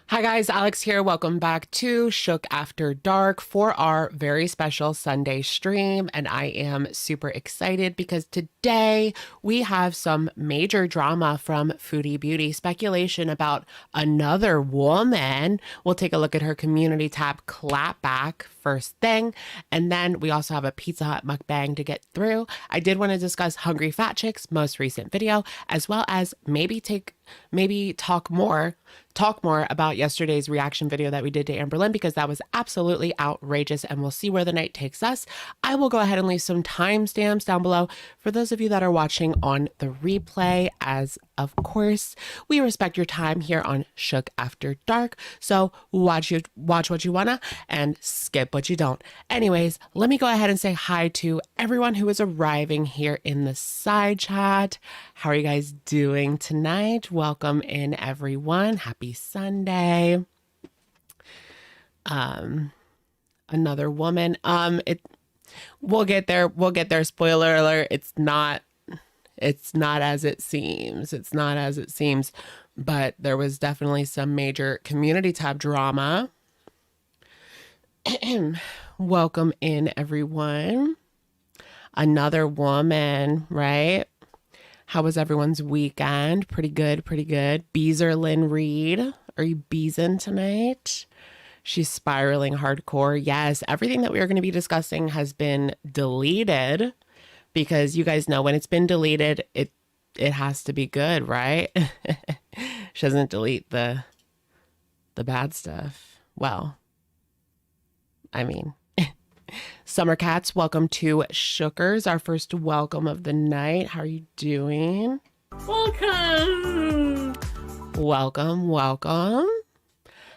Hi guys, Alex here. Welcome back to Shook After Dark for our very special Sunday stream. And I am super excited because today we have some major drama from Foodie Beauty, speculation about another woman. We'll take a look at her community tab clapback first thing. And then we also have a Pizza Hut mukbang to get through. I did want to discuss Hungry Fat Chick's most recent video, as well as maybe talk more about yesterday's reaction video that we did to Amberlynn, because that was absolutely outrageous, and we'll see where the night takes us. I will go ahead and leave some timestamps down below for those of you that are watching on the replay, as of course we respect your time here on Shook After Dark, so watch what you wanna and skip what you don't. Anyways, let me go ahead and say hi to everyone who is arriving here in the side chat. How are you guys doing tonight? Welcome in, everyone. Happy Sunday. Another woman. We'll get there. We'll get there. Spoiler alert. It's not as it seems. It's not as it seems. But there was definitely some major community tab drama. Welcome in, everyone. Another woman, right? How was everyone's weekend? Pretty good, pretty good. Beezerlyn Reed, are you beezing tonight? She's spiraling hardcore. Yes, everything that we are going to be discussing has been deleted, because you guys know when it's been deleted, it has to be good, right? She doesn't delete the bad stuff. Well, I mean... Summer Cats, welcome to Shookers, our first welcome of the night. How are you doing? Welcome! Welcome.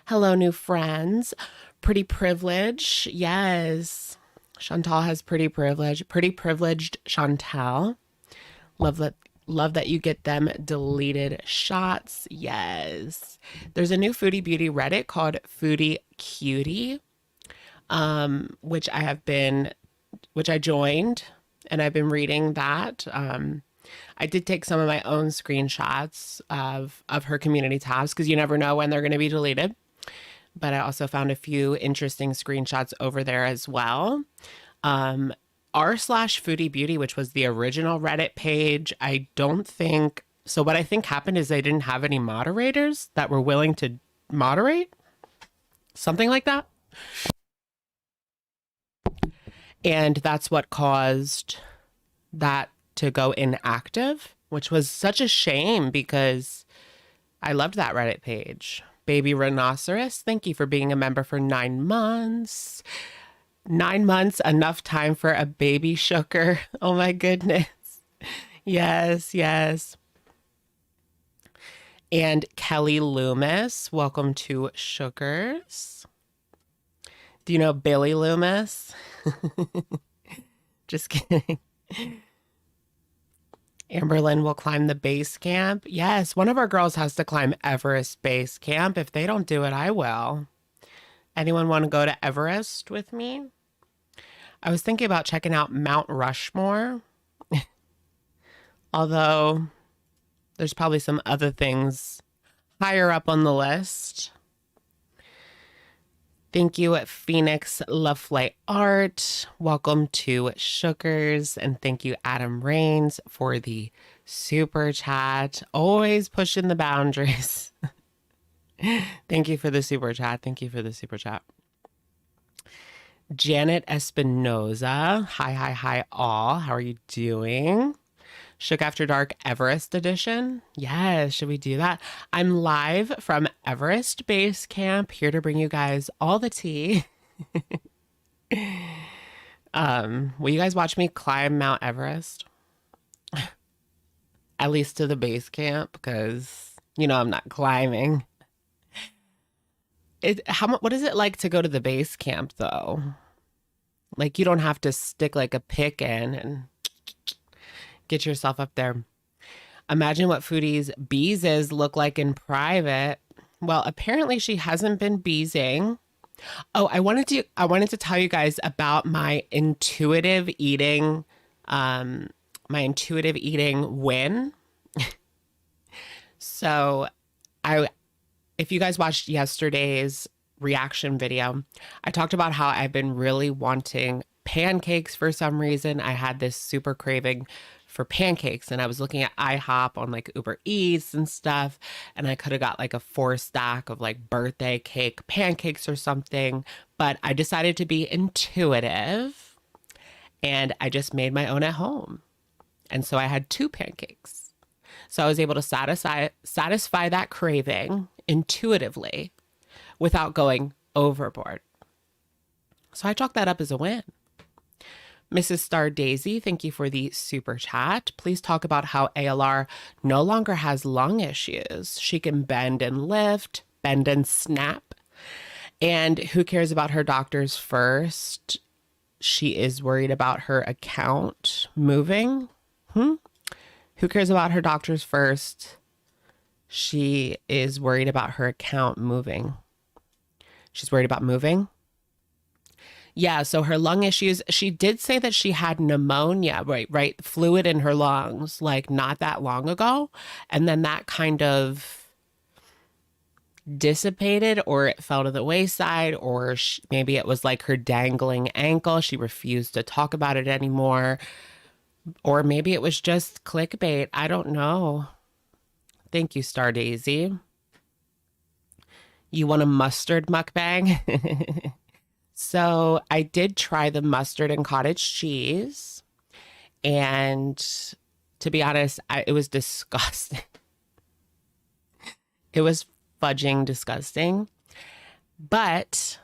Hello, new friends. Pretty privilege. Yes. Chantal has pretty privilege. Pretty privileged Chantal. Love that you get them deleted shots. Yes. There's a new Foodie Beauty Reddit called Foodie Cutie. Which I joined, and I've been reading that. I did take some of my own screenshots of her community tabs, because you never know when they're going to be deleted. But I also found a few interesting screenshots over there as well. r/Foodie Beauty, which was the original Reddit page, I don't think... So what I think happened is they didn't have any moderators that were willing to moderate. Something like that. And that's what caused that to go inactive, which was such a shame, because I loved that Reddit page. Baby Rhinoceros, thank you for being a member for 9 months. 9 months, enough time for a baby shooker. Oh my goodness. Yes, yes. And Kelly Loomis, welcome to Shookers. Do you know Billy Loomis? Just kidding. Amberlynn will climb the base camp. Yes, one of our girls has to climb Everest base camp. If they don't do it, I will. Anyone want to go to Everest with me? I was thinking about checking out Mount Rushmore. Although there's probably some other things higher up on the list. Thank you, Phoenix Lovely Art. Welcome to Shookers. And thank you, Adam Rains, for the super chat. Always pushing the boundaries. Thank you for the super chat. Thank you for the super chat. Janet Espinoza. Hi, all. How are you doing? Shook After Dark Everest edition. Yes, should we do that? I'm live from Everest Base Camp, here to bring you guys all the tea. Will you guys watch me climb Mount Everest? At least to the base camp, because you know I'm not climbing. What is it like to go to the base camp though? Like, you don't have to stick like a pick in and get yourself up there. Imagine what Foodie's beezes look like in private. Well, apparently she hasn't been beezing. Oh, I wanted to tell you guys about my intuitive eating win. So I if you guys watched yesterday's reaction video, I talked about how I've been really wanting pancakes for some reason. I had this super craving for pancakes and I was looking at IHOP on like Uber Eats and stuff, and I could have got like a 4 stack of like birthday cake pancakes or something, but I decided to be intuitive and I just made my own at home. And so I had 2 pancakes. So I was able to satisfy that craving intuitively without going overboard. So I chalk that up as a win. Mrs. Star Daisy, thank you for the super chat. Please talk about how ALR no longer has lung issues. She can bend and lift, bend and snap. And who cares about her doctors first? She is worried about her account moving. Who cares about her doctors first? She is worried about her account moving. She's worried about moving? Yeah, so her lung issues, she did say that she had pneumonia, right? Fluid in her lungs, like not that long ago. And then that kind of dissipated, or it fell to the wayside, or maybe it was like her dangling ankle. She refused to talk about it anymore. Or maybe it was just clickbait. I don't know. Thank you, Star Daisy. You want a mustard mukbang? So I did try the mustard and cottage cheese. And to be honest, it was disgusting. It was fudging disgusting. But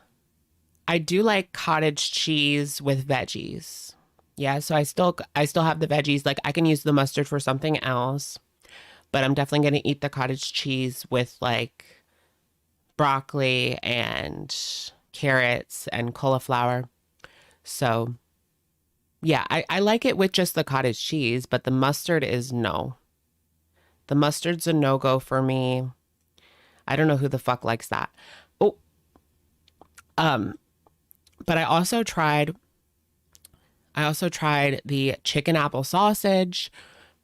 I do like cottage cheese with veggies. Yeah, so I still have the veggies. Like I can use the mustard for something else, but I'm definitely going to eat the cottage cheese with like broccoli and carrots and cauliflower. So yeah, I like it with just the cottage cheese, but the mustard is no. The mustard's a no-go for me. I don't know who the fuck likes that. Oh, but I also tried the chicken apple sausage.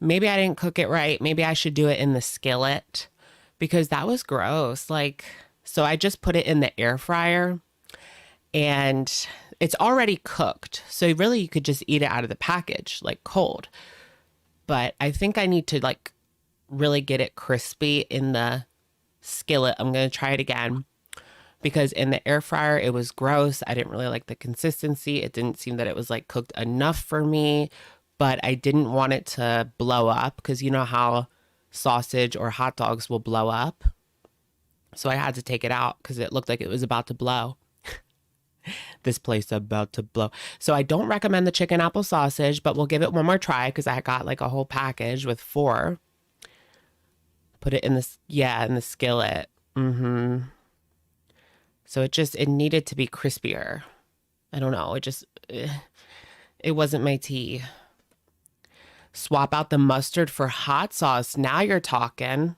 Maybe I didn't cook it right. Maybe I should do it in the skillet because that was gross. Like, so I just put it in the air fryer and it's already cooked. So really you could just eat it out of the package, like cold. But I think I need to like really get it crispy in the skillet. I'm going to try it again. Because in the air fryer, it was gross. I didn't really like the consistency. It didn't seem that it was like cooked enough for me, but I didn't want it to blow up because you know how sausage or hot dogs will blow up. So I had to take it out because it looked like it was about to blow. This place about to blow. So I don't recommend the chicken apple sausage, but we'll give it one more try because I got like a whole package with 4. Put it in the skillet. So it needed to be crispier. I don't know. It wasn't my tea. Swap out the mustard for hot sauce. Now you're talking.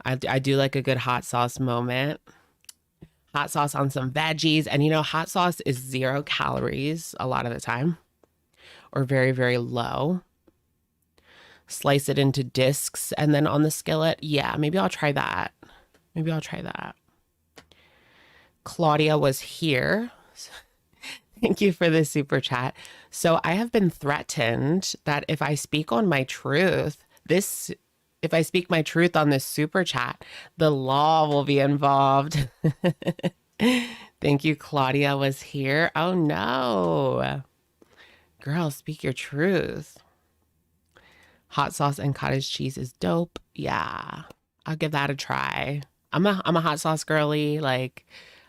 I do like a good hot sauce moment. Hot sauce on some veggies. And you know, hot sauce is 0 calories a lot of the time. Or very, very low. Slice it into discs and then on the skillet. Yeah, maybe I'll try that. Claudia was here. Thank you for the super chat. So I have been threatened that if I speak my truth on this super chat, the law will be involved. Thank you, Claudia was here. Oh no. Girl, speak your truth. Hot sauce and cottage cheese is dope. Yeah, I'll give that a try. I'm a hot sauce girly. Like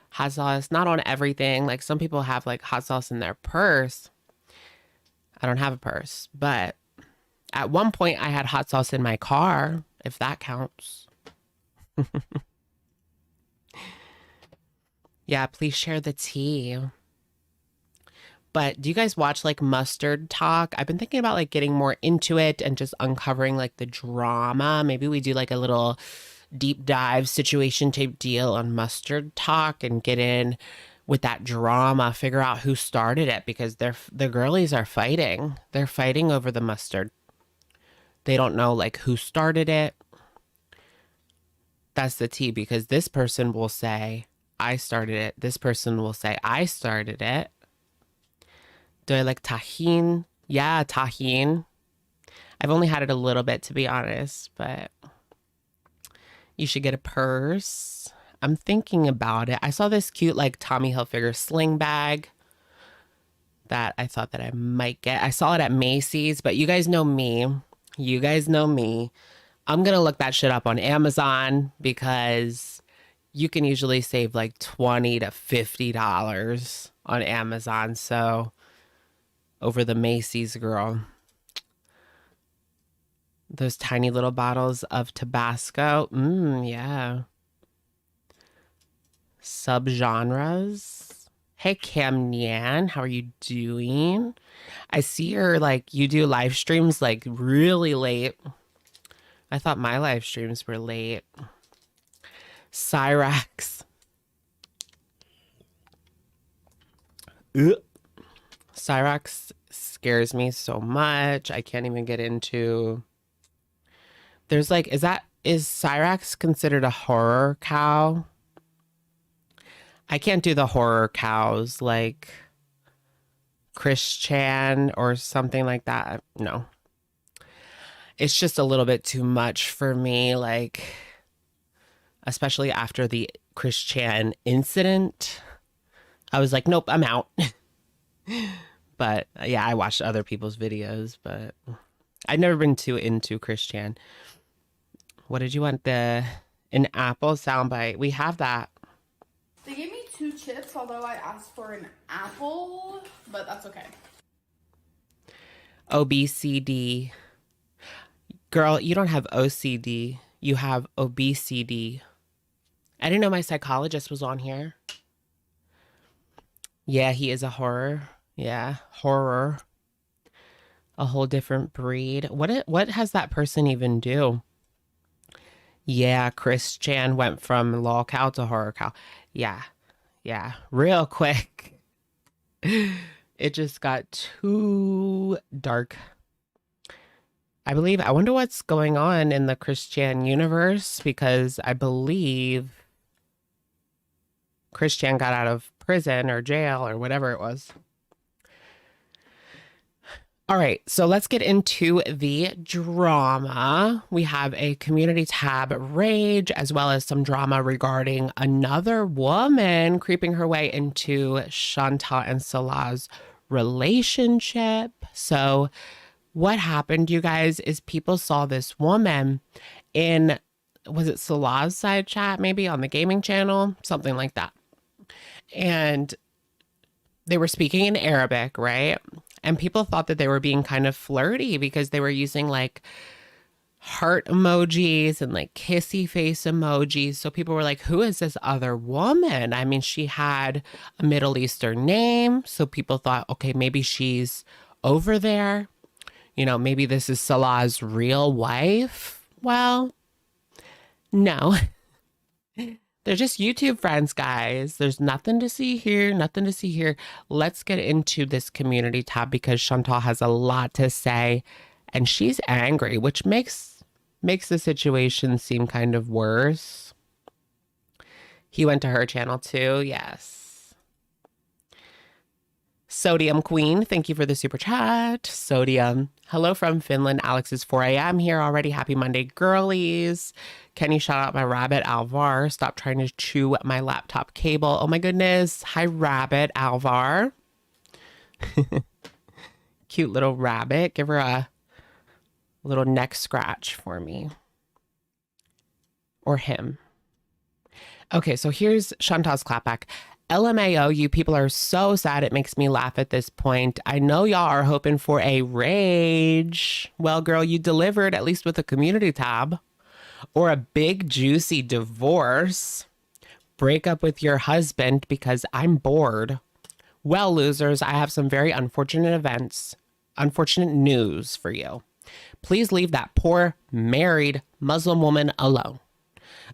hot sauce, not on everything. Like some people have like hot sauce in their purse. I don't have a purse, but at one point I had hot sauce in my car, if that counts. Yeah, please share the tea. But do you guys watch like Mustard Talk? I've been thinking about like getting more into it and just uncovering like the drama. Maybe we do like a little deep dive situation tape deal on Mustard Talk and get in with that drama, figure out who started it because the girlies are fighting. They're fighting over the mustard. They don't know like who started it. That's the tea, because this person will say, I started it. This person will say, I started it. Do I like tajin? Yeah, tajin. I've only had it a little bit, to be honest, but you should get a purse. I'm thinking about it. I saw this cute like Tommy Hilfiger sling bag that I thought that I might get. I saw it at Macy's, but you guys know me. You guys know me. I'm going to look that shit up on Amazon because you can usually save like $20 to $50 on Amazon. So over the Macy's, girl. Those tiny little bottles of Tabasco. Yeah. Subgenres. Hey, Cam Nyan, how are you doing? I see you're like, you do live streams like really late. I thought my live streams were late. Cyrax. Cyrax scares me so much. I can't even get into. There's like, is Cyrax considered a horror cow? I can't do the horror cows like Chris Chan or something like that. No. It's just a little bit too much for me, like, especially after the Chris Chan incident. I was like, nope, I'm out. But yeah, I watched other people's videos, but I've never been too into Chris Chan. What did you want? An apple soundbite. We have that. They gave me 2 chips, although I asked for an apple, but that's okay. OBCD. Girl, you don't have OCD. You have obesity. I didn't know my psychologist was on here. Yeah, he is a horror. Yeah, horror. A whole different breed. What has that person even do? Yeah, Chris Chan went from lol cow to horror cow. Yeah, real quick. It just got too dark. I wonder what's going on in the Chris Chan universe, because I believe Chris Chan got out of prison or jail or whatever it was. All right, so let's get into the drama. We have a community tab rage, as well as some drama regarding another woman creeping her way into Chantal and Salah's relationship. So what happened, you guys, is people saw this woman in, was it Salah's side chat, maybe on the gaming channel, something like that. And they were speaking in Arabic, right? And people thought that they were being kind of flirty because they were using like heart emojis and like kissy face emojis. So people were like, who is this other woman? I mean, she had a Middle Eastern name. So people thought, okay, maybe she's over there. You know, maybe this is Salah's real wife. Well, no. They're just YouTube friends, guys. There's nothing to see here, nothing to see here. Let's get into this community tab because Chantal has a lot to say and she's angry, which makes the situation seem kind of worse. He went to her channel too, yes. Sodium Queen, thank you for the super chat. Sodium, hello from Finland. Alex is 4 a.m. here already. Happy Monday, girlies. Can you shout out my rabbit, Alvar? Stop trying to chew my laptop cable. Oh my goodness. Hi, rabbit, Alvar. Cute little rabbit. Give her a little neck scratch for me. Or him. Okay, so here's Chantal's clapback. LMAO, you people are so sad. It makes me laugh at this point. I know y'all are hoping for a rage. Well, girl, you delivered, at least with a community tab. Or a big juicy divorce. Break up with your husband because I'm bored. Well, losers, I have some very unfortunate news for you. Please leave that poor married Muslim woman alone.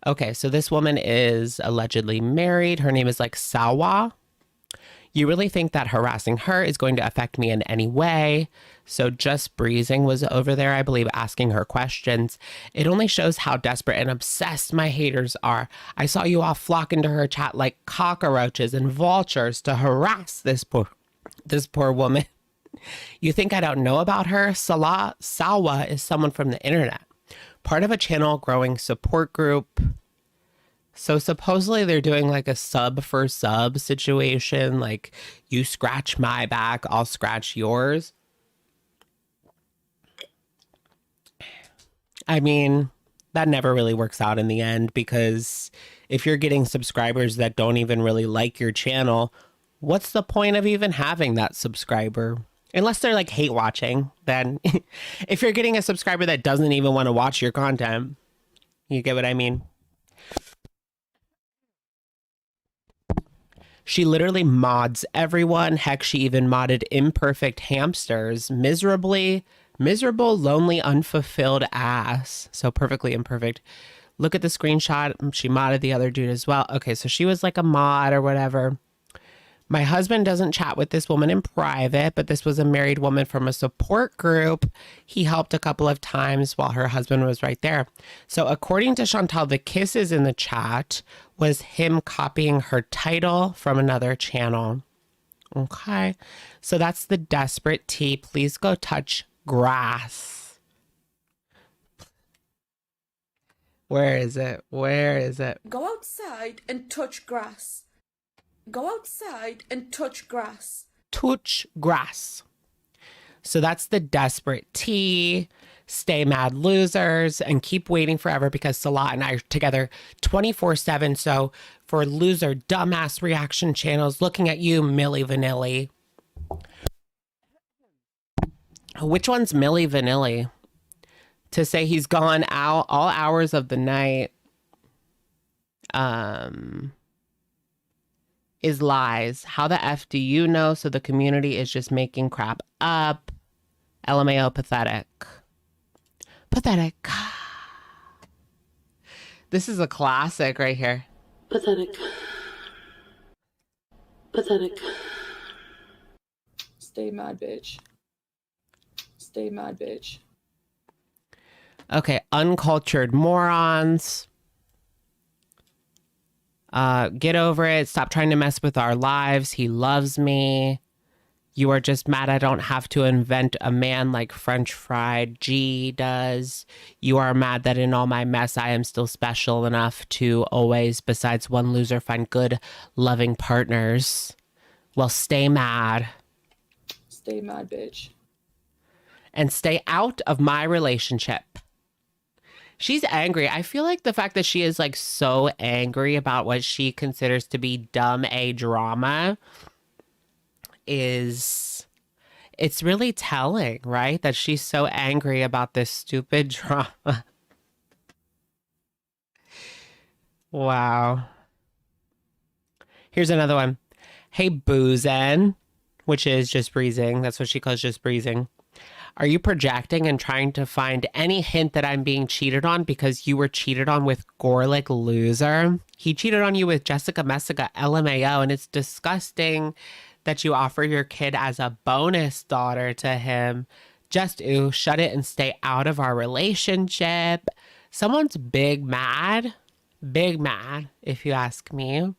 Okay, so this woman is allegedly married. Her name is like Salwa. You really think that harassing her is going to affect me in any way? So Just Breezing was over there, I believe, asking her questions. It only shows how desperate and obsessed my haters are. I saw you all flock into her chat like cockroaches and vultures to harass this poor woman. You think I don't know about her? Salwa is someone from the internet, part of a channel growing support group. So supposedly they're doing like a sub for sub situation. Like, you scratch my back, I'll scratch yours. I mean, that never really works out in the end, because if you're getting subscribers that don't even really like your channel, what's the point of even having that subscriber? Unless they're like hate watching, then if you're getting a subscriber that doesn't even want to watch your content, you get what I mean? She literally mods everyone. Heck, she even modded imperfect hamsters. Miserable, lonely, unfulfilled ass. So perfectly imperfect. Look at the screenshot. She modded the other dude as well. Okay, so she was like a mod or whatever. My husband doesn't chat with this woman in private, but this was a married woman from a support group. He helped a couple of times while her husband was right there. So according to Chantal, the kisses in the chat was him copying her title from another channel. Okay. So that's the desperate tea. Please go touch grass. Where is it? Where is it? Go outside and touch grass. Go outside and touch grass. Touch grass. So that's the desperate tea. Stay mad losers and keep waiting forever, because Salah and I are together 24/7. So for loser dumbass reaction channels, looking at you, Milli Vanilli. Which one's Milli Vanilli? To say he's gone out all hours of the night is lies. How the F do you know? So the community is just making crap up. LMAO, pathetic. Pathetic. This is a classic right here. Pathetic. Pathetic. Stay mad, bitch. Stay mad, bitch. Okay, uncultured morons. Get over it. Stop trying to mess with our lives. He loves me. You are just mad I don't have to invent a man like French Fried G does. You are mad that in all my mess I am still special enough to always, besides one loser, find good, loving partners. Well, stay mad. Stay mad, bitch. And stay out of my relationship. She's angry. I feel like the fact that she is like so angry about what she considers to be dumb A drama it's really telling, right? That she's so angry about this stupid drama. Wow. Here's another one. Hey, boozin', which is Just Breezing. That's what she calls Just Breezing. Are you projecting and trying to find any hint that I'm being cheated on because you were cheated on with Gorlick Loser? He cheated on you with Jessica Messica, LMAO, and it's disgusting that you offer your kid as a bonus daughter to him. Just shut it and stay out of our relationship. Someone's big mad, if you ask me.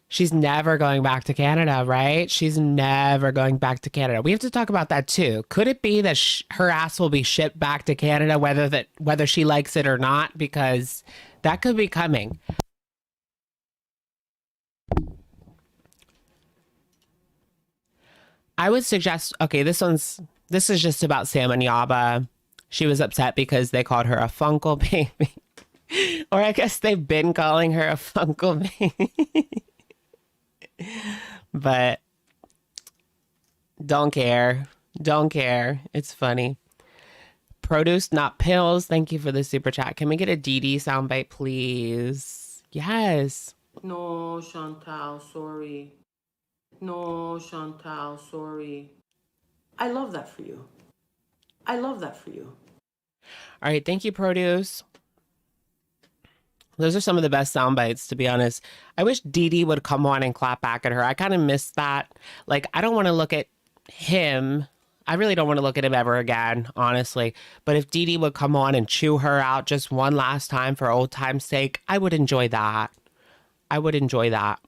She's never going back to Canada, right? She's never going back to Canada. We have to talk about that too. Could it be that her ass will be shipped back to Canada, whether she likes it or not? Because that could be coming. I would suggest, okay, this is just about Sam and Yaba. She was upset because they called her a Funkle baby. Or I guess they've been calling her a Funkle baby. But don't care. It's funny. Produce, not pills. Thank you for the super chat. Can we get a DD soundbite, please? Yes. No, Chantal, sorry. No, Chantal, sorry. I love that for you. All right, thank you, Produce. Those are some of the best sound bites, to be honest. I wish Dee Dee would come on and clap back at her. I kind of miss that. Like, I don't want to look at him. I really don't want to look at him ever again, honestly. But if Dee Dee would come on and chew her out just one last time for old time's sake, I would enjoy that. I would enjoy that.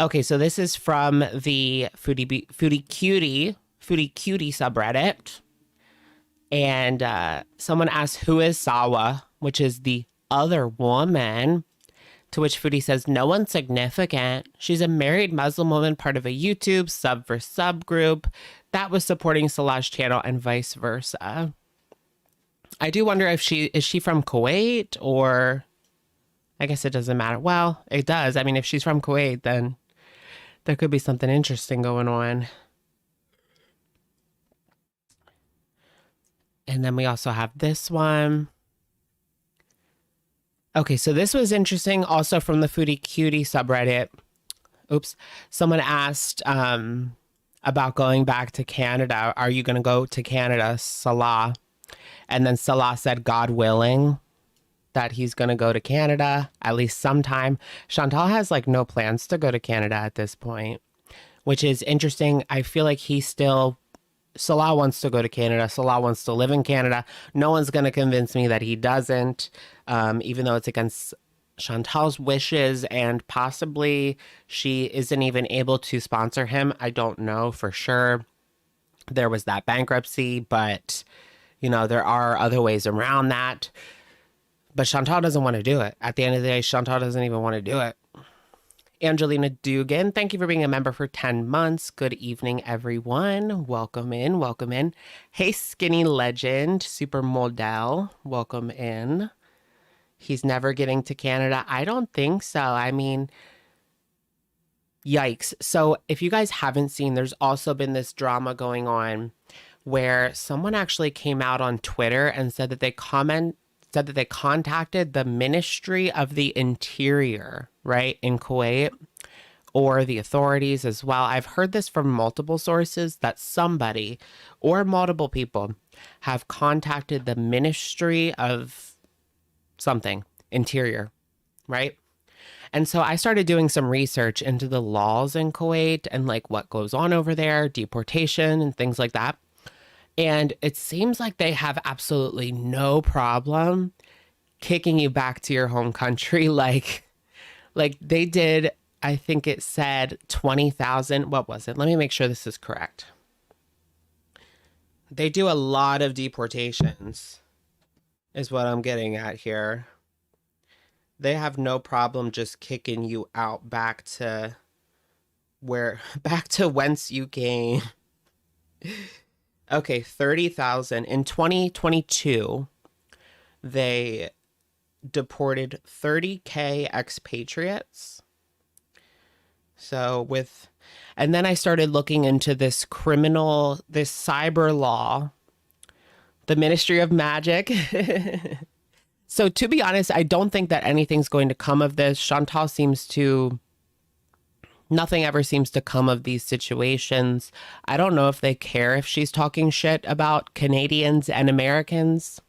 Okay, so this is from the Foodie Cutie subreddit. And someone asked, who is Sawa, which is the other woman, to which Foodie says, no one significant. She's a married Muslim woman, part of a YouTube sub for sub group that was supporting Salah's channel and vice versa. I do wonder if is she from Kuwait, or I guess it doesn't matter. Well, it does. I mean, if she's from Kuwait, then there could be something interesting going on. And then we also have this one. Okay, so this was interesting, also from the Foodie Cutie subreddit. Oops. Someone asked about going back to Canada. Are you going to go to Canada, Salah? And then Salah said, God willing, that he's going to go to Canada at least sometime. Chantal has like no plans to go to Canada at this point, which is interesting. I feel like Salah wants to go to Canada. Salah wants to live in Canada. No one's going to convince me that he doesn't, even though it's against Chantal's wishes, and possibly she isn't even able to sponsor him. I don't know for sure. There was that bankruptcy, but, you know, there are other ways around that. But Chantal doesn't want to do it. At the end of the day, Chantal doesn't even want to do it. Angelina Dugan, thank you for being a member for 10 months. Good evening, everyone. Welcome in, welcome in. Hey, Skinny Legend, Supermodel, welcome in. He's never getting to Canada. I don't think so. I mean, yikes. So if you guys haven't seen, there's also been this drama going on where someone actually came out on Twitter and said that they contacted the Ministry of the Interior, right, in Kuwait, or the authorities as well. I've heard this from multiple sources that somebody or multiple people have contacted the Ministry of something, Interior, right? And so I started doing some research into the laws in Kuwait and like what goes on over there, deportation and things like that. And it seems like they have absolutely no problem kicking you back to your home country. Like they did, I think it said 20,000. What was it? Let me make sure this is correct. They do a lot of deportations, is what I'm getting at here. They have no problem just kicking you out back to whence you came. Okay, 30,000. In 2022, they deported 30K expatriates. And then I started looking into this cyber law, the Ministry of Magic. So to be honest, I don't think that anything's going to come of this. Nothing ever seems to come of these situations. I don't know if they care if she's talking shit about Canadians and Americans.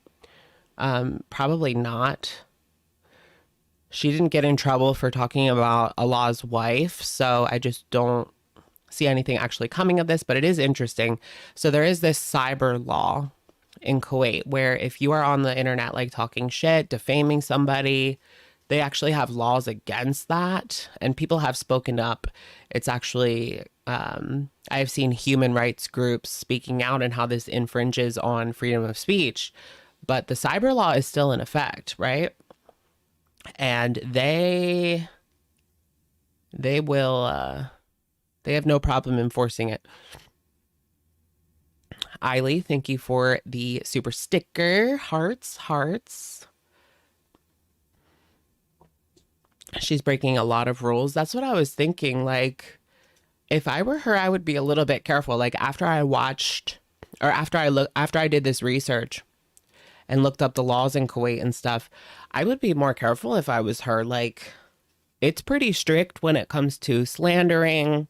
Probably not. She didn't get in trouble for talking about Allah's wife, so I just don't see anything actually coming of this, but it is interesting. So there is this cyber law in Kuwait where if you are on the internet like talking shit, defaming somebody, they actually have laws against that, and people have spoken up. It's actually, I've seen human rights groups speaking out and how this infringes on freedom of speech, but the cyber law is still in effect, right? And they have no problem enforcing it. Eiley, thank you for the super sticker. Hearts. She's breaking a lot of rules. That's what I was thinking. Like, if I were her, I would be a little bit careful. Like, after I did this research and looked up the laws in Kuwait and stuff, I would be more careful if I was her. Like, it's pretty strict when it comes to slandering,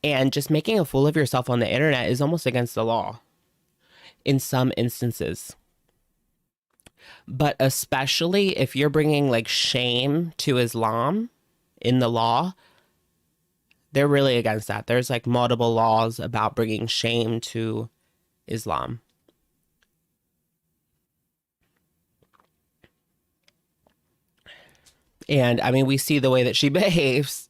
and just making a fool of yourself on the internet is almost against the law in some instances. But especially if you're bringing like shame to Islam in the law, they're really against that. There's like multiple laws about bringing shame to Islam. And I mean, we see the way that she behaves.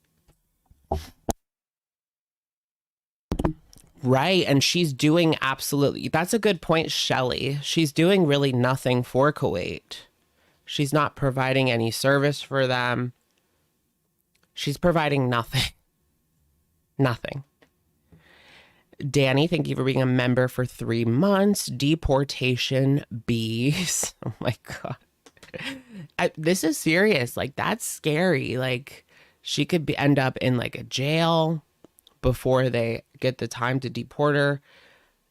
Right. And she's doing absolutely, that's a good point, Shelley. She's doing really nothing for Kuwait. She's not providing any service for them. She's providing nothing. Nothing. Danny, thank you for being a member for 3 months. Deportation bees. Oh my God. This is serious. Like, that's scary. Like, she could end up in like a jail before they get the time to deport her.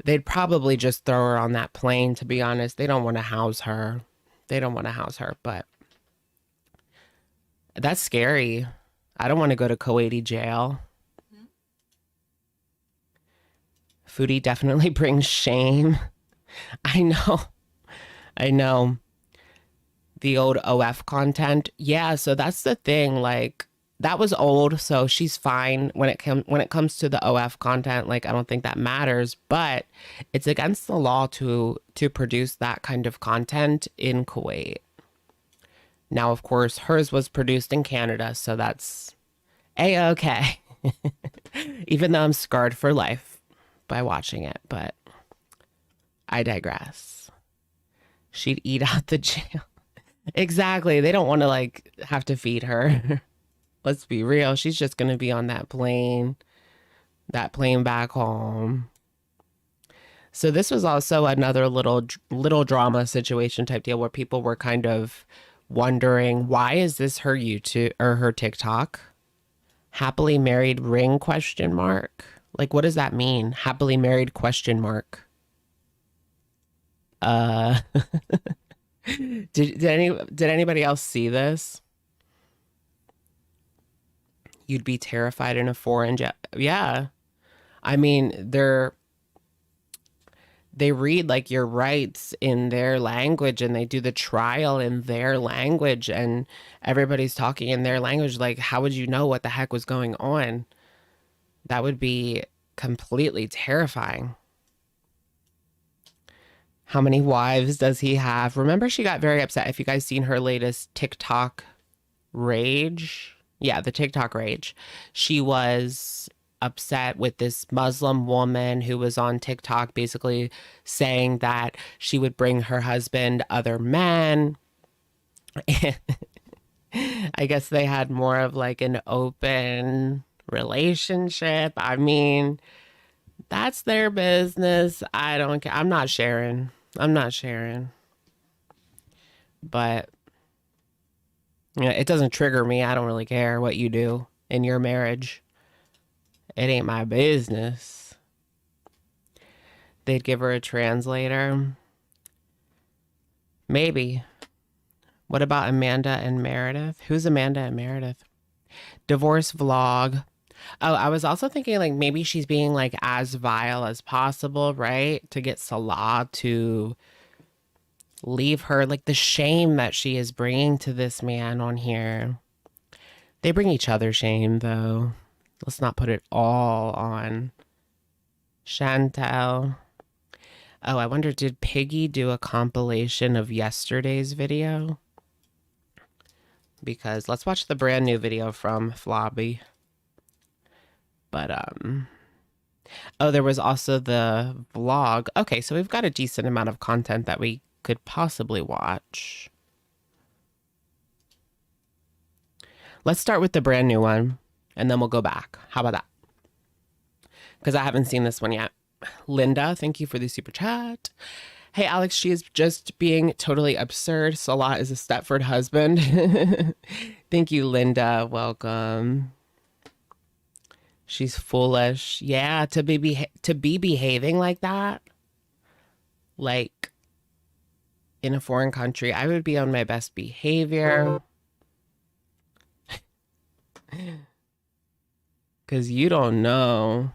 They'd probably just throw her on that plane, to be honest. They don't want to house her. They don't want to house her, but that's scary. I don't want to go to Kuwaiti jail. Foodie definitely brings shame. I know. I know. The old OF content. Yeah, so that's the thing. Like, that was old, so she's fine when it comes to the OF content. Like, I don't think that matters, but it's against the law to produce that kind of content in Kuwait. Now, of course, hers was produced in Canada, so that's A-okay. Even though I'm scarred for life by watching it, but I digress. She'd eat out the jail. Exactly. They don't want to like have to feed her. Let's be real. She's just going to be on that plane back home. So this was also another little drama situation type deal where people were kind of wondering, why is this her YouTube or her TikTok? Happily married ring ? Like, what does that mean? Happily married ? Did anybody else see this? You'd be terrified in a foreign jet. Yeah. I mean, they read like your rights in their language and they do the trial in their language and everybody's talking in their language. Like, how would you know what the heck was going on? That would be completely terrifying. How many wives does he have? Remember, she got very upset. If you guys seen her latest TikTok rage. Yeah, the TikTok rage. She was upset with this Muslim woman who was on TikTok basically saying that she would bring her husband other men. I guess they had more of like an open relationship. I mean, that's their business. I don't care. I'm not sharing. But you know, it doesn't trigger me. I don't really care what you do in your marriage. It ain't my business. They'd give her a translator. Maybe. What about Amanda and Meredith? Who's Amanda and Meredith? Divorce vlog. Oh, I was also thinking like maybe she's being like as vile as possible, right? To get Salah to leave her. Like the shame that she is bringing to this man on here. They bring each other shame though. Let's not put it all on Chantal. Oh, I wonder, did Piggy do a compilation of yesterday's video? Because let's watch the brand new video from Flobby. But, oh, there was also the vlog. Okay, so we've got a decent amount of content that we could possibly watch. Let's start with the brand new one, and then we'll go back. How about that? Because I haven't seen this one yet. Linda, thank you for the super chat. Hey, Alex, she is just being totally absurd. Salah is a Stepford husband. Thank you, Linda. Welcome. She's foolish. Yeah, to be behaving like that, like in a foreign country, I would be on my best behavior. Because you don't know.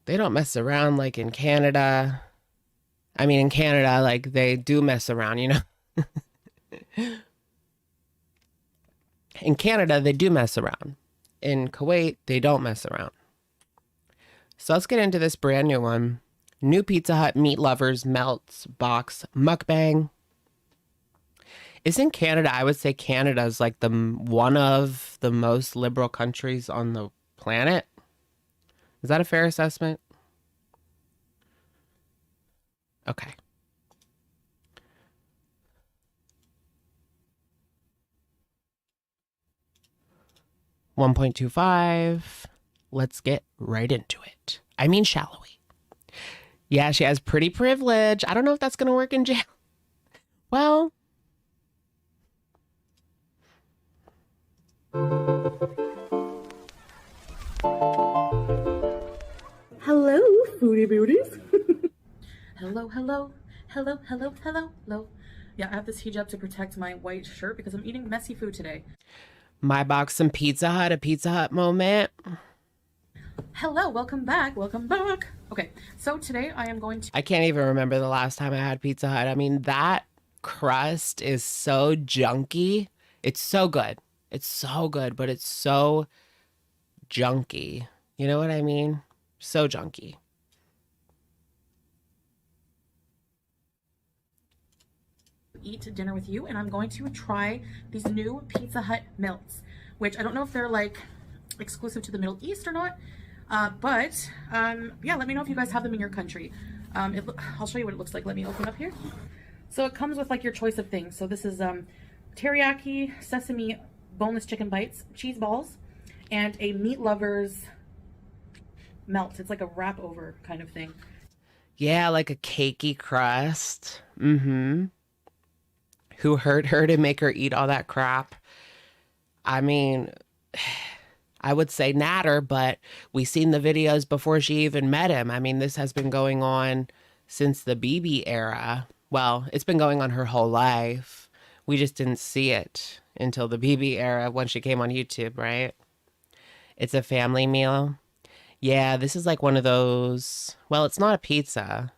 They don't mess around like in Canada. I mean, in Canada, like, they do mess around, you know? In Canada, they do mess around. In Kuwait, they don't mess around. So let's get into this brand new one. New Pizza Hut Meat Lovers Melts Box Mukbang. Isn't Canada, I would say Canada is like one of the most liberal countries on the planet. Is that a fair assessment? Okay. $1.25. Let's get right into it. I mean, shall we? Yeah, she has pretty privilege. I don't know if that's going to work in jail. Well, hello, foodie beauties. Hello, hello, hello, hello, hello, hello. Yeah, I have this hijab to protect my white shirt because I'm eating messy food today. my box some Pizza Hut, a Pizza Hut moment. Hello, welcome back, welcome back. Okay, so today I am going to... I can't even remember the last time I had Pizza Hut. I mean, that crust is so junky. It's so good. It's so good, but it's so junky. You know what I mean? So junky. eat dinner with you, and I'm going to try these new Pizza Hut melts, which I don't know if they're like exclusive to the Middle East or not, but yeah, let me know if you guys have them in your country. I'll show you what it looks like. Let me open up here. So it comes with like your choice of things. So this is teriyaki, sesame, boneless chicken bites, cheese balls, and a meat lovers melt. It's like a wrap over kind of thing. Yeah, like a cakey crust. Mm-hmm. Who hurt her to make her eat all that crap? I mean, I would say Natter, but we seen the videos before she even met him. I mean, this has been going on since the BB era. Well, it's been going on her whole life. We just didn't see it until the BB era when she came on YouTube, right? It's a family meal. Yeah, this is like one of those, well, it's not a pizza.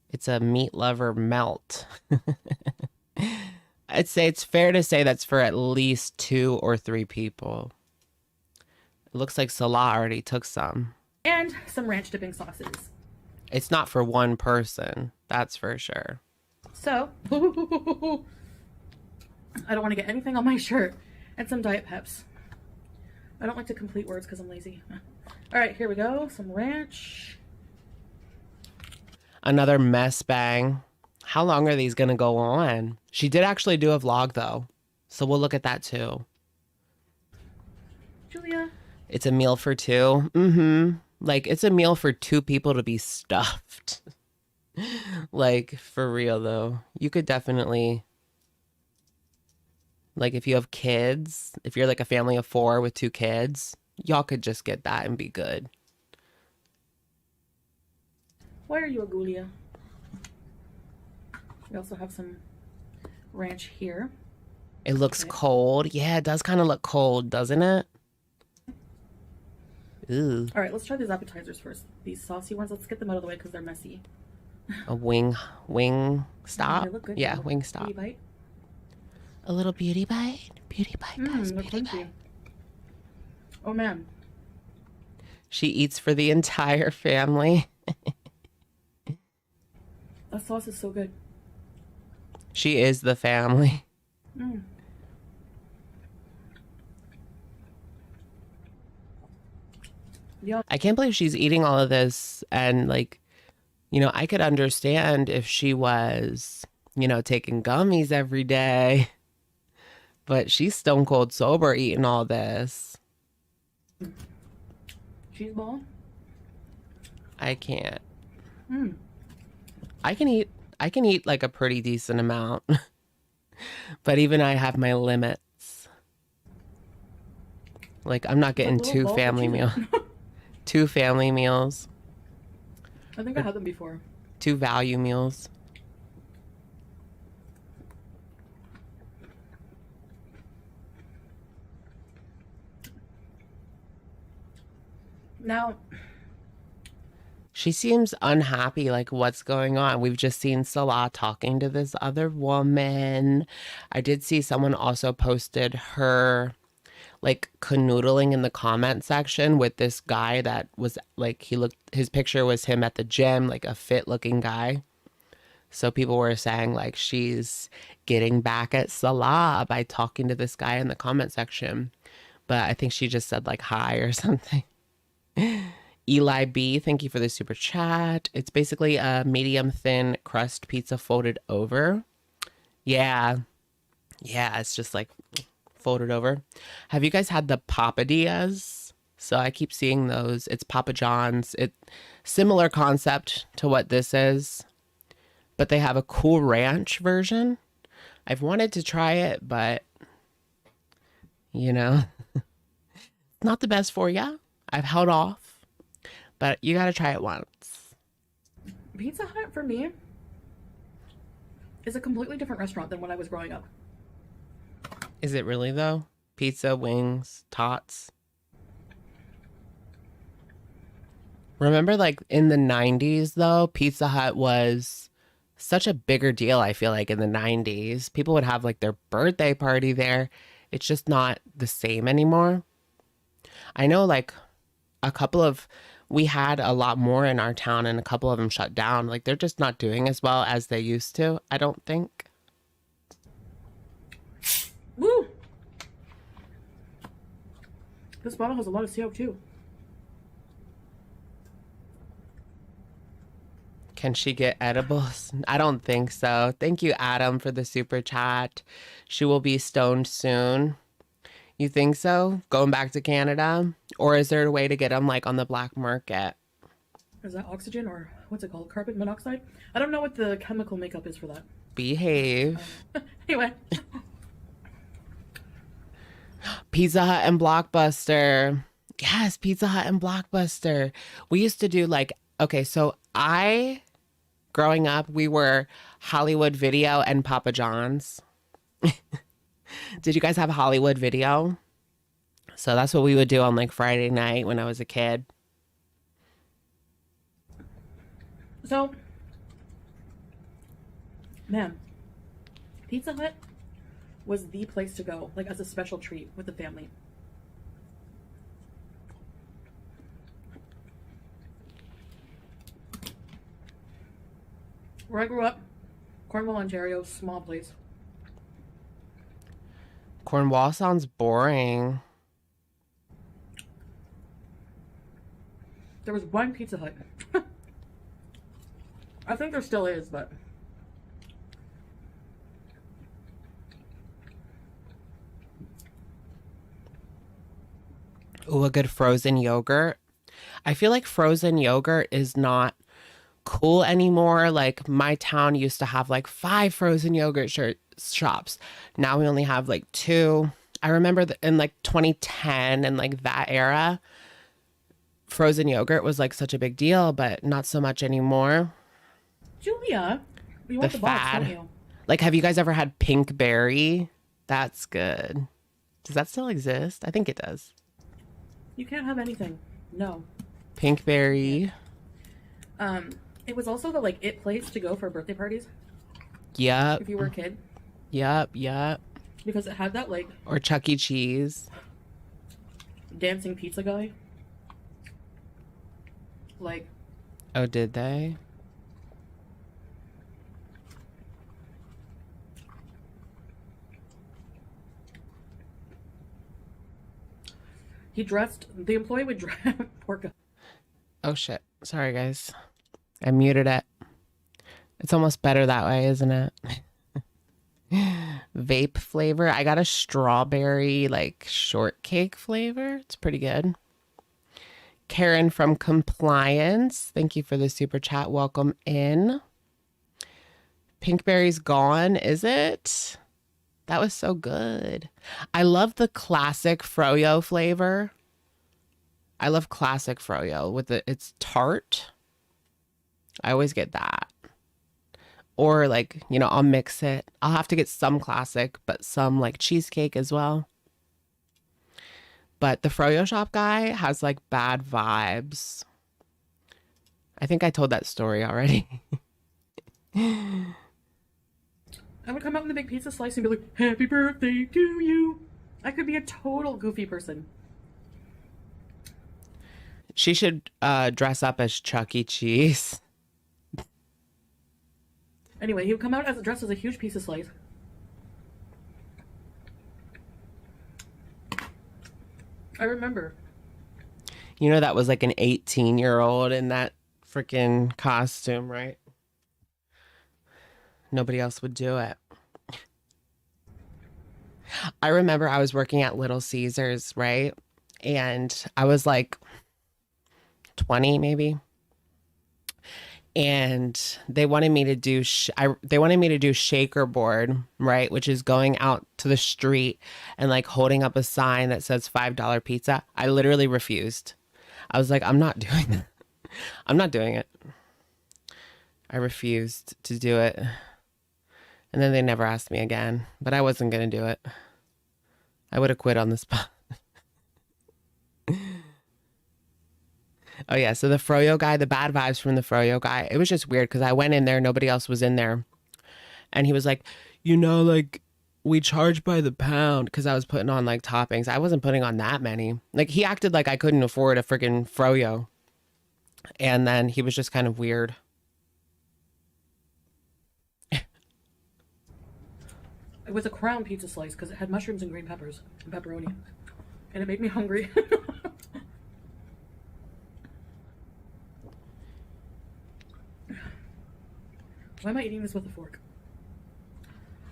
It's a meat lover melt. I'd say it's fair to say that's for at least 2 or 3 people. It looks like Salah already took some. And some ranch dipping sauces. It's not for one person, that's for sure. So, I don't want to get anything on my shirt. And some Diet Peps. I don't like to complete words because I'm lazy. All right, here we go. Some ranch. Another mess bang. How long are these going to go on? She did actually do a vlog though, so we'll look at that too. Julia. It's a meal for 2. Mm-hmm. Like, it's a meal for 2 people to be stuffed. Like, for real though. You could definitely, like, if you have kids, if you're like a family of 4 with 2 kids, y'all could just get that and be good. Why are you a Gulia? We also have some ranch here. It looks cold. Yeah, it does kind of look cold, doesn't it? Ooh. All right, let's try these appetizers first. These saucy ones, let's get them out of the way because they're messy. A wing stop? They look good. Yeah, Look wing stop. beauty bite. A little beauty bite. Beauty bite, guys. They're Beauty crunchy. bite. Oh man. She eats for the entire family. That sauce is so good. She is the family. Mm. Yeah. I can't believe she's eating all of this. And like, you know, I could understand if she was, you know, taking gummies every day. But she's stone cold sober eating all this. Cheese ball. I can't. Mm. I can eat like a pretty decent amount. But even I have my limits. Like, I'm not getting 2 family meals. 2 family meals. I think I had them before. 2 value meals. Now, She seems unhappy, like what's going on? We've just seen Salah talking to this other woman. I did see someone also posted her like canoodling in the comment section with this guy that was like his picture was him at the gym, like a fit looking guy. So people were saying like she's getting back at Salah by talking to this guy in the comment section. But I think she just said like hi or something. Eli B, thank you for the super chat. It's basically a medium thin crust pizza folded over. Yeah. Yeah, it's just like folded over. Have you guys had the papadillas? So I keep seeing those. It's Papa John's. It similar concept to what this is, but they have a Cool Ranch version. I've wanted to try it, but you know, not the best for you. I've held off, but you got to try it once. Pizza Hut for me is a completely different restaurant than when I was growing up. Is it really though? Pizza, wings, tots. Remember like in the 90s though, Pizza Hut was such a bigger deal, I feel like in the 90s. People would have like their birthday party there. It's just not the same anymore. I know like we had a lot more in our town and a couple of them shut down. Like they're just not doing as well as they used to, I don't think. Woo! This bottle has a lot of CO2. Can she get edibles? I don't think so. Thank you, Adam, for the super chat. She will be stoned soon. You think so? Going back to Canada? Or is there a way to get them like on the black market? Is that oxygen or what's it called? Carbon monoxide? I don't know what the chemical makeup is for that. Behave. Anyway. Pizza Hut and Blockbuster. Yes, Pizza Hut and Blockbuster. We used to do like, okay, so growing up, we were Hollywood Video and Papa John's. Did you guys have Hollywood Video? So that's what we would do on like Friday night when I was a kid. So, man, Pizza Hut was the place to go, like as a special treat with the family. Where I grew up, Cornwall, Ontario, small place. Cornwall sounds boring. There was one Pizza Hut. I think there still is, but Ooh, a good frozen yogurt. I feel like frozen yogurt is not cool anymore. Like my town used to have like 5 frozen yogurt shops. Now we only have like 2. I remember in like 2010 and like that era, frozen yogurt was like such a big deal, but not so much anymore. Julia, you want the box, don't you? Like, have you guys ever had pink berry? That's good. Does that still exist? I think it does. You can't have anything. No. Pink berry. It was also the like it place to go for birthday parties. Yep. If you were a kid. Yep. Because it had that like Or Chuck E. Cheese. dancing pizza guy. Like. Oh, did they? The employee would dress, poor guy. Oh, shit. Sorry, guys. I muted it. It's almost better that way, isn't it? Vape flavor. I got a strawberry, like, shortcake flavor. It's pretty good. Karen from Compliance. Thank you for the super chat. Welcome in. Pinkberry's gone, is it? That was so good. I love the classic froyo flavor. I love classic froyo with it's tart. I always get that. Or like, you know, I'll mix it. I'll have to get some classic, but some like cheesecake as well. But the froyo shop guy has like bad vibes. I think I told that story already. I would come out in the big pizza slice and be like, happy birthday to you. I could be a total goofy person. She should dress up as Chuck E. Cheese. Anyway, he would come out as dressed as a huge pizza slice. I remember. You know, that was like an 18-year-old in that freaking costume, right? Nobody else would do it. I remember I was working at Little Caesars, right? And I was like 20 maybe. And they wanted me to do shaker board, right? Which is going out to the street and like holding up a sign that says $5 pizza. I literally refused. I was like, I'm not doing that. I'm not doing it. I refused to do it. And then they never asked me again, but I wasn't going to do it. I would have quit on the spot. Oh, yeah. So the Froyo guy, the bad vibes from the Froyo guy, it was just weird because I went in there. Nobody else was in there. And he was like, you know, like we charge by the pound because I was putting on like toppings. I wasn't putting on that many. Like he acted like I couldn't afford a freaking Froyo. And then he was just kind of weird. It was a crown pizza slice because it had mushrooms and green peppers and pepperoni. And it made me hungry. Why am I eating this with a fork?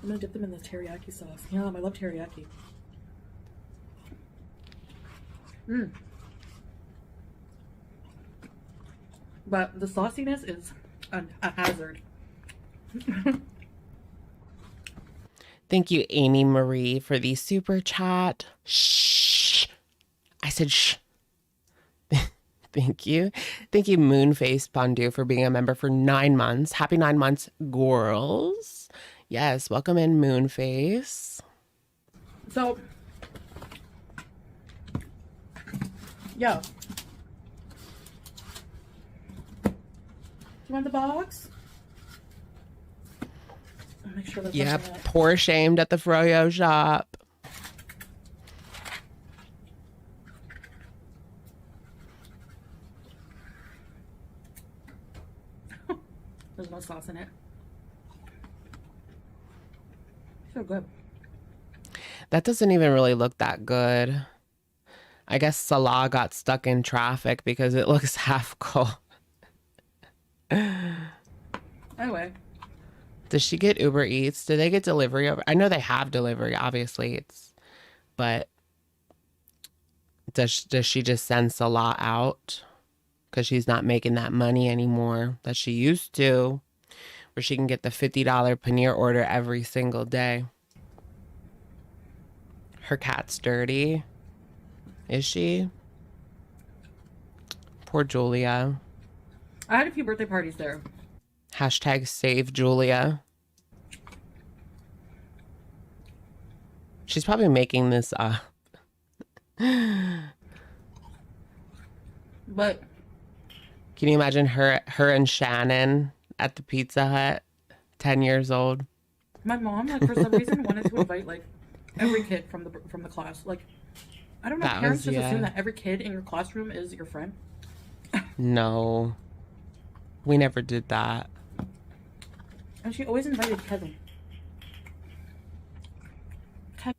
I'm gonna dip them in the teriyaki sauce. Yum, I love teriyaki. But the sauciness is a hazard. Thank you, Amy Marie, for the super chat. Shh. I said shh. Thank you. Thank you, Moonface Pondu, for being a member for 9 months. Happy 9 months, girls. Yes, welcome in, Moonface. So, yeah. Do you want the box? I'll make sure that's Yeah, poor shamed at the Froyo shop. There's no sauce in it. So good. That doesn't even really look that good. I guess Salah got stuck in traffic because it looks half cold. Anyway. Does she get Uber Eats? Do they get delivery? I know they have delivery, obviously. But does she just send Salah out? Because she's not making that money anymore that she used to, where she can get the $50 paneer order every single day. Her cat's dirty. Is she? Poor Julia. I had a few birthday parties there. Hashtag save Julia. She's probably making this up. But Can you imagine her and Shannon at the Pizza Hut, 10 years old? my mom, like, for some reason, wanted to invite like every kid from the class. Like, I don't know. Parents just assume that every kid in your classroom is your friend. No, we never did that. And she always invited Kevin.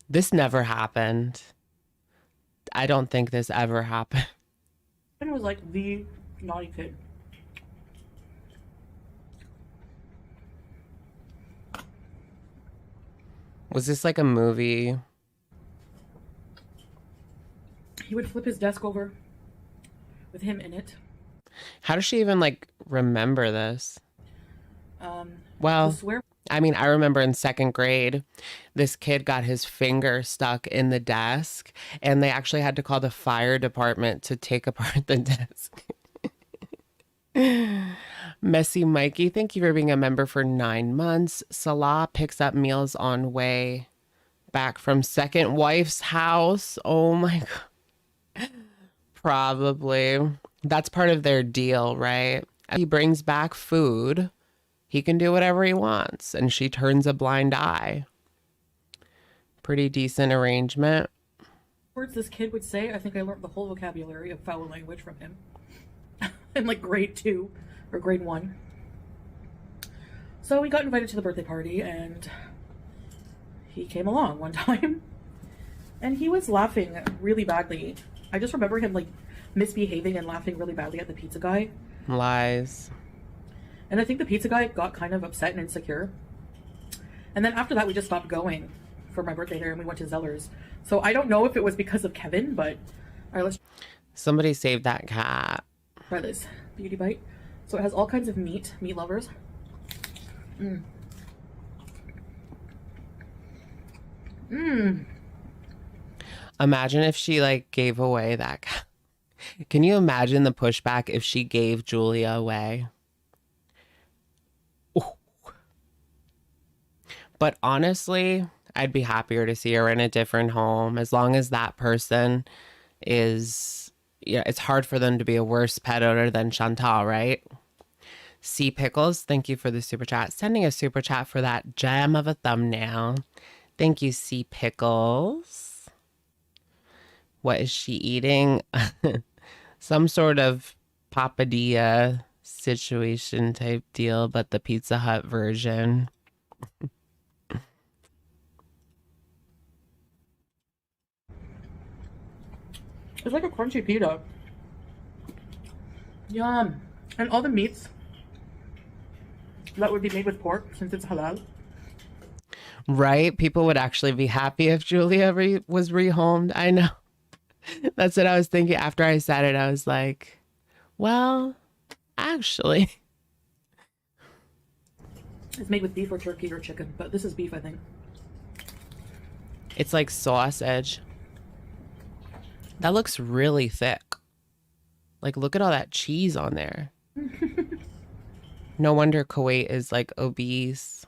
This never happened. I don't think this ever happened. Kevin was like the naughty kid. Was this like a movie? He would flip his desk over with him in it. How does she even like remember this? Well, Swear. I mean, I remember in 2nd grade, this kid got his finger stuck in the desk and they actually had to call the fire department to take apart the desk. Messy Mikey, thank you for being a member for 9 months. Salah picks up meals on way back from second wife's house. Oh my God. Probably. That's part of their deal, right? He brings back food. He can do whatever he wants. And she turns a blind eye. Pretty decent arrangement. Words this kid would say, I think I learned the whole vocabulary of foul language from him. In like grade 2 or grade 1. So we got invited to the birthday party and he came along one time. And he was laughing really badly. I just remember him like misbehaving and laughing really badly at the pizza guy. Lies. And I think the pizza guy got kind of upset and insecure. And then after that, we just stopped going for my birthday there and we went to Zeller's. So I don't know if it was because of Kevin, but all right, let's Somebody saved that cat. try this beauty bite. So it has all kinds of meat lovers. Imagine if she like gave away that cat. Can you imagine the pushback if she gave Julia away? Ooh. But honestly, I'd be happier to see her in a different home as long as that person is, yeah, it's hard for them to be a worse pet owner than Chantal, right? C Pickles, thank you for the super chat. Sending a super chat for that gem of a thumbnail. Thank you, C Pickles. What is she eating? Some sort of papadilla situation type deal, but the Pizza Hut version. It's like a crunchy pita. Yum. And all the meats that would be made with pork since it's halal. Right? People would actually be happy if Julia was rehomed. I know. That's what I was thinking after I said it. I was like, well, actually. It's made with beef or turkey or chicken, but this is beef, I think. It's like sausage. That looks really thick. Like, look at all that cheese on there. No wonder Kuwait is like obese.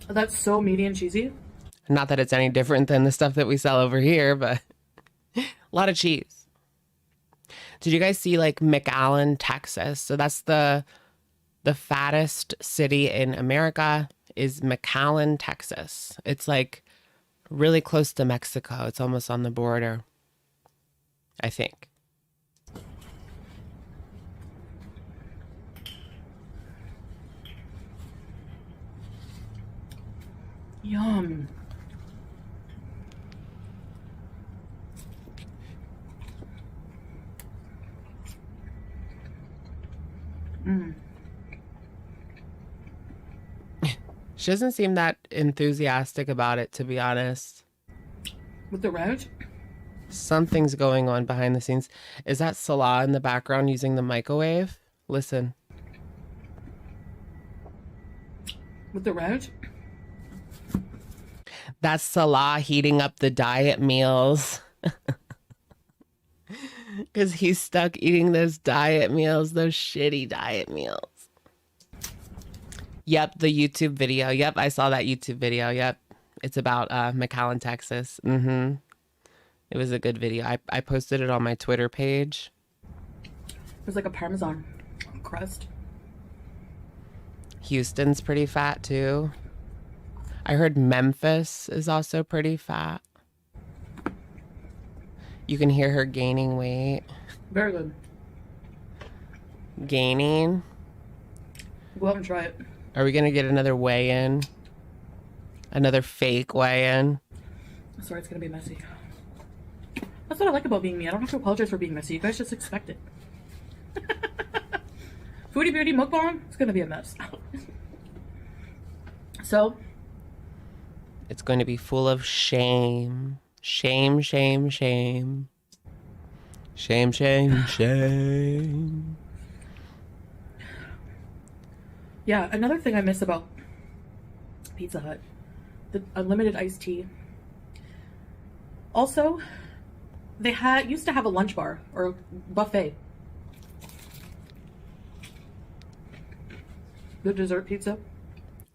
That's so meaty and cheesy. Not that it's any different than the stuff that we sell over here, but a lot of cheese. Did you guys see like McAllen, Texas? So that's the fattest city in America is McAllen, Texas. It's like really close to Mexico. It's almost on the border, I think. Yum. She doesn't seem that enthusiastic about it, to be honest. With the route? Something's going on behind the scenes. Is that Salah in the background using the microwave? Listen. With the route? That's Salah heating up the diet meals. Because he's stuck eating those diet meals, those shitty diet meals. Yep, the YouTube video. Yep, I saw that YouTube video. Yep, it's about McAllen, Texas. It was a good video. I posted it on my Twitter page. There's like a Parmesan crust. Houston's pretty fat too. I heard Memphis is also pretty fat. You can hear her gaining weight. Very good. Gaining. Go out and try it. Are we going to get another weigh-in? Another fake weigh-in? Sorry, it's gonna be messy. That's what I like about being me. I don't have to apologize for being messy. You guys just expect it. Foodie beauty mukbang, it's gonna be a mess. So, It's going to be full of shame. Shame, shame, shame. Shame, shame, shame. yeah, another thing I miss about Pizza Hut, the unlimited iced tea. Also, they used to have a lunch bar or buffet. The dessert pizza.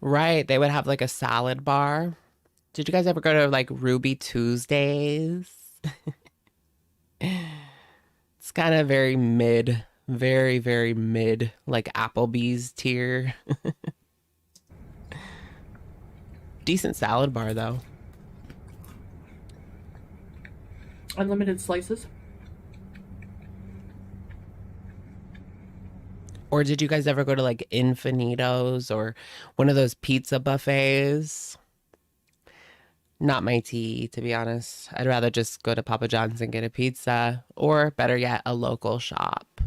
Right. They would have like a salad bar. Did you guys ever go to like Ruby Tuesdays? It's It's kind of very mid, very, very mid, like Applebee's tier. Decent salad bar, though. Unlimited slices. Or did you guys ever go to like Infinitos or one of those pizza buffets? Not my tea, to be honest. I'd rather just go to Papa John's and get a pizza, or better yet, a local shop.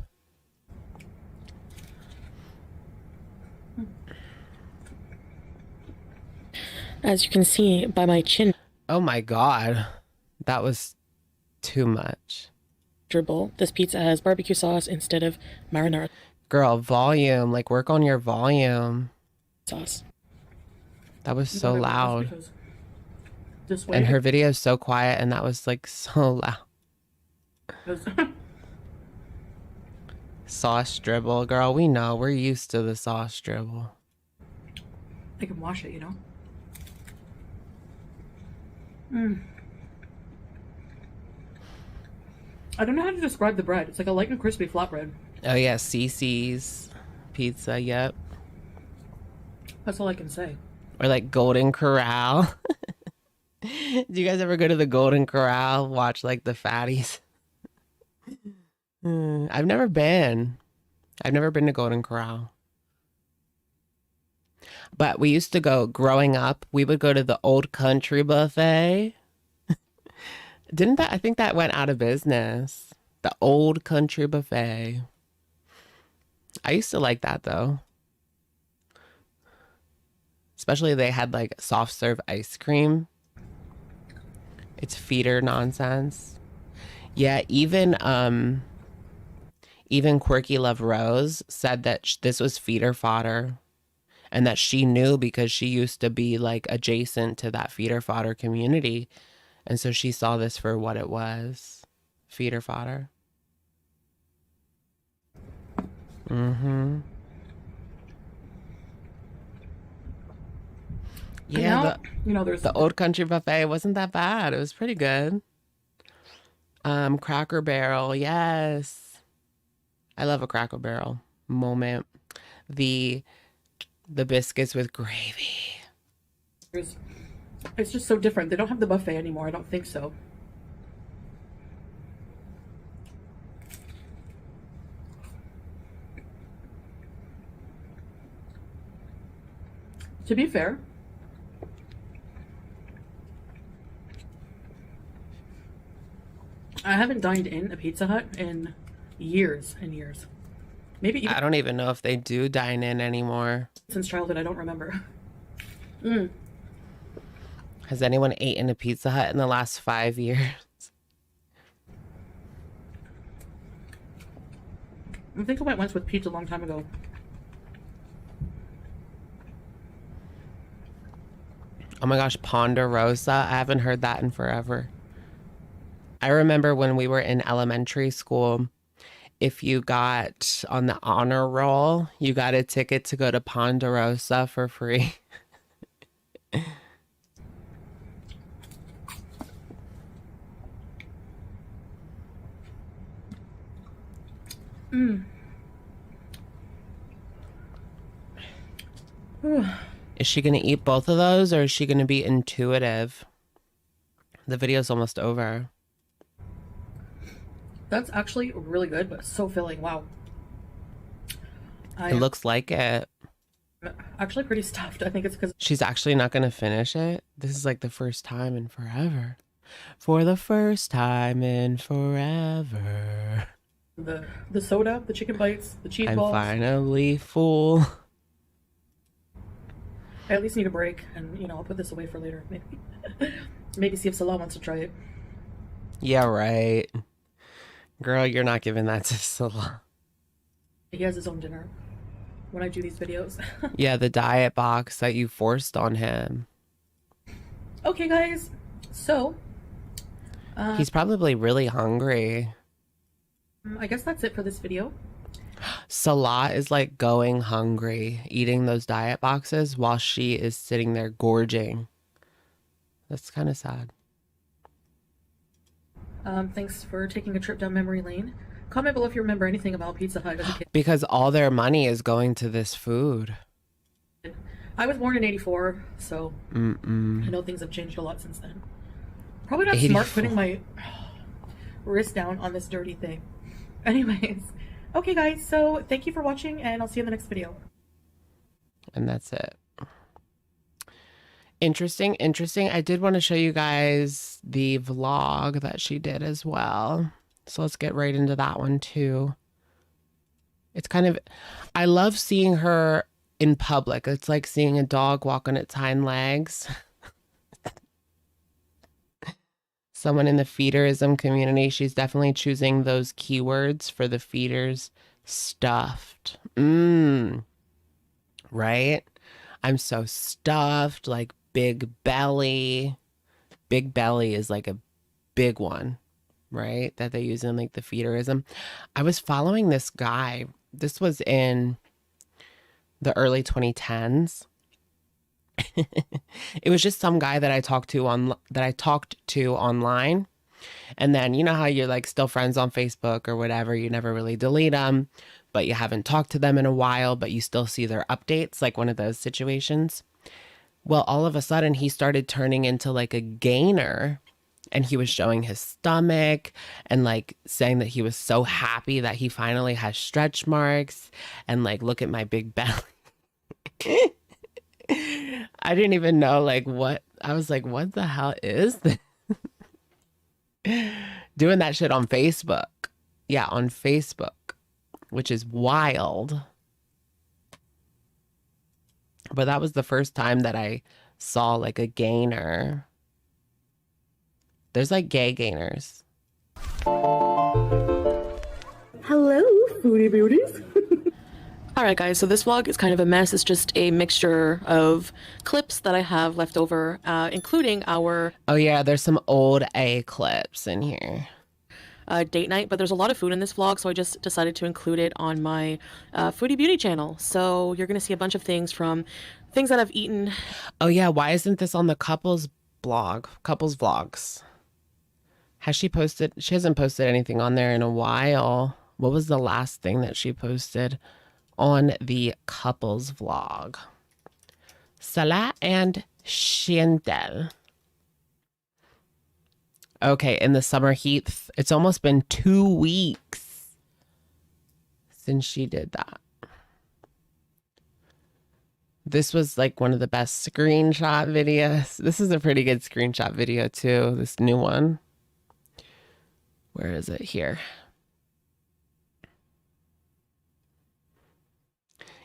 As you can see by my chin Oh my God. That was too much. dribble, this pizza has barbecue sauce instead of marinara Girl, volume. Like, work on your volume. sauce. That was so Whatever, loud. because this way. And her video is so quiet, and that was like so loud. Sauce dribble. Girl, we know. We're used to the sauce dribble. I can wash it, you know? I don't know how to describe the bread. It's like a light and crispy flatbread. Oh, yeah. CC's pizza. Yep. That's all I can say. Or like Golden Corral. Do you guys ever go to the Golden Corral? Watch like the fatties? I've never been. I've never been to Golden Corral. But we used to go, growing up, we would go to the Old Country Buffet. Didn't that, I think that went out of business. The Old Country Buffet. I used to like that though. Especially they had like soft serve ice cream. It's feeder nonsense. Yeah, even Quirky Love Rose said that this was feeder fodder. And that she knew because she used to be like adjacent to that feeder fodder community. And so she saw this for what it was. Feeder fodder. Mm-hmm. Yeah, Now, you know, there's the Old Country Buffet wasn't that bad. It was pretty good. Cracker Barrel, yes. I love a Cracker Barrel moment. The biscuits with gravy. it's just so different. They don't have the buffet anymore. I don't think so. To be fair, I haven't dined in a Pizza Hut in years and years. Maybe even I don't even know if they do dine in anymore. since childhood. I don't remember. Has anyone eaten a Pizza Hut in the last 5 years? I think I went once with Pete a long time ago. Oh my gosh, Ponderosa. I haven't heard that in forever. I remember when we were in elementary school, if you got on the honor roll, you got a ticket to go to Ponderosa for free. Is she going to eat both of those, or is she going to be intuitive? The video's almost over. That's actually really good, but so filling. Wow. It looks like it. I'm actually pretty stuffed. I think it's because She's actually not going to finish it. This is like the first time in forever. For the first time in forever. the soda, the chicken bites, the cheese I'm balls. finally full. I at least need a break, and you know, I'll put this away for later. Maybe see if Salah wants to try it. Yeah, right. Girl, you're not giving that to Salah. He has his own dinner when I do these videos. Yeah, the diet box that you forced on him. Okay, guys. So, He's probably really hungry. I guess that's it for this video. Salah is like going hungry, eating those diet boxes while she is sitting there gorging. That's kind of sad. Thanks for taking a trip down memory lane. Comment below if you remember anything about Pizza Hut as a kid. Because all their money is going to this food. I was born in 84, so I know things have changed a lot since then. Probably not smart putting my wrist down on this dirty thing. Anyways, okay guys, so thank you for watching and I'll see you in the next video. And that's it. Interesting. I did want to show you guys the vlog that she did as well. So let's get right into that one too. It's kind of, I love seeing her in public. It's like seeing a dog walk on its hind legs. Someone in the feederism community, she's definitely choosing those keywords for the feeders. Stuffed. Right? I'm so stuffed, like big belly. Big belly is like a big one, right? That they use in like the feederism. I was following this guy. This was in the early 2010s. It was just some guy that I talked to online. And then you know how you're like still friends on Facebook or whatever, you never really delete them, but you haven't talked to them in a while, but you still see their updates, like one of those situations. Well, all of a sudden he started turning into like a gainer, and he was showing his stomach and like saying that he was so happy that he finally has stretch marks and like, look at my big belly. I didn't even know like what, I was like, what the hell is this? Doing that shit on Facebook. Yeah, on Facebook, which is wild. But that was the first time that I saw like a gainer. There's like gay gainers. Hello, foodie beauties. Alright guys, so this vlog is kind of a mess. It's just a mixture of clips that I have left over, including our... Oh yeah, there's some old A clips in here. Date night, but there's a lot of food in this vlog, so I just decided to include it on my foodie beauty channel. So you're going to see a bunch of things from things that I've eaten. Oh yeah, why isn't this on the couples blog, couples vlogs? Has she posted? She hasn't posted anything on there in a while. What was the last thing that she posted on the couples vlog? Salah and Chantal. Okay, in the summer heat, it's almost been 2 weeks since she did that. This was like one of the best screenshot videos. This is a pretty good screenshot video too, this new one. Where is it? Here.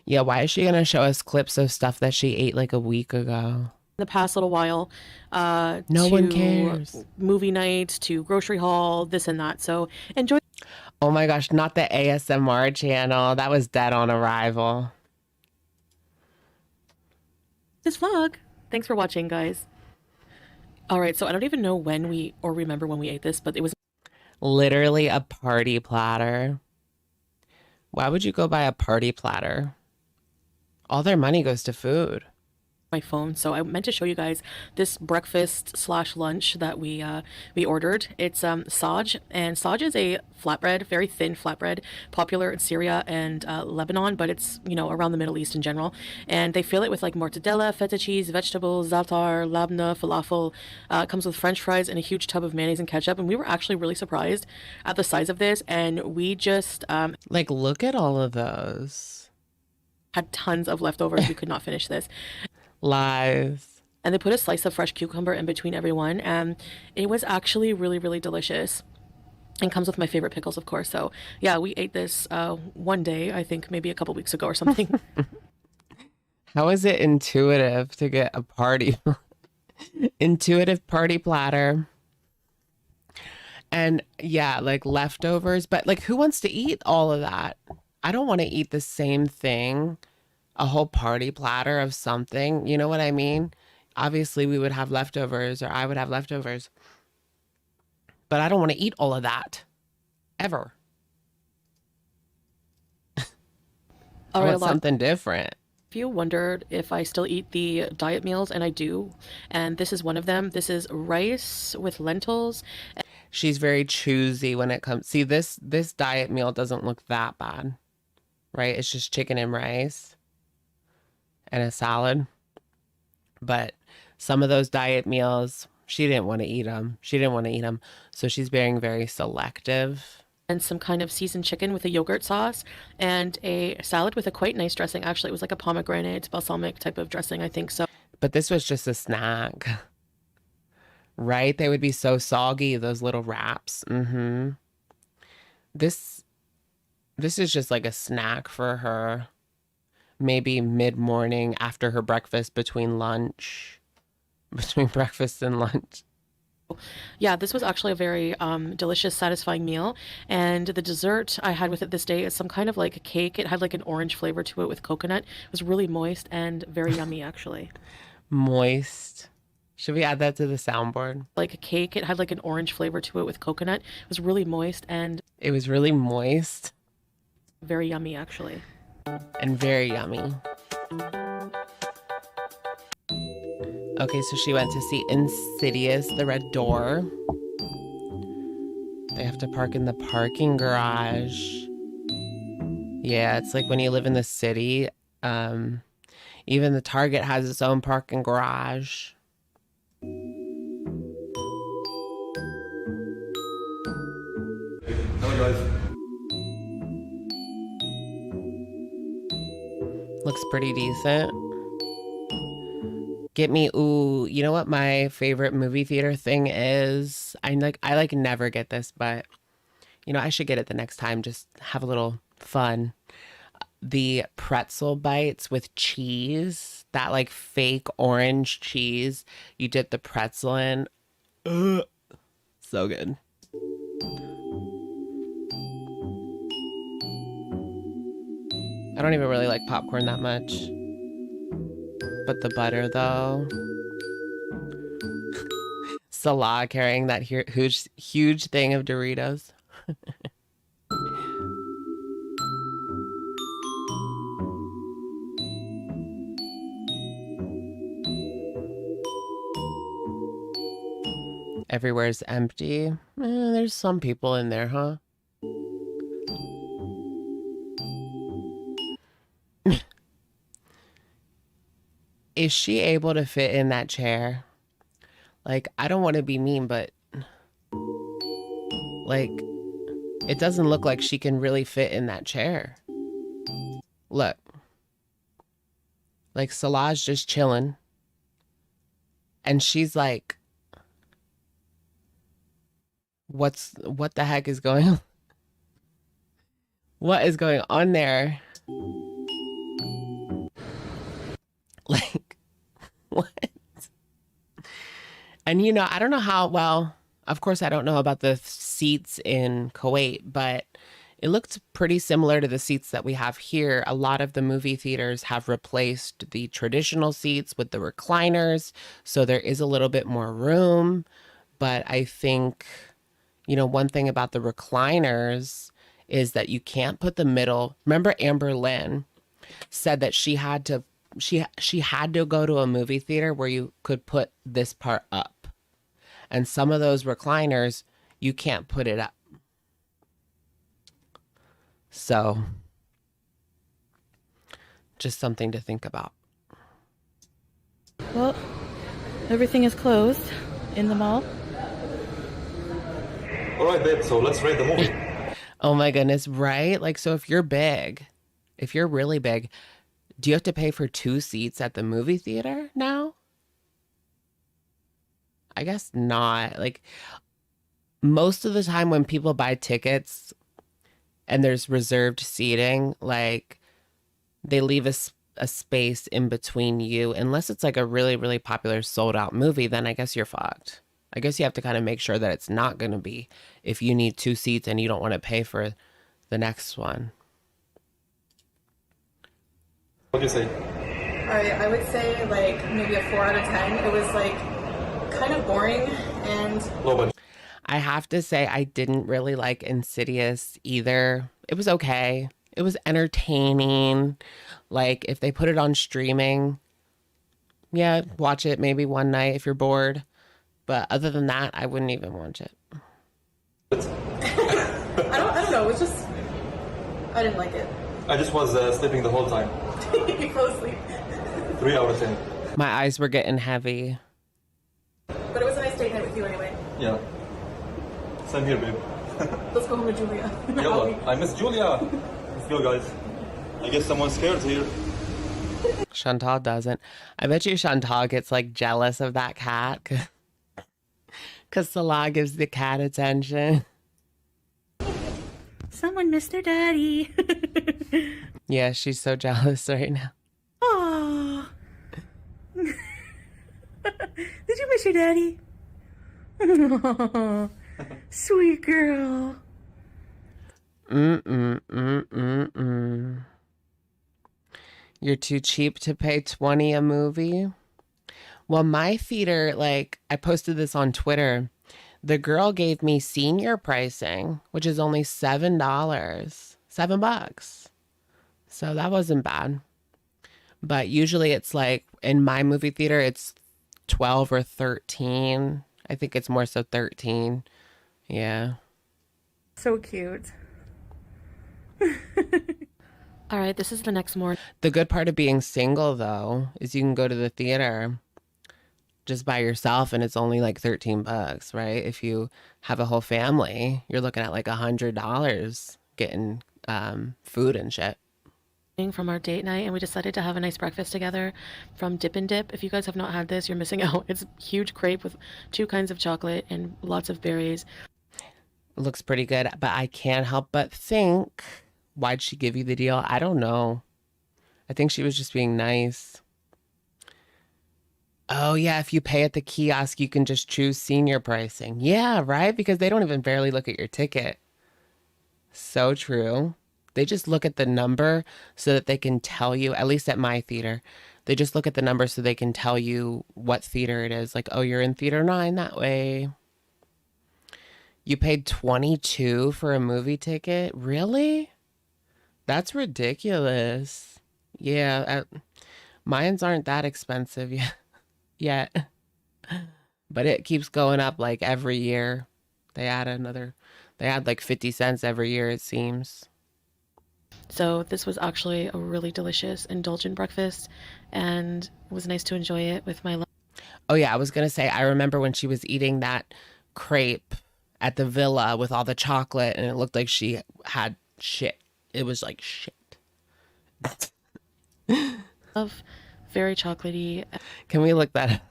Yeah, why is she going to show us clips of stuff that she ate like a week ago? The past little while, no one cares. Movie night, to grocery haul, this and that. So enjoy. Oh my gosh, not the ASMR channel. That was dead on arrival. This vlog. Thanks for watching, guys. All right, so I don't even know when we, or remember when we ate this, but it was literally a party platter. Why would you go buy a party platter? All their money goes to food. My phone. So I meant to show you guys this breakfast slash lunch that we ordered. It's saj, and saj is a flatbread, very thin flatbread, popular in Syria and Lebanon, but it's, you know, around the Middle East in general. And they fill it with like mortadella, feta cheese, vegetables, za'atar, labna, falafel. It comes with French fries and a huge tub of mayonnaise and ketchup. And we were actually really surprised at the size of this, and we just like, look at all of those. Had tons of leftovers. We could not finish this. Lies. And they put a slice of fresh cucumber in between everyone, and it was actually really, really delicious. And comes with my favorite pickles, of course. So yeah, we ate this one day, I think maybe a couple weeks ago or something. How is it intuitive to get a party intuitive party platter? And yeah, like leftovers, but like, who wants to eat all of that? I don't want to eat the same thing, a whole party platter of something. You know what I mean? Obviously, we would have leftovers, or I would have leftovers. But I don't want to eat all of that. Ever. All I right, want something different. If you wondered if I still eat the diet meals, and I do, and this is one of them. This is rice with lentils. She's very choosy when it comes. See, this diet meal doesn't look that bad, right? It's just chicken and rice and a salad. But some of those diet meals, she didn't want to eat them. She didn't want to eat them. So she's being very selective. And some kind of seasoned chicken with a yogurt sauce and a salad with a quite nice dressing. Actually, it was like a pomegranate balsamic type of dressing, I think so. But this was just a snack, right? They would be so soggy, those little wraps. This is just like a snack for her. Maybe mid-morning after her breakfast, between breakfast and lunch. Yeah, this was actually a very delicious, satisfying meal. And the dessert I had with it this day is some kind of like a cake. It had like an orange flavor to it with coconut. It was really moist and very yummy, actually. Moist. Should we add that to the soundboard? Like a cake. It had like an orange flavor to it with coconut. It was really moist and... It was really moist. Very yummy, actually. And very yummy. Okay, so she went to see Insidious, The Red Door. They have to park in the parking garage. Yeah, it's like when you live in the city. Even the Target has its own parking garage. Looks pretty decent. Get me, ooh, you know what my favorite movie theater thing is? I never get this, but you know, I should get it the next time. Just have a little fun. The pretzel bites with cheese, that like fake orange cheese. You dip the pretzel in. Ugh. So good. I don't even really like popcorn that much. But the butter, though. Salah carrying that huge thing of Doritos. Everywhere's empty. There's some people in there, huh? Is she able to fit in that chair? Like, I don't want to be mean, but like, it doesn't look like she can really fit in that chair. Look. Like, Salah's just chilling. And she's like, what the heck is going on? What is going on there? Like, what? And you know, I don't know how, well, of course I don't know about the seats in Kuwait, but it looked pretty similar to the seats that we have here. A lot of the movie theaters have replaced the traditional seats with the recliners, so there is a little bit more room. But I think, you know, one thing about the recliners is that you can't put the middle. Remember Amber Lynn said that she had to go to a movie theater where you could put this part up. And some of those recliners, you can't put it up. So, just something to think about. Well, everything is closed in the mall. All right, babe, so let's rate the movie. Oh my goodness, right? Like, so if you're really big, do you have to pay for 2 seats at the movie theater now? I guess not. Like, most of the time when people buy tickets and there's reserved seating, like, they leave a space in between you. Unless it's like a really, really popular sold out movie, then I guess you're fucked. I guess you have to kind of make sure that it's not going to be if you need 2 seats and you don't want to pay for the next one. What do you say? I would say like maybe a 4 out of 10. It was like kind of boring and Low budget. I have to say I didn't really like Insidious either. It was okay. It was entertaining. Like, if they put it on streaming, yeah, watch it maybe one night if you're bored. But other than that, I wouldn't even watch it. I don't know. It's just I didn't like it. I just was sleeping the whole time. You fell asleep. 3 hours in. My eyes were getting heavy. But it was a nice date night with you anyway. Yeah. Same here, babe. Let's go home to Julia. Yalla, I miss Julia. Let's go, guys. I guess someone's scared here. Chantal doesn't. I bet you Chantal gets like jealous of that cat because Salah gives the cat attention. Someone missed their daddy. Yeah, she's so jealous right now. Aww. Did you miss your daddy? Aww. Sweet girl. You're too cheap to pay $20 a movie? Well, my theater, like, I posted this on Twitter. The girl gave me senior pricing, which is only $7. $7. So that wasn't bad. But usually it's like, in my movie theater, it's 12 or 13. I think it's more so 13. Yeah. So cute. All right, this is the next morning. The good part of being single, though, is you can go to the theater just by yourself and it's only like $13, right? If you have a whole family, you're looking at like $100 getting food and shit. From our date night, and we decided to have a nice breakfast together from Dip and Dip. If you guys have not had this, you're missing out. It's a huge crepe with 2 kinds of chocolate and lots of berries. It looks pretty good, but I can't help but think, why'd she give you the deal? I don't know. I think she was just being nice. Oh, yeah, if you pay at the kiosk, you can just choose senior pricing. Yeah, right? Because they don't even barely look at your ticket. So true. They just look at the number so that they can tell you, at least at my theater, they just look at the number so they can tell you what theater it is. Like, oh, you're in theater 9 that way. You paid $22 for a movie ticket? Really? That's ridiculous. Yeah, mines aren't that expensive yet. But it keeps going up like every year. They add like 50 cents every year, it seems. So this was actually a really delicious, indulgent breakfast, and it was nice to enjoy it with my love. Oh yeah, I was gonna say, I remember when she was eating that crepe at the villa with all the chocolate, and it looked like she had shit. It was like shit. Love, very chocolatey. Can we look that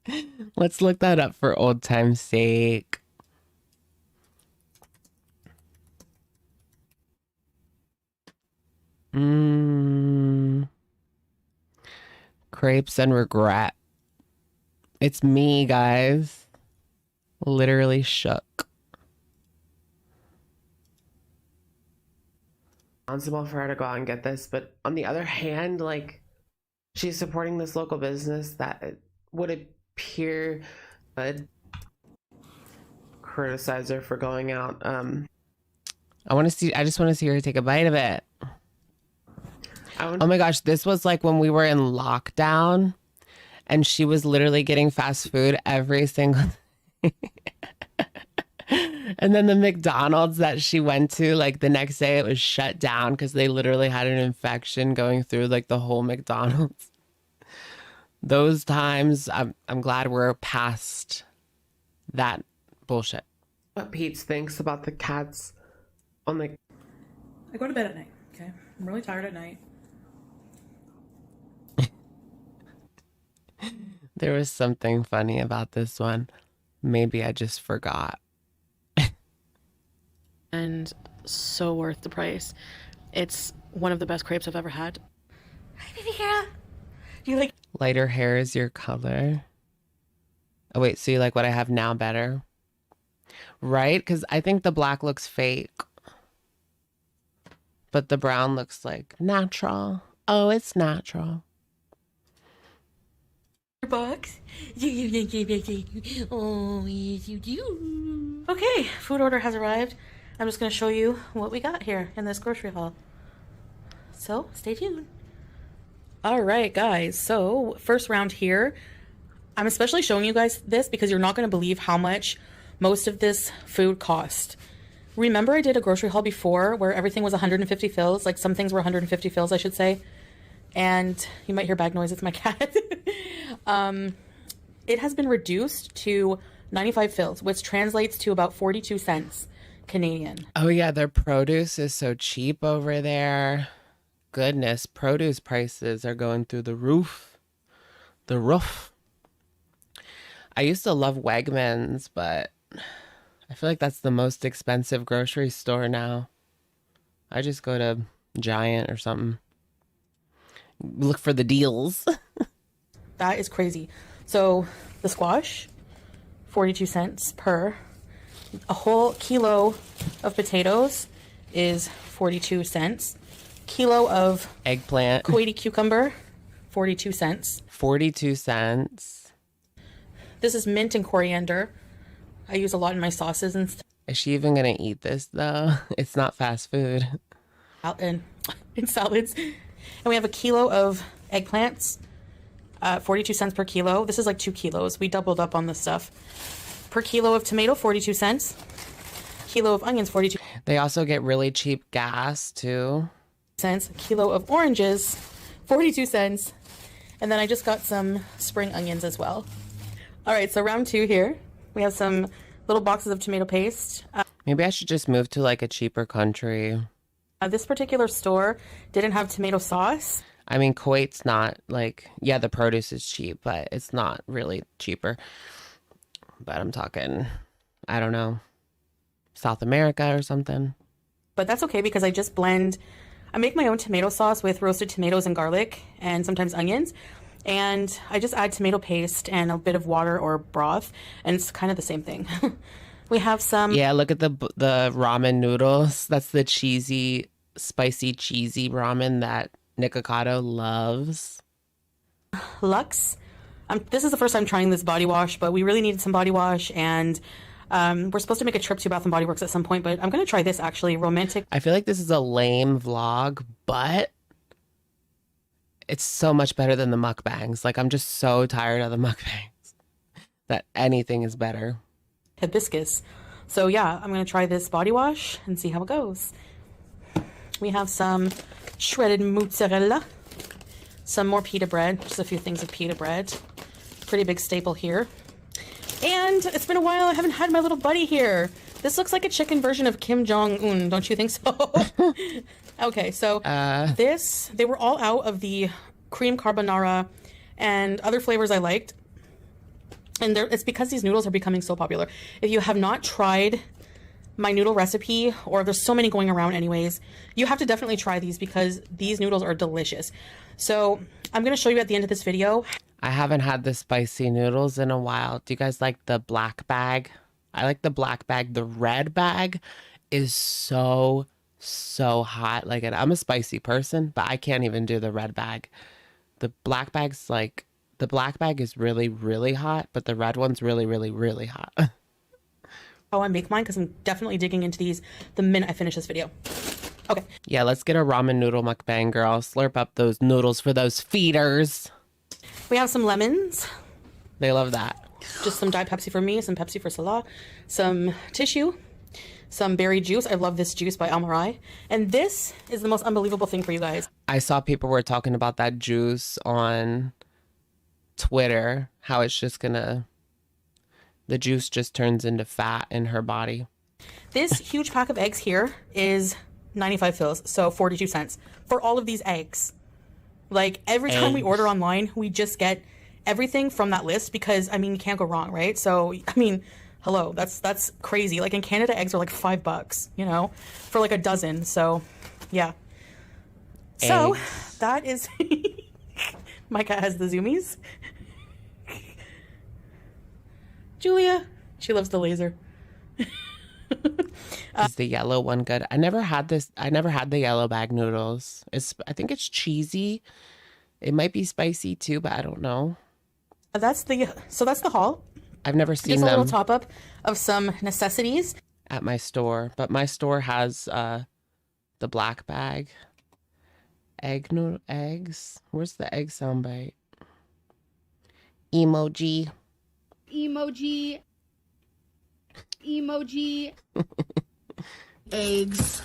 up? Let's look that up for old time's sake. Crepes and regret. It's me, guys. Literally shook. Responsible for her to go out and get this, but on the other hand, like, she's supporting this local business that would appear good. Criticize her for going out. I just want to see her take a bite of it. Oh my gosh, this was like when we were in lockdown and she was literally getting fast food every single day. And then the McDonald's that she went to, like the next day it was shut down because they literally had an infection going through like the whole McDonald's. Those times, I'm glad we're past that bullshit. What Peetz thinks about the cats on the... I go to bed at night, okay? I'm really tired at night. There was something funny about this one. Maybe I just forgot. And so worth the price. It's one of the best crepes I've ever had. Hi, baby girl. Do you like... Lighter hair is your color. Oh, wait, so you like what I have now better? Right? Because I think the black looks fake. But the brown looks like natural. Oh, it's natural. Box. Oh, yes, you do. Okay, food order has arrived. I'm just going to show you what we got here in this grocery haul. So, stay tuned. All right, guys. So, first round here. I'm especially showing you guys this because you're not going to believe how much most of this food cost. Remember I did a grocery haul before where everything was 150 fills, like some things were 150 fills, I should say. And you might hear bag noise, it's my cat. It has been reduced to 95 fills, which translates to about 42 cents Canadian. Oh yeah, their produce is so cheap over there. Goodness, produce prices are going through the roof. The roof. I used to love Wegmans, but I feel like that's the most expensive grocery store now. I just go to Giant or something. Look for the deals. That is crazy. So the squash, 42 cents per. A whole kilo of potatoes is 42 cents. Kilo of Eggplant. Kuwaiti cucumber, 42 cents. 42 cents. This is mint and coriander. I use a lot in my sauces and stuff. Is she even gonna eat this though? It's not fast food. Out in salads. And we have a kilo of eggplants, 42 cents per kilo. This is like 2 kilos. We doubled up on this stuff. Per kilo of tomato, 42 cents. Kilo of onions, 42 They also get really cheap gas too. cents. A kilo of oranges, 42 cents. And then I just got some spring onions as well. All right, so round 2 here. We have some little boxes of tomato paste. Maybe I should just move to like a cheaper country. This particular store didn't have tomato sauce. I mean, Kuwait's not like, yeah, the produce is cheap, but it's not really cheaper. But I'm talking, I don't know, South America or something. But that's okay because I make my own tomato sauce with roasted tomatoes and garlic and sometimes onions. And I just add tomato paste and a bit of water or broth. And it's kind of the same thing. We have some... Yeah, look at the ramen noodles. That's the cheesy, spicy, cheesy ramen that Nikocado loves. Lux. This is the first time trying this body wash, but we really needed some body wash. And we're supposed to make a trip to Bath & Body Works at some point. But I'm going to try this, actually. Romantic. I feel like this is a lame vlog, but it's so much better than the mukbangs. Like, I'm just so tired of the mukbangs that anything is better. Hibiscus. So yeah, I'm going to try this body wash and see how it goes. We have some shredded mozzarella, some more pita bread, just a few things of pita bread. Pretty big staple here. And it's been a while, I haven't had my little buddy here. This looks like a chicken version of Kim Jong-un, don't you think so? Okay, so they were all out of the cream carbonara and other flavors I liked. And it's because these noodles are becoming so popular. If you have not tried my noodle recipe, or there's so many going around anyways, you have to definitely try these because these noodles are delicious. So I'm going to show you at the end of this video. I haven't had the spicy noodles in a while. Do you guys like the black bag? I like the black bag. The red bag is so hot. Like, I'm a spicy person, but I can't even do the red bag. The black bag's like... The black bag is really, really hot, but the red one's really, really, really hot. Oh, I make mine because I'm definitely digging into these the minute I finish this video. Okay. Yeah, let's get a ramen noodle mukbang, girl. Slurp up those noodles for those feeders. We have some lemons. They love that. Just some Diet Pepsi for me, some Pepsi for Salah, some tissue, some berry juice. I love this juice by Almarai. And this is the most unbelievable thing for you guys. I saw people were talking about that juice on Twitter, how it's just gonna, the juice just turns into fat in her body. This huge pack of eggs here is 95 fills, so 42 cents for all of these eggs. Like, every time we order online, we just get everything from that list because, I mean, you can't go wrong, right? So, I mean, hello, that's crazy. Like, in Canada, eggs are like $5, you know, for like a dozen. So, yeah. So, that is... My cat has the zoomies. Julia, she loves the laser. Is the yellow one good? I never had this. I never had the yellow bag noodles. I think it's cheesy. It might be spicy too, but I don't know. That's the haul. I've never seen Just a them little top up of some necessities at my store, but my store has the black bag. Eggs. Where's the egg soundbite? Emoji. emoji. Eggs.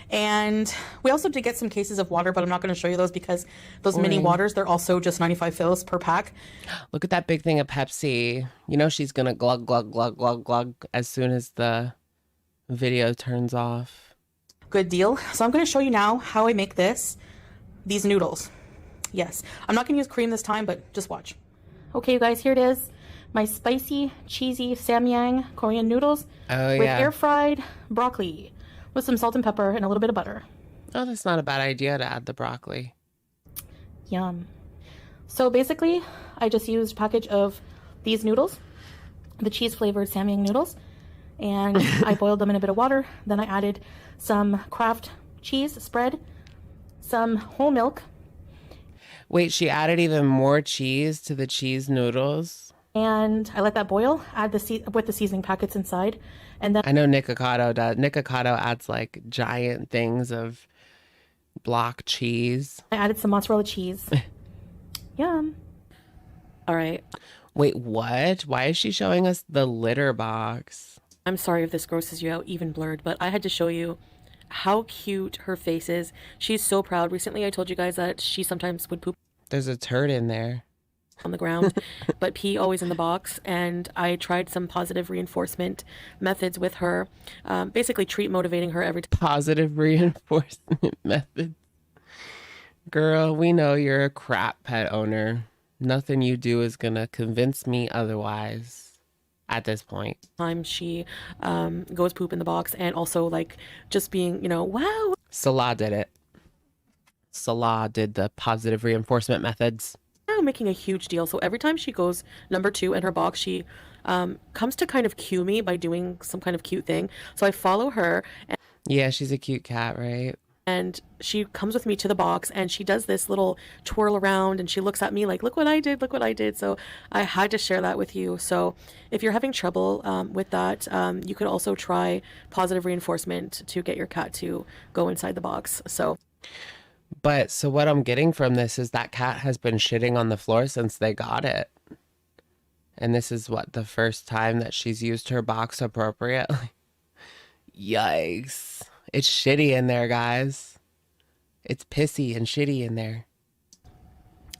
And we also did get some cases of water, but I'm not going to show you those because those mini waters, they're also just 95 fills per pack. Look at that big thing of Pepsi. You know she's going to glug, glug, glug, glug, glug as soon as the video turns off. Good deal. So I'm going to show you now how I make these noodles. Yes, I'm not going to use cream this time, but just watch. Okay, you guys, here it is. My spicy, cheesy Samyang Korean noodles with air fried broccoli with some salt and pepper and a little bit of butter. Oh, that's not a bad idea to add the broccoli. Yum. So basically, I just used a package of these noodles, the cheese flavored Samyang noodles, and I boiled them in a bit of water. Then I added some Kraft cheese spread, some whole milk. Wait, she added even more cheese to the cheese noodles? And I let that boil, add with the seasoning packets inside. And then I know Nikocado does. Nikocado adds like giant things of block cheese. I added some mozzarella cheese. Yum. All right. Wait, what? Why is she showing us the litter box? I'm sorry if this grosses you out, even blurred, but I had to show you how cute her face is. She's so proud. Recently, I told you guys that she sometimes would poop There's a turd in there. on the ground, but pee always in the box. And I tried some positive reinforcement methods with her, basically treat motivating her every time. Positive reinforcement methods. Girl, we know you're a crap pet owner. Nothing you do is gonna convince me otherwise at this point. She goes poop in the box, and also like just being, wow. Salah did it. Salah did the positive reinforcement methods. Now making a huge deal. So every time she goes number 2 in her box, she comes to kind of cue me by doing some kind of cute thing. So I follow her. Yeah, she's a cute cat, right? And she comes with me to the box, and she does this little twirl around, and she looks at me like, look what I did, look what I did. So I had to share that with you. So if you're having trouble with that, you could also try positive reinforcement to get your cat to go inside the box. So what I'm getting from this is that cat has been shitting on the floor since they got it. And this is the first time that she's used her box appropriately. Yikes. It's shitty in there, guys. It's pissy and shitty in there.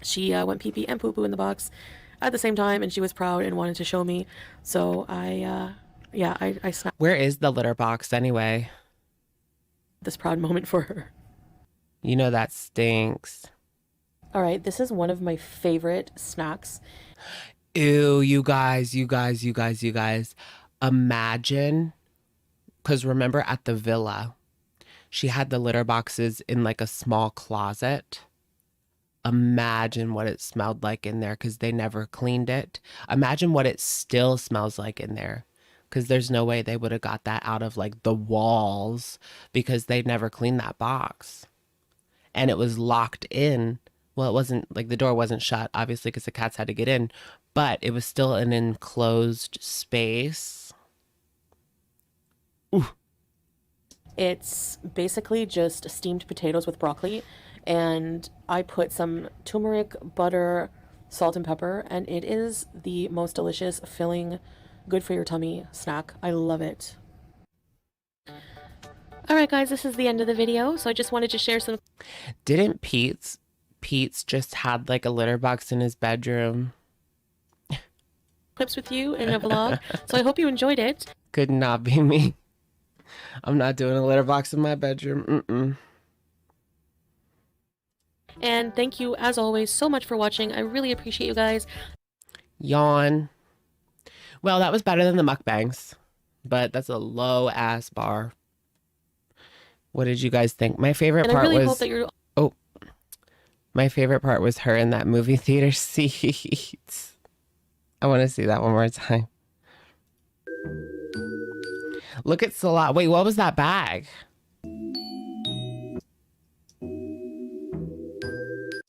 She went pee-pee and poo-poo in the box at the same time, and she was proud and wanted to show me. So I snapped. Where is the litter box anyway? This proud moment for her. You know that stinks. All right, this is one of my favorite snacks. Ew, you guys. Imagine, because remember at the villa, she had the litter boxes in like a small closet. Imagine what it smelled like in there because they never cleaned it. Imagine what it still smells like in there because there's no way they would have got that out of like the walls because they never cleaned that box. And it was locked in. Well, it wasn't like the door wasn't shut, obviously, because the cats had to get in, but it was still an enclosed space. Ooh. It's basically just steamed potatoes with broccoli, and I put some turmeric, butter, salt, and pepper, and it is the most delicious, filling, good for your tummy snack. I love it. All right, guys, this is the end of the video, so I just wanted to share some. Didn't Peetz just had like a litter box in his bedroom? Clips with you in a vlog, so I hope you enjoyed it. Could not be me. I'm not doing a litter box in my bedroom. And thank you, as always, so much for watching. I really appreciate you guys. Yawn. Well, that was better than the mukbangs, but that's a low-ass bar. What did you guys think? My favorite part was... Oh, my favorite part was her in that movie theater seats. I want to see that one more time. Look at Salah. Wait, what was that bag?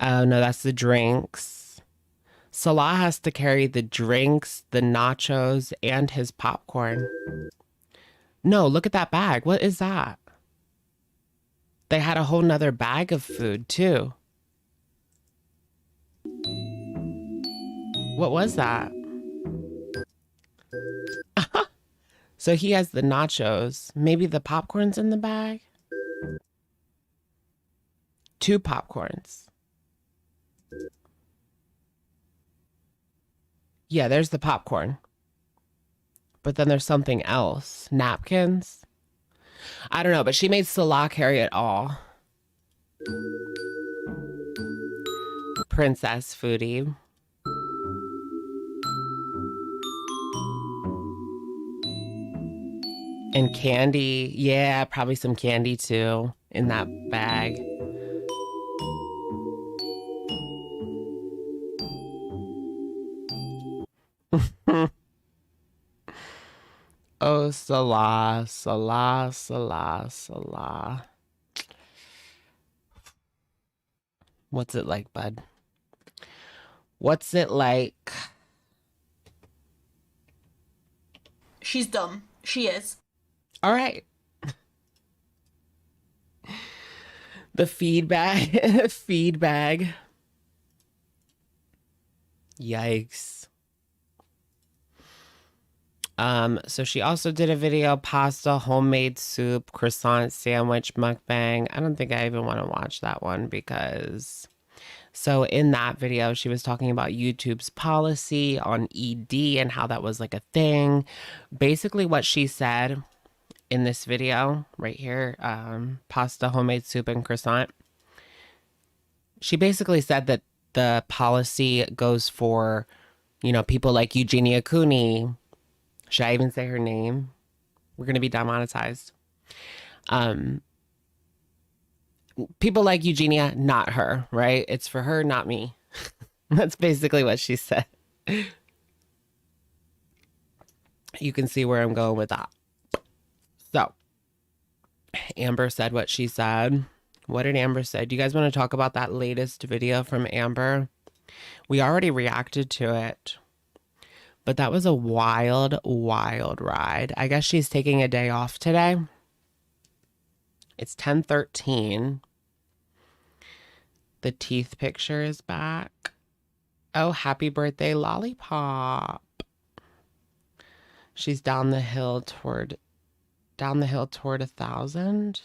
Oh, no, that's the drinks. Salah has to carry the drinks, the nachos, and his popcorn. No, look at that bag. What is that? They had a whole nother bag of food, too. What was that? So he has the nachos. Maybe the popcorn's in the bag? 2 popcorns. Yeah, there's the popcorn. But then there's something else. Napkins? I don't know, but she made Salah carry it all. Princess foodie. And candy. Yeah, probably some candy too in that bag. Oh, Salah, Salah, Salah, Salah. What's it like, bud? What's it like? She's dumb. She is. All right. The feedback. Feedback. Yikes. So she also did a video, pasta, homemade soup, croissant sandwich mukbang. I don't think I even want to watch that one because... So in that video, she was talking about YouTube's policy on ED and how that was like a thing. Basically what she said in this video right here, pasta, homemade soup, and croissant. She basically said that the policy goes for, you know, people like Eugenia Cooney. Should I even say her name? We're going to be demonetized. People like Eugenia, not her, right? It's for her, not me. That's basically what she said. You can see where I'm going with that. So, Amber said what she said. What did Amber say? Do you guys want to talk about that latest video from Amber? We already reacted to it. But that was a wild, wild ride. I guess she's taking a day off today. It's 10:13. The teeth picture is back. Oh, happy birthday, lollipop. She's down the hill toward 1,000.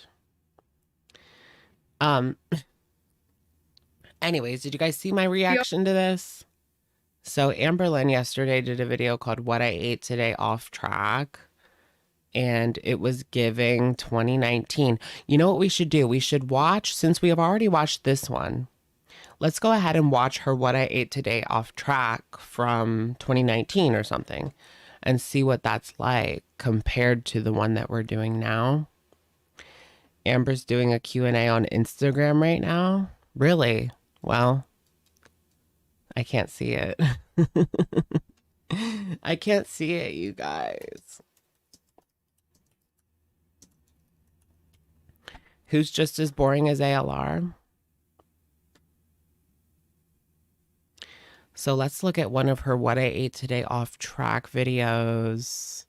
Anyways, did you guys see my reaction to this? So Amberlynn yesterday did a video called What I Ate Today Off Track. And it was giving 2019. You know what we should do? We should watch, since we have already watched this one, let's go ahead and watch her What I Ate Today Off Track from 2019 or something and see what that's like compared to the one that we're doing now. Amber's doing a Q&A on Instagram right now. Really? Well, I can't see it. I can't see it, you guys. Who's just as boring as ALR? So let's look at one of her What I Ate Today Off Track videos.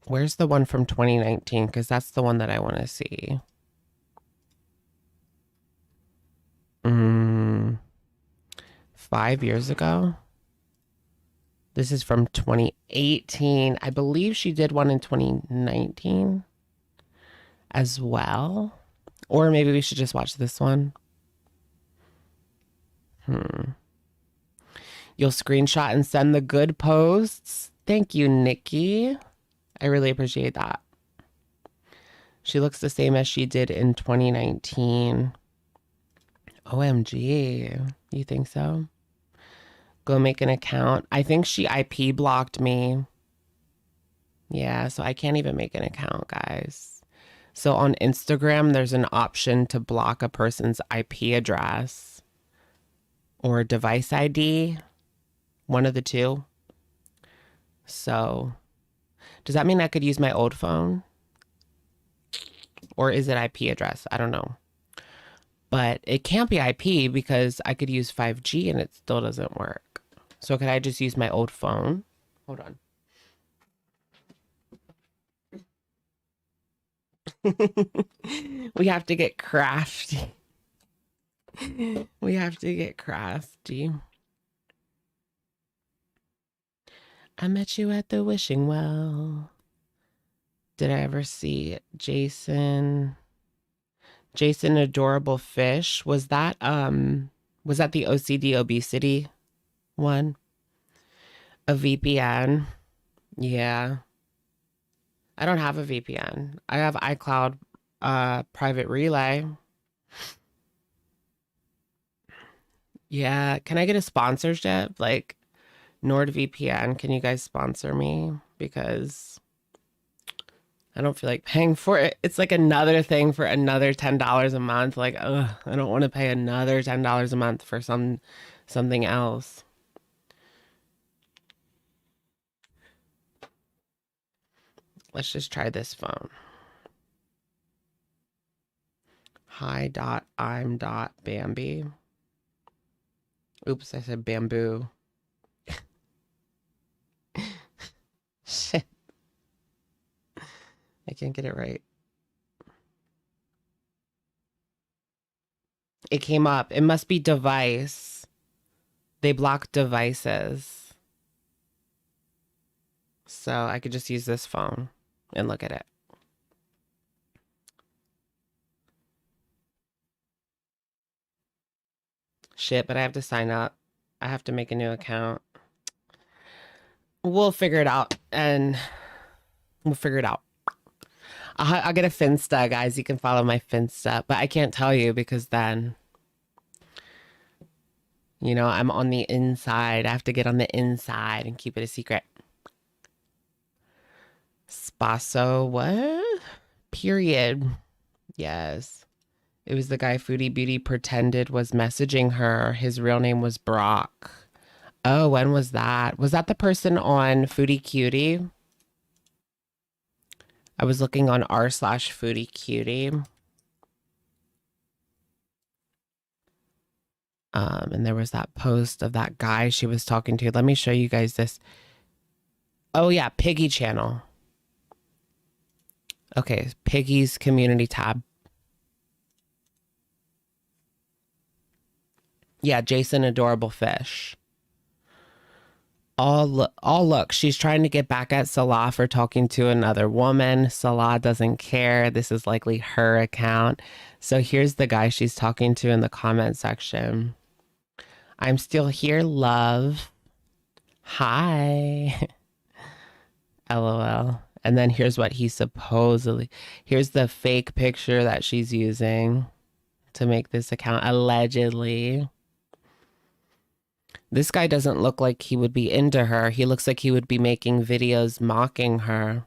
Where's the one from 2019? Because that's the one that I want to see. 5 years ago. This is from 2018. I believe she did one in 2019 as well. Or maybe we should just watch this one. You'll screenshot and send the good posts. Thank you, Nikki. I really appreciate that. She looks the same as she did in 2019. OMG. You think so? Go make an account. I think she IP blocked me. Yeah, so I can't even make an account, guys. So on Instagram, there's an option to block a person's IP address or device ID. One of the two. So does that mean I could use my old phone? Or is it IP address? I don't know. But it can't be IP because I could use 5G and it still doesn't work. So could I just use my old phone? Hold on. We have to get crafty. We have to get crafty. I met you at the wishing well. Did I ever see Jason? Jason Adorable Fish. Was that the OCD obesity one? A VPN? Yeah. I don't have a VPN. I have iCloud private relay. Yeah, can I get a sponsorship? Like NordVPN, can you guys sponsor me? Because I don't feel like paying for it. It's like another thing for another $10 a month. Like, ugh, I don't want to pay another $10 a month for something else. Let's just try this phone. Hi.I'm.Bambi. Oops, I said bamboo. Shit. I can't get it right. It came up. It must be device. They block devices. So I could just use this phone and look at it. Shit, but I have to sign up. I have to make a new account. We'll figure it out, and we'll figure it out. I'll get a Finsta, guys. You can follow my Finsta, but I can't tell you because then, you know, I'm on the inside. I have to get on the inside and keep it a secret. Spasso, what? Period. Yes. It was the guy Foodie Beauty pretended was messaging her. His real name was Brock. Oh, when was that? Was that the person on Foodie Cutie? I was looking on r/Foodie Cutie. And there was that post of that guy she was talking to. Let me show you guys this. Oh yeah, Piggy channel. Okay, Piggy's community tab. Yeah, Jason Adorable Fish. Look, she's trying to get back at Salah for talking to another woman. Salah doesn't care. This is likely her account. So here's the guy she's talking to in the comment section. I'm still here, love. Hi. LOL. And then here's what he supposedly... Here's the fake picture that she's using to make this account, allegedly. This guy doesn't look like he would be into her. He looks like he would be making videos mocking her.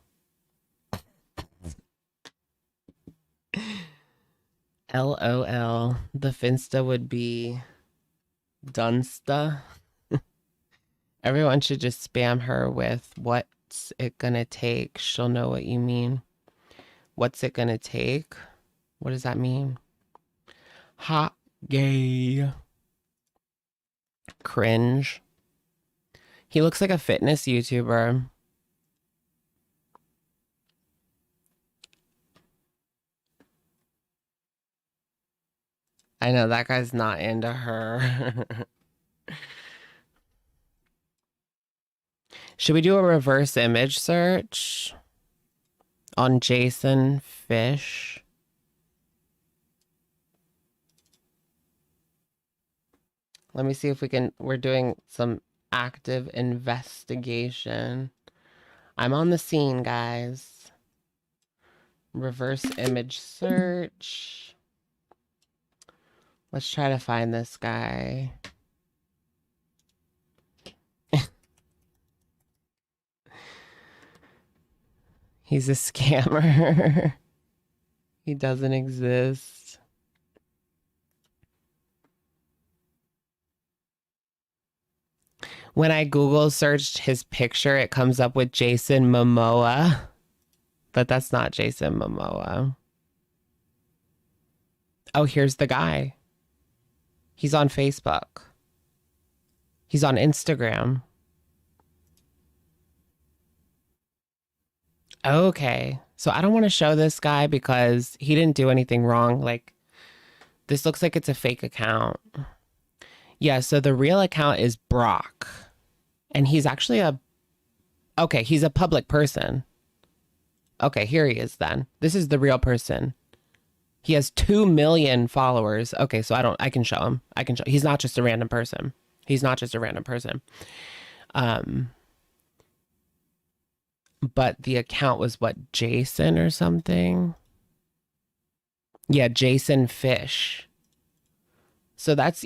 LOL. The Finsta would be Dunsta. Everyone should just spam her with what's it gonna take. She'll know what you mean. What's it gonna take? What does that mean? Hot gay. Cringe. He looks like a fitness YouTuber. I know that guy's not into her. Should we do a reverse image search on Jason Fish? Let me see if we can, we're doing some active investigation. I'm on the scene, guys. Reverse image search. Let's try to find this guy. He's a scammer. He doesn't exist. When I Google searched his picture, it comes up with Jason Momoa. But that's not Jason Momoa. Oh, here's the guy. He's on Facebook. He's on Instagram. Okay. So I don't want to show this guy because he didn't do anything wrong. Like, this looks like it's a fake account. Yeah, so the real account is Brock. And he's actually a Okay, he's a public person. Okay, here he is then. This is the real person. He has 2 million followers. Okay, so I can show him. He's not just a random person. He's not just a random person. But the account was what, Jason or something? Yeah, Jason Fish. So that's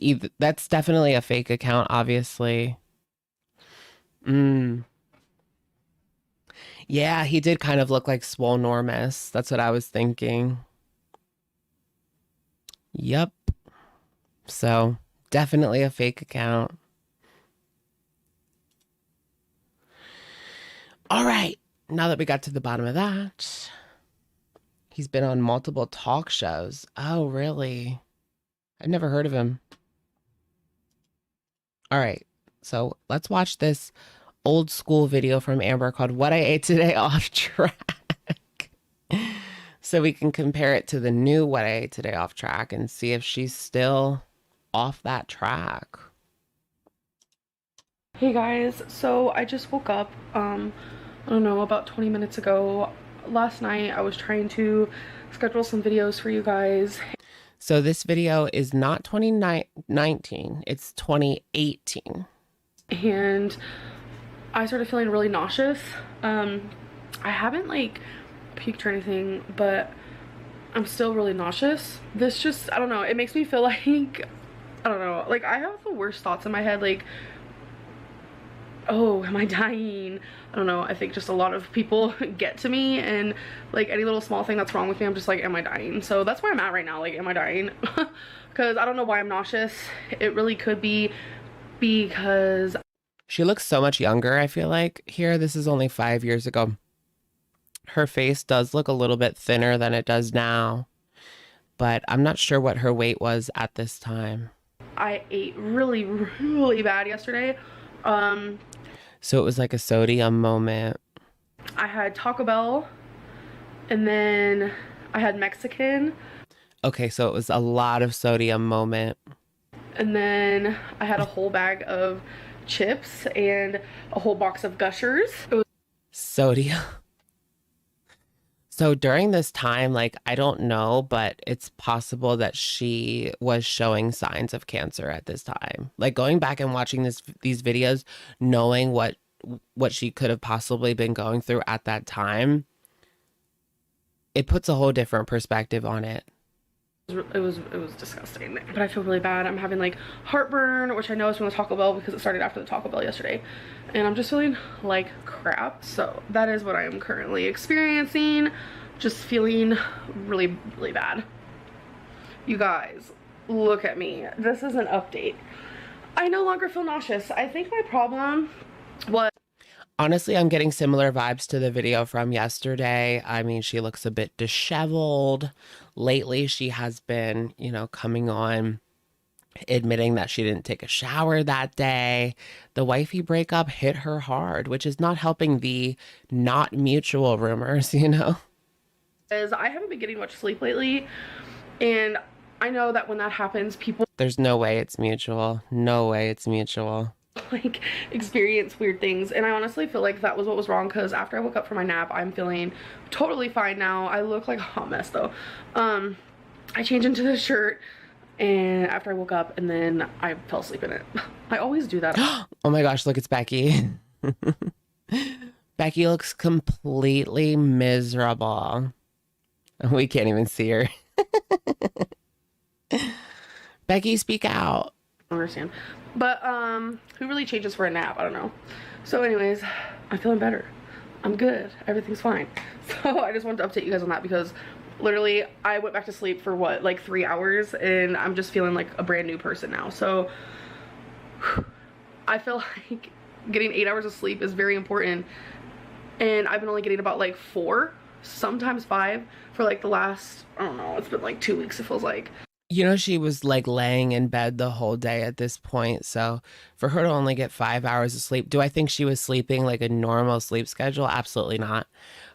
definitely a fake account, obviously. Yeah, he did kind of look like Swolenormous. That's what I was thinking. Yep. So definitely a fake account. All right. Now that we got to the bottom of that, he's been on multiple talk shows. Oh, really? I've never heard of him. All right. So let's watch this old school video from Amber called What I Ate Today Off Track. So we can compare it to the new What I Ate Today Off Track and see if she's still off that track. Hey guys, so I just woke up, I don't know, about 20 minutes ago. Last night I was trying to schedule some videos for you guys. So this video is not 2019, it's 2018. And I started feeling really nauseous. I haven't like peaked or anything, but I'm still really nauseous. This just, I don't know, it makes me feel like, I don't know, like I have the worst thoughts in my head, like, oh, am I dying? I don't know, I think just a lot of people get to me, and like any little small thing that's wrong with me, I'm just like, am I dying? So that's where I'm at right now, like, am I dying? Because I don't know why I'm nauseous. It really could be because she looks so much younger, I feel like. Here, this is only 5 years ago. Her face does look a little bit thinner than it does now, but I'm not sure what her weight was at this time. I ate really, really bad yesterday. So it was like a sodium moment. I had Taco Bell, and then I had Mexican. Okay, so it was a lot of sodium moment. And then I had a whole bag of chips and a whole box of Gushers. Sodium. So during this time, like, I don't know, but it's possible that she was showing signs of cancer at this time. Like, going back and watching these videos, knowing what she could have possibly been going through at that time, it puts a whole different perspective on it. It was disgusting, but I feel really bad. I'm having like heartburn, which I know is from the Taco Bell because it started after the Taco Bell yesterday, and I'm just feeling like crap. So that is what I am currently experiencing. Just feeling really, really bad. You guys, look at me. This is an update. I no longer feel nauseous. I think my problem was... Honestly, I'm getting similar vibes to the video from yesterday. I mean, she looks a bit disheveled. Lately, she has been, you know, coming on, admitting that she didn't take a shower that day. The wifey breakup hit her hard, which is not helping the not mutual rumors, you know? I haven't been getting much sleep lately, and I know that when that happens, people... There's no way it's mutual. No way it's mutual. Like, experience weird things, and I honestly feel like that was what was wrong, because after I woke up from my nap, I'm feeling totally fine now. I look like a hot mess though. I changed into this shirt, and after I woke up, and then I fell asleep in it. I always do that. Oh my gosh, look, it's Becky. Becky looks completely miserable. We can't even see her. Becky, speak out. I don't understand, but who really changes for a nap? I don't know. So anyways, I'm feeling better. I'm good. Everything's fine. So I just wanted to update you guys on that, because literally I went back to sleep for what, like 3 hours, and I'm just feeling like a brand new person now. So I feel like getting 8 hours of sleep is very important, and I've been only getting about like 4, sometimes 5 for like the last, I don't know, it's been like 2 weeks, it feels like. You know, she was like laying in bed the whole day at this point. So for her to only get 5 hours of sleep, do I think she was sleeping like a normal sleep schedule? Absolutely not.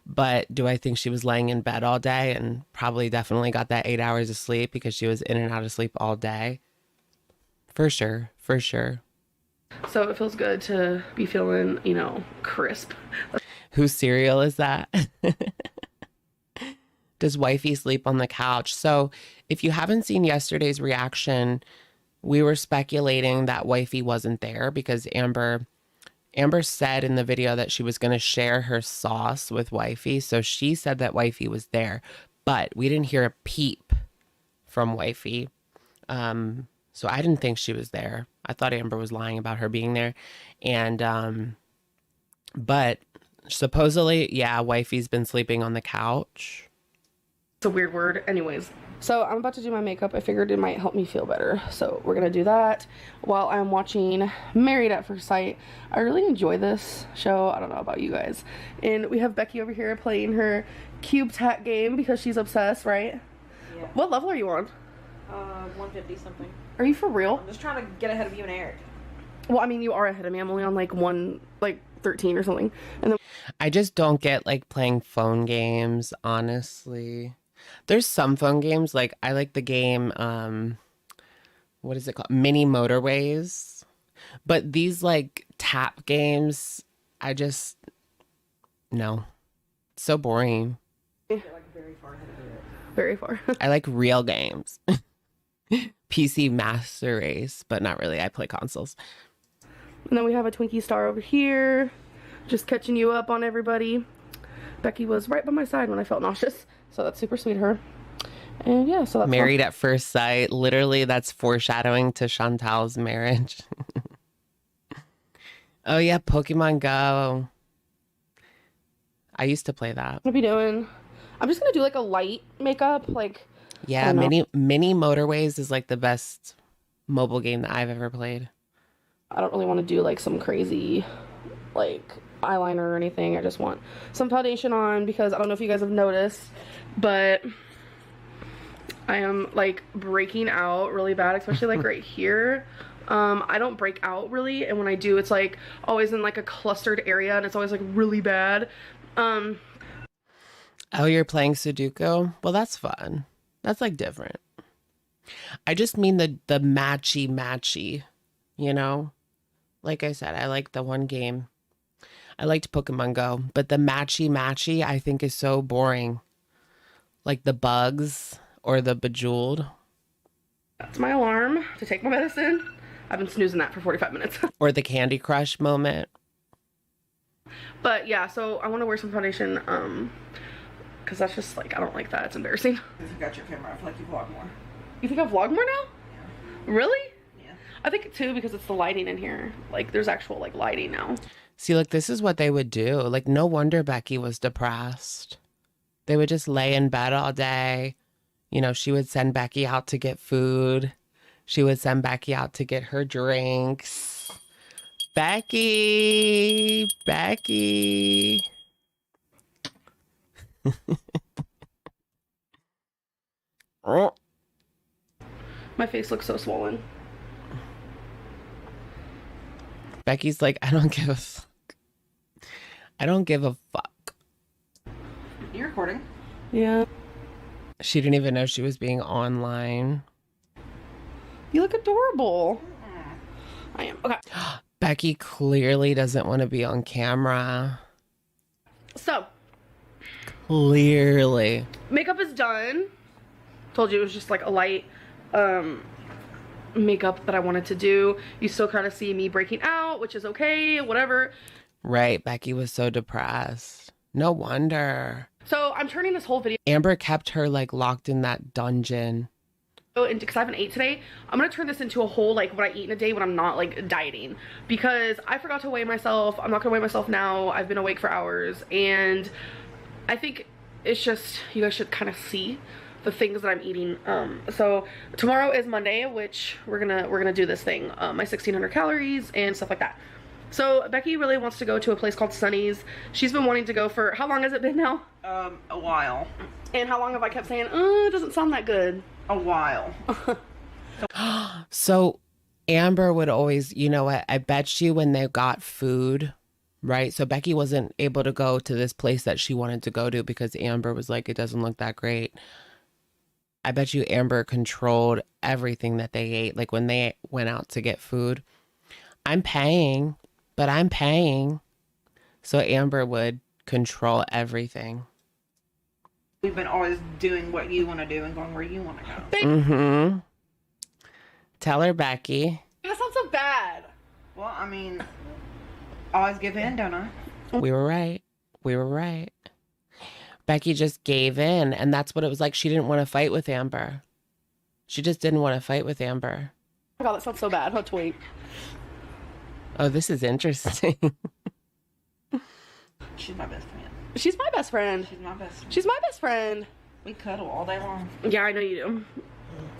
But do I think she was laying in bed all day and probably definitely got that 8 hours of sleep because she was in and out of sleep all day? For sure. For sure. So it feels good to be feeling, you know, crisp. Whose cereal is that? Does wifey sleep on the couch? So if you haven't seen yesterday's reaction, we were speculating that wifey wasn't there because Amber said in the video that she was going to share her sauce with wifey. So she said that wifey was there, but we didn't hear a peep from wifey. So I didn't think she was there. I thought Amber was lying about her being there. And, but supposedly, yeah, wifey's been sleeping on the couch. It's a weird word. Anyways, so I'm about to do my makeup. I figured it might help me feel better. So we're going to do that while I'm watching Married at First Sight. I really enjoy this show. I don't know about you guys. And we have Becky over here playing her cube tat game because she's obsessed, right? Yeah. What level are you on? 150 something. Are you for real? I'm just trying to get ahead of you and Eric. Well, I mean, you are ahead of me. I'm only on like 13 or something. And then I just don't get like playing phone games, honestly. There's some phone games, like I like the game, what is it called? Mini Motorways. But these like tap games, I just, no. It's so boring. You're like very far ahead of you. very far. I like real games. PC Master Race, but not really. I play consoles. And then we have a Twinkie star over here, just catching you up on everybody. Becky was right by my side when I felt nauseous, so that's super sweet of her. And yeah, so that's Married at First Sight. Literally, that's foreshadowing to Chantal's marriage. Oh yeah, Pokemon Go. I used to play that. What are we doing? I'm just gonna do like a light makeup, like. Yeah, mini Motorways is like the best mobile game that I've ever played. I don't really want to do like some crazy like eyeliner or anything. I just want some foundation on because I don't know if you guys have noticed, but I am like breaking out really bad, especially like right here. I don't break out really, and when I do, it's like always in like a clustered area, and it's always like really bad. Oh, you're playing Sudoku? Well, that's fun. That's like different. I just mean the matchy, you know? Like I said, I like the one game. I liked Pokemon Go, but the matchy I think is so boring. Like the bugs or the Bejeweled. That's my alarm to take my medicine. I've been snoozing that for 45 minutes. Or the Candy Crush moment. But yeah, so I want to wear some foundation, because that's just like, I don't like that. It's embarrassing. If you got your camera, I feel like you vlog more. You think I vlog more now? Yeah. Really? Yeah. I think too, because it's the lighting in here. Like there's actual like lighting now. See, like this is what they would do. Like no wonder Becky was depressed. They would just lay in bed all day. You know, she would send Becky out to get food. She would send Becky out to get her drinks. Becky. My face looks so swollen. Becky's like, I don't give a fuck. I don't give a fuck. You're recording. Yeah. She didn't even know she was being online. You look adorable. I am. Okay. Becky clearly doesn't want to be on camera. So. Clearly. Makeup is done. Told you it was just like a light makeup that I wanted to do. You still kind of see me breaking out, which is okay, whatever. Right. Becky was so depressed. No wonder. So I'm turning this whole video. Amber kept her like locked in that dungeon. And because I haven't ate today, I'm gonna turn this into a whole like what I eat in a day when I'm not like dieting, because I forgot to weigh myself. I'm not gonna weigh myself now. I've been awake for hours, and I think it's just, you guys should kind of see the things that I'm eating. So tomorrow is Monday, which we're gonna do this thing, my 1600 calories and stuff like that. So Becky really wants to go to a place called Sunny's. She's been wanting to go for, how long has it been now? A while. And how long have I kept saying, it doesn't sound that good? A while. So Amber would always, you know what, I bet you when they got food, right? So Becky wasn't able to go to this place that she wanted to go to because Amber was like, it doesn't look that great. I bet you Amber controlled everything that they ate. Like when they went out to get food, I'm paying, but I'm paying. So Amber would control everything. We've been always doing what you want to do and going where you want to go. Mm-hmm. Tell her, Becky. That sounds so bad. Well, I mean, always give in, don't I? We were right. We were right. Becky just gave in, and that's what it was like. She didn't want to fight with Amber. She just didn't want to fight with Amber. Oh my god, that sounds so bad. Let's wait. Oh, this is interesting. She's my best friend. She's my best friend. She's my best friend. She's my best friend. We cuddle all day long. Yeah, I know you do.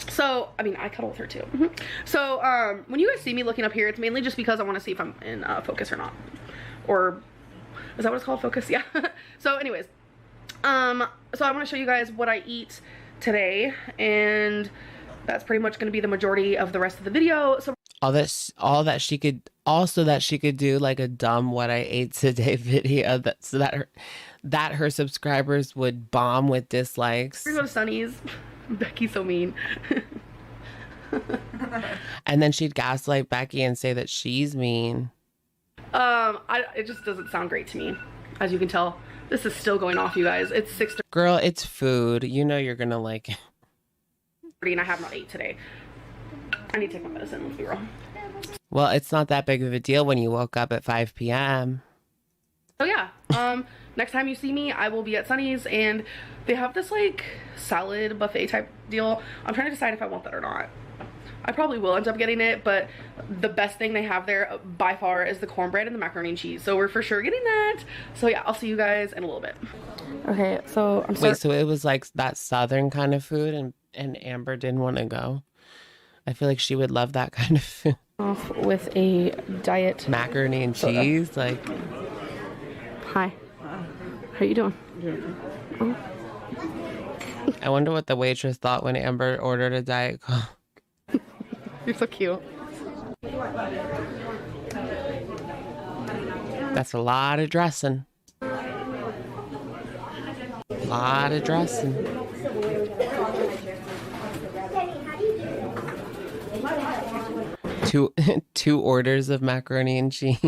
So, I mean, I cuddle with her too. So, when you guys see me looking up here, it's mainly just because I want to see if I'm in focus or not. Or, is that what it's called? Focus? Yeah. So, anyways. So I want to show you guys what I eat today. And that's pretty much going to be the majority of the rest of the video. So, all that she could do like a dumb what I ate today video so that her subscribers would bomb with dislikes. We're going to Sunny's. Becky's so mean. And then she'd gaslight Becky and say that she's mean. It just doesn't sound great to me. As you can tell, this is still going off, you guys. It's 6:30 Girl, it's food. You know you're gonna like it. and I have not ate today. I need to take my medicine, let's be real. Well, it's not that big of a deal when you woke up at 5 p.m. So yeah, next time you see me, I will be at Sunny's, and they have this like salad buffet type deal. I'm trying to decide if I want that or not. I probably will end up getting it, but the best thing they have there by far is the cornbread and the macaroni and cheese. So we're for sure getting that. So yeah, I'll see you guys in a little bit. Okay, so Wait, so it was like that southern kind of food, and Amber didn't want to go? I feel like she would love that kind of food. Off with a diet macaroni and cheese, like. Hi. How you doing? Oh. I wonder what the waitress thought when Amber ordered a Diet Coke. You're so cute. That's a lot of dressing. Lot of dressing. Two orders of macaroni and cheese.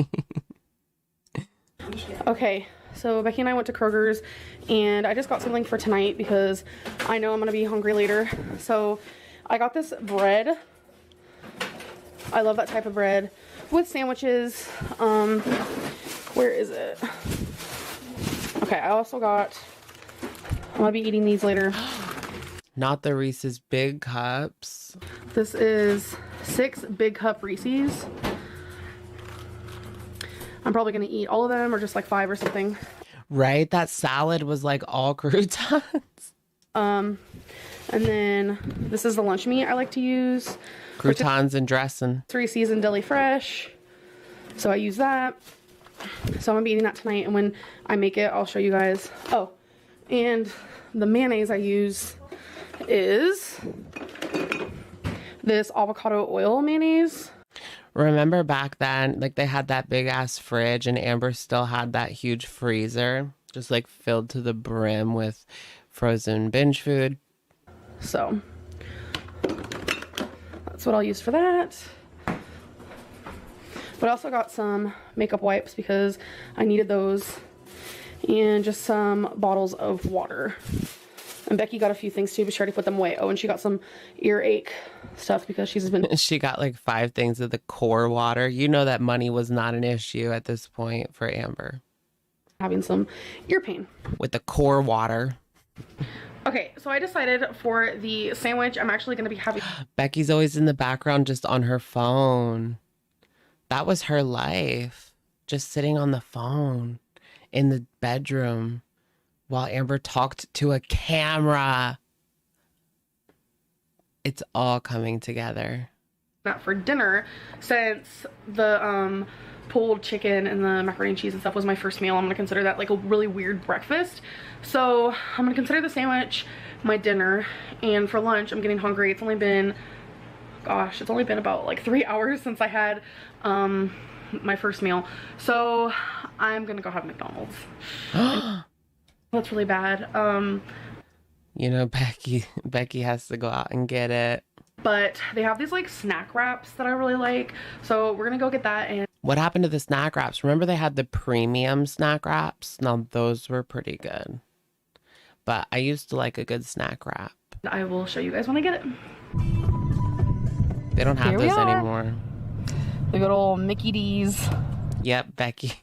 Okay, so Becky and I went to Kroger's, and I just got something for tonight because I know I'm gonna be hungry later. So I got this bread. I love that type of bread with sandwiches. Where is it? Okay, I also got, I'm gonna be eating these later. Not the Reese's Big Cups. This is 6 big cup Reese's. I'm probably gonna eat all of them or just like 5 or something. Right? That salad was like all croutons. And then this is the lunch meat I like to use. Croutons and dressing. 3 seasoned deli fresh. So I use that. So I'm gonna be eating that tonight, and when I make it, I'll show you guys. Oh, and the mayonnaise I use is this avocado oil mayonnaise. Remember back then, like they had that big ass fridge, and Amber still had that huge freezer, just like filled to the brim with frozen binge food. So that's what I'll use for that. But I also got some makeup wipes because I needed those, and just some bottles of water. And Becky got a few things too, but she already put them away. Oh, and she got some earache stuff because she's been... She got like 5 things of the core water. You know that money was not an issue at this point for Amber. Having some ear pain. With the core water. Okay, so I decided for the sandwich, I'm actually going to be having... Becky's always in the background just on her phone. That was her life. Just sitting on the phone in the bedroom while Amber talked to a camera. It's all coming together. That for dinner, since the pulled chicken and the macaroni and cheese and stuff was my first meal, I'm gonna consider that like a really weird breakfast. So I'm gonna consider the sandwich my dinner, and for lunch I'm getting hungry. It's only been, gosh, it's only been about like 3 hours since I had my first meal. So I'm gonna go have McDonald's. That's really bad. You know, Becky has to go out and get it. But they have these like snack wraps that I really like. So we're gonna go get that. And What happened to the snack wraps? Remember they had the premium snack wraps? Now those were pretty good. But I used to like a good snack wrap. I will show you guys when I get it. They don't have Here we those are. anymore. The good old Mickey D's. Yep, Becky.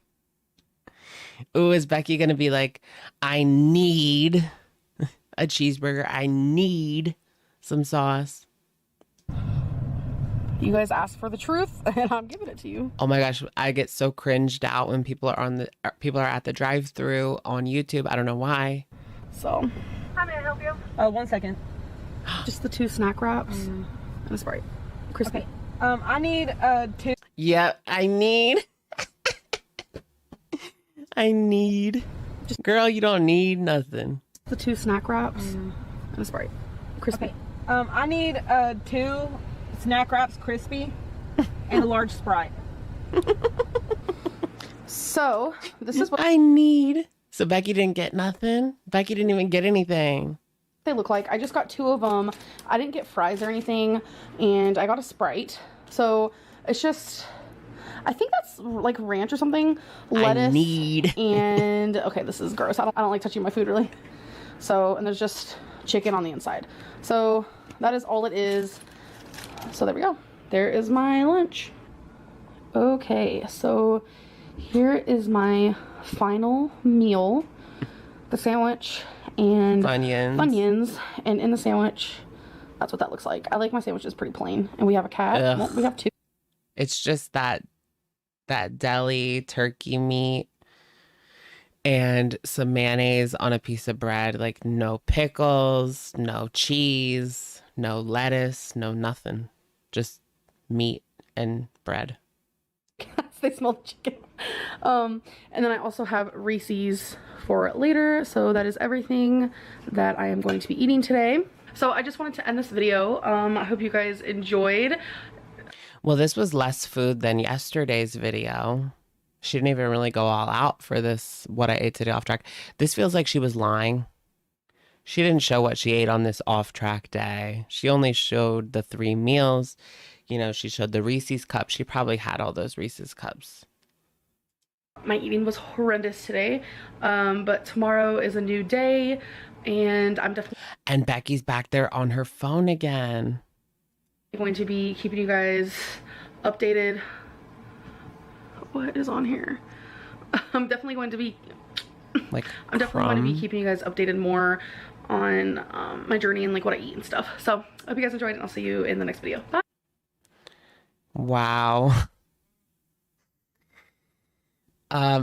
Ooh, is Becky gonna be like, I need a cheeseburger. I need some sauce. You guys asked for the truth, and I'm giving it to you. Oh my gosh, I get so cringed out when people are at the drive-through on YouTube. I don't know why. So, How may I help you? 1 second. just the 2 snack wraps and a Sprite. Crispy. Okay. I need 2. Yep, I need. I need. Girl, you don't need nothing. The 2 snack wraps and a Sprite. Crispy. Okay. I need 2 snack wraps crispy and a large Sprite. So, this is what I need. So Becky didn't get nothing? Becky didn't even get anything. they look like. I just got 2 of them. I didn't get fries or anything, and I got a Sprite. So, it's just, I think that's like ranch or something. Lettuce. I need. And, okay, this is gross. I don't like touching my food, really. So, and there's just chicken on the inside. So, that is all it is. So, there we go. There is my lunch. Okay, so here is my final meal. The sandwich and Funyuns. And in the sandwich, that's what that looks like. I like my sandwiches pretty plain. And we have a cat. Ugh. Well, we have 2. It's just that deli turkey meat and some mayonnaise on a piece of bread. Like no pickles, no cheese, no lettuce, no nothing. Just meat and bread. They smell the chicken. And then I also have Reese's for later. So that is everything that I am going to be eating today. So I just wanted to end this video. I hope you guys enjoyed. Well, this was less food than yesterday's video. She didn't even really go all out for this, what I ate today off track. This feels like she was lying. She didn't show what she ate on this off track day. She only showed the 3 meals. You know, she showed the Reese's cups. She probably had all those Reese's cups. My eating was horrendous today, but tomorrow is a new day, and I'm definitely And Becky's back there on her phone again. going to be keeping you guys updated. What is on here? I'm definitely going to be Like I'm definitely going to be keeping you guys updated more on my journey and like what I eat and stuff. So I hope you guys enjoyed, and I'll see you in the next video. Bye. Wow.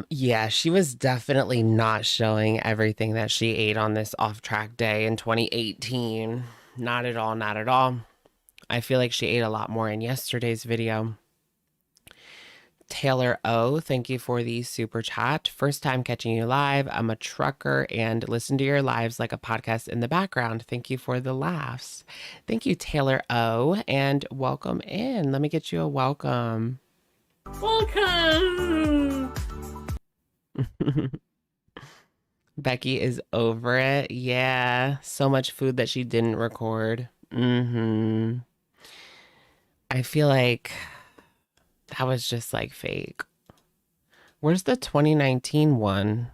Yeah, she was definitely not showing everything that she ate on this off-track day in 2018. Not at all, not at all. I feel like she ate a lot more in yesterday's video. Taylor O, thank you for the super chat. First time catching you live. I'm a trucker and listen to your lives like a podcast in the background. Thank you for the laughs. Thank you, Taylor O, and welcome in. Let me get you a welcome. Welcome. Becky is over it. Yeah, so much food that she didn't record. I feel like that was just like fake. Where's the 2019 one?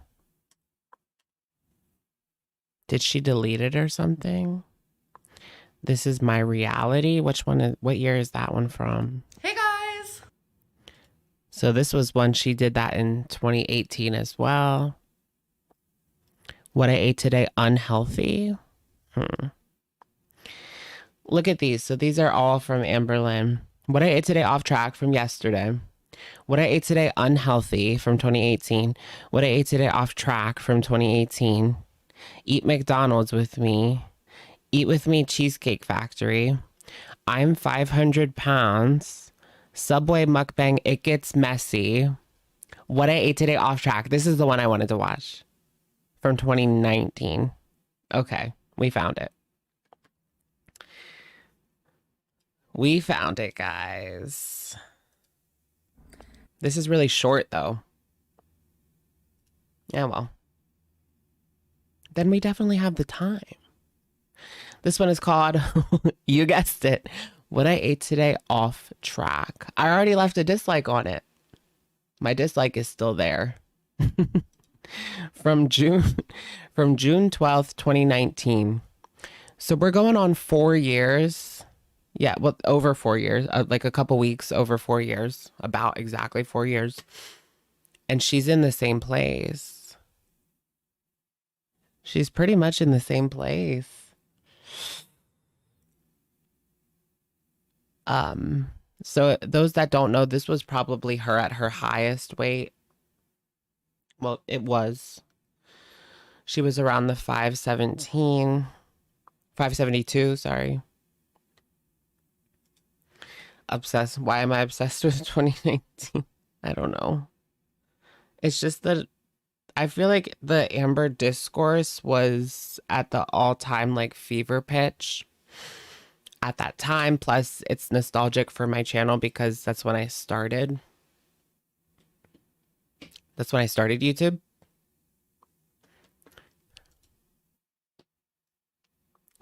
Did she delete it or something? This is my reality. Which one is, what year is that one from? Hey guys! So this was one she did that in 2018 as well. What I ate today, unhealthy. Look at these. So these are all from Amberlynn. What I ate today off track from yesterday. What I ate today unhealthy from 2018. What I ate today off track from 2018. Eat McDonald's with me. Eat with me Cheesecake Factory. I'm 500 pounds. Subway mukbang, it gets messy. What I ate today off track. This is the one I wanted to watch. From 2019. Okay, we found it. We found it, guys. This is really short, though. Yeah, well. Then we definitely have the time. This one is called, you guessed it, What I Ate Today Off Track. I already left a dislike on it. My dislike is still there. From June 12th, 2019. So we're going on 4 years. Yeah, well, over 4 years, like a couple weeks over 4 years, about exactly 4 years. And she's in the same place. She's pretty much in the same place. So those that don't know, this was probably her at her highest weight. Well, it was. She was around the 572, sorry. Obsessed. Why am I obsessed with 2019? I don't know. It's just that I feel like the Amber discourse was at the all-time like fever pitch at that time. Plus, it's nostalgic for my channel because that's when I started. That's when I started YouTube.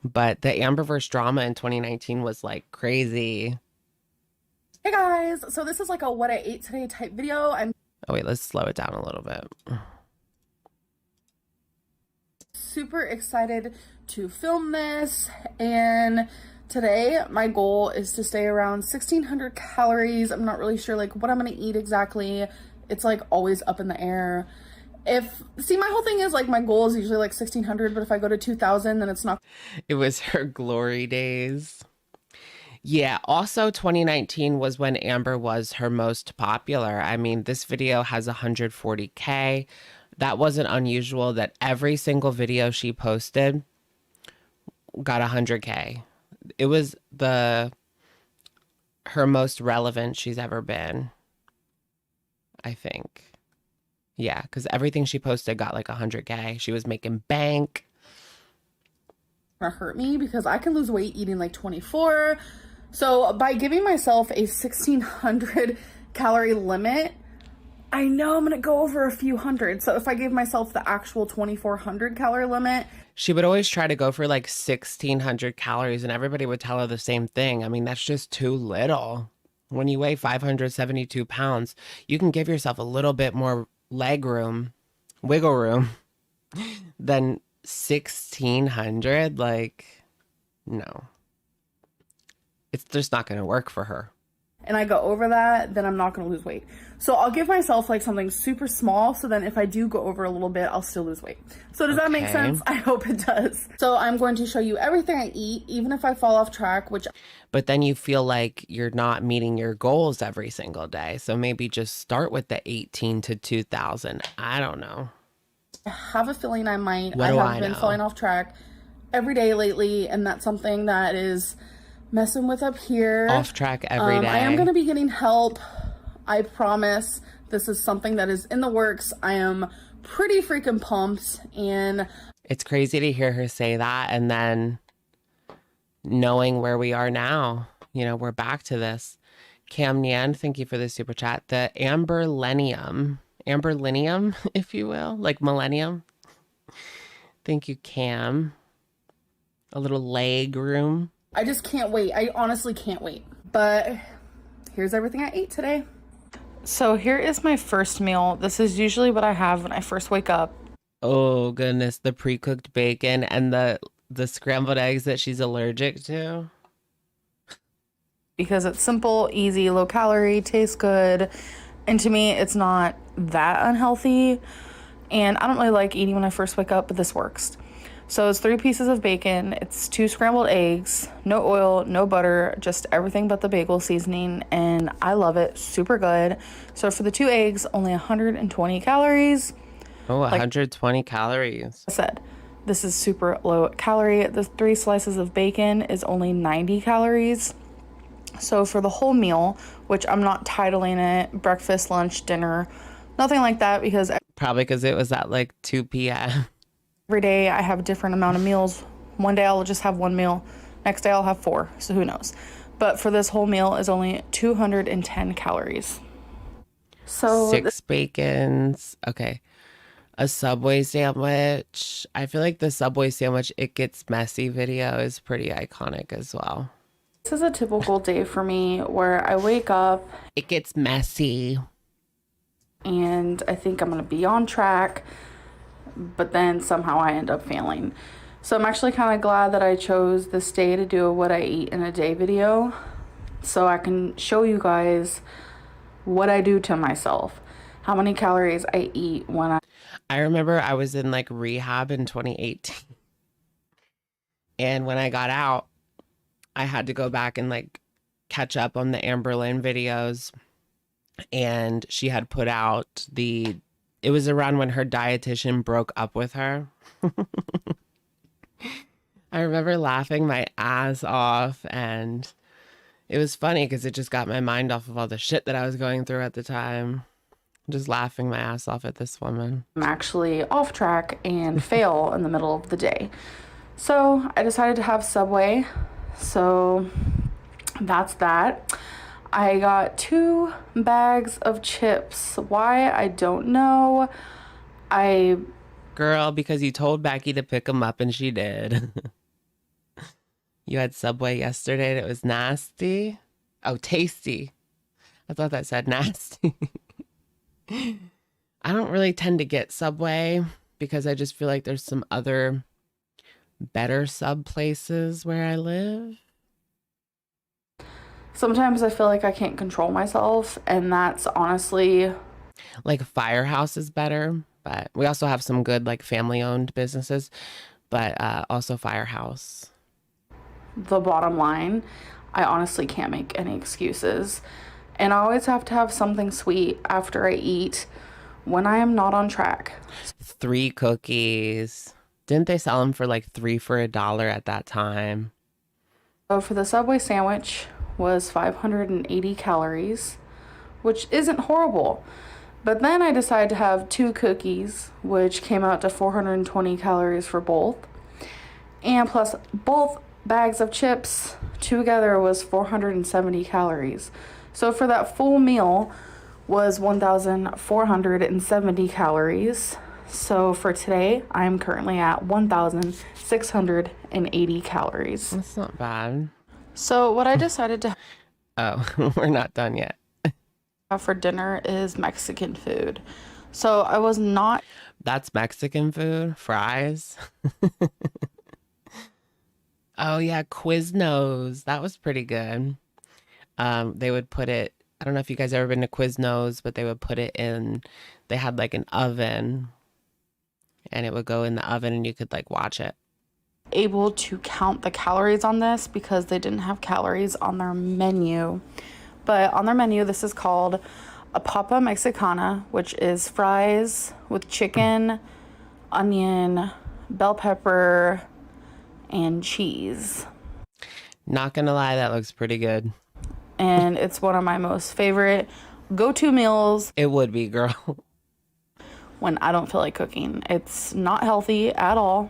But the Amberverse drama in 2019 was like crazy. Hey guys, so this is like a what I ate today type video. Oh wait, let's slow it down a little bit. Super excited to film this, and today my goal is to stay around 1600 calories. I'm not really sure like what I'm gonna eat exactly. It's like always up in the air. My whole thing is like my goal is usually like 1600, but if I go to 2000, then it's not. It was her glory days. Yeah, also 2019 was when Amber was her most popular. I mean, this video has 140K. That wasn't unusual that every single video she posted got 100K. It was her most relevant she's ever been, I think. Yeah, because everything she posted got like 100K. She was making bank. Gonna hurt me because I can lose weight eating like 24. So by giving myself a 1600 calorie limit, I know I'm gonna go over a few hundred. So if I gave myself the actual 2400 calorie limit, she would always try to go for like 1600 calories and everybody would tell her the same thing. I mean, that's just too little. When you weigh 572 pounds, you can give yourself a little bit more leg room, wiggle room than 1600. Like, no, it's just not going to work for her. And I go over that, then I'm not going to lose weight. So I'll give myself like something super small, so then if I do go over a little bit, I'll still lose weight. So does that make sense? I hope it does. So I'm going to show you everything I eat, even if I fall off track, but then you feel like you're not meeting your goals every single day. So maybe just start with the 18 to 2000. I don't know. I have a feeling I might. I have been falling off track every day lately, and that's something that is messing with up here. Off track every day. I am going to be getting help. I promise. This is something that is in the works. I am pretty freaking pumped, and it's crazy to hear her say that, and then knowing where we are now. You know, we're back to this. Cam Nyan, thank you for the super chat. The Amberlenium, if you will, like millennium. Thank you, Cam. A little leg room. I just can't wait. I honestly can't wait. But here's everything I ate today. So here is my first meal. This is usually what I have when I first wake up. Oh goodness, the pre-cooked bacon and the scrambled eggs that she's allergic to. Because it's simple, easy, low calorie, tastes good. And to me, it's not that unhealthy. And I don't really like eating when I first wake up, but this works. So it's 3 pieces of bacon, it's 2 scrambled eggs, no oil, no butter, just everything but the bagel seasoning, and I love it, super good. So for the 2 eggs, only 120 calories. Oh, 120 calories. I said, this is super low calorie. The 3 slices of bacon is only 90 calories. So for the whole meal, which I'm not titling it breakfast, lunch, dinner, nothing like that, because probably because it was at like 2 p.m. Every day I have a different amount of meals. One day I'll just have 1 meal. Next day I'll have 4. So who knows? But for this whole meal is only 210 calories. So 6 bacons. Okay. A Subway sandwich. I feel like the Subway sandwich, it gets messy video is pretty iconic as well. This is a typical day for me where I wake up. It gets messy. And I think I'm going to be on track, but then somehow I end up failing. So I'm actually kind of glad that I chose this day to do a what I eat in a day video, so I can show you guys what I do to myself, how many calories I eat when I remember I was in like rehab in 2018. And when I got out, I had to go back and like catch up on the Amberlynn videos. And she had put out it was around when her dietitian broke up with her. I remember laughing my ass off, and it was funny because it just got my mind off of all the shit that I was going through at the time. Just laughing my ass off at this woman. I'm actually off track and fail in the middle of the day. So I decided to have Subway. So that's that. I got 2 bags of chips. Why? I don't know. Girl, because you told Becky to pick them up and she did. You had Subway yesterday and it was nasty. Oh, tasty. I thought that said nasty. I don't really tend to get Subway because I just feel like there's some other better sub places where I live. Sometimes I feel like I can't control myself, and that's honestly... Like Firehouse is better, but we also have some good like family-owned businesses, but also Firehouse. The bottom line, I honestly can't make any excuses. And I always have to have something sweet after I eat when I am not on track. 3 cookies. Didn't they sell them for like 3 for $1 at that time? So for the Subway sandwich was 580 calories, which isn't horrible. But then I decided to have 2 cookies, which came out to 420 calories for both. And plus both bags of chips together was 470 calories. So for that full meal was 1,470 calories. So for today, I'm currently at 1,680 calories. That's not bad. So what I decided to Oh, we're not done yet. have for dinner is Mexican food. So I was not... That's Mexican food? Fries? Oh yeah, Quiznos. That was pretty good. They would put it, I don't know if you guys ever been to Quiznos, but they would put it in, they had like an oven and it would go in the oven and you could like watch it. Able to count the calories on this because they didn't have calories on their menu. But on their menu, this is called a papa mexicana, which is fries with chicken, onion, bell pepper, and cheese. Not gonna lie, that looks pretty good. And it's one of my most favorite go-to meals. It would be, girl. When I don't feel like cooking. It's not healthy at all.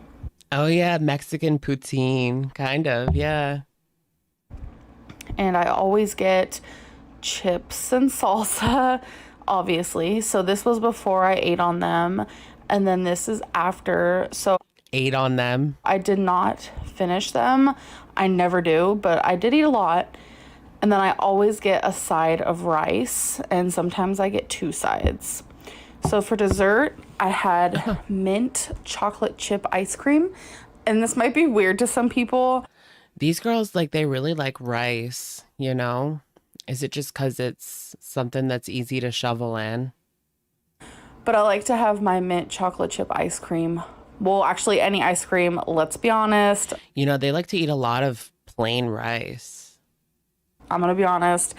Oh yeah, Mexican poutine, kind of, yeah. And I always get chips and salsa, obviously. So this was before I ate on them, and then this is after. So ate on them. I did not finish them. I never do, but I did eat a lot. And then I always get a side of rice, and sometimes I get 2 sides. So for dessert, I had mint chocolate chip ice cream. And this might be weird to some people. These girls, like, they really like rice, you know? Is it just because it's something that's easy to shovel in? But I like to have my mint chocolate chip ice cream. Well, actually, any ice cream, let's be honest. You know, they like to eat a lot of plain rice. I'm going to be honest.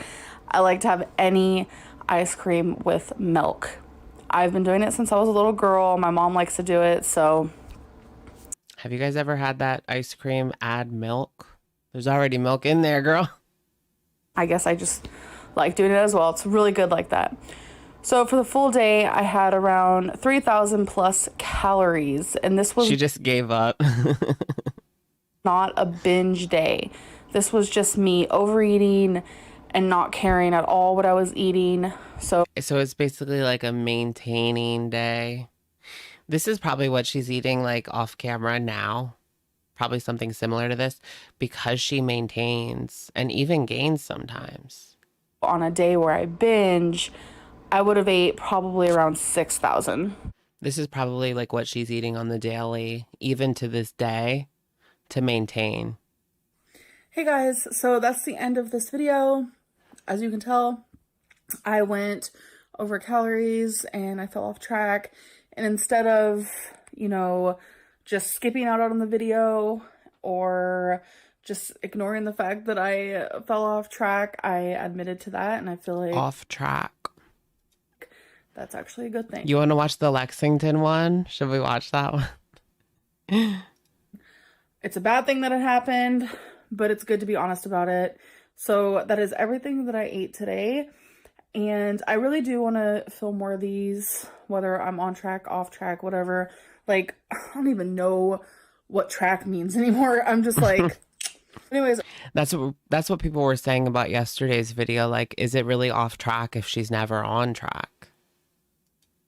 I like to have any ice cream with milk. I've been doing it since I was a little girl. My mom likes to do it, so. Have you guys ever had that ice cream add milk? There's already milk in there, girl. I guess I just like doing it as well. It's really good like that. So for the full day, I had around 3,000 plus calories. And this was... She just gave up. Not a binge day. This was just me overeating and not caring at all what I was eating. So it's basically like a maintaining day. This is probably what she's eating like off camera now. Probably something similar to this because she maintains and even gains sometimes. On a day where I binge, I would have ate probably around 6,000. This is probably like what she's eating on the daily, even to this day, to maintain. Hey guys, so that's the end of this video. As you can tell, I went over calories and I fell off track. And instead of, you know, just skipping out on the video or just ignoring the fact that I fell off track, I admitted to that, and I feel like off track. That's actually a good thing. You want to watch the Lexington one? Should we watch that one? It's a bad thing that it happened, but it's good to be honest about it. So that is everything that I ate today. And I really do want to film more of these, whether I'm on track, off track, whatever. Like, I don't even know what track means anymore. I'm just like, anyways. That's what people were saying about yesterday's video. Like, is it really off track if she's never on track?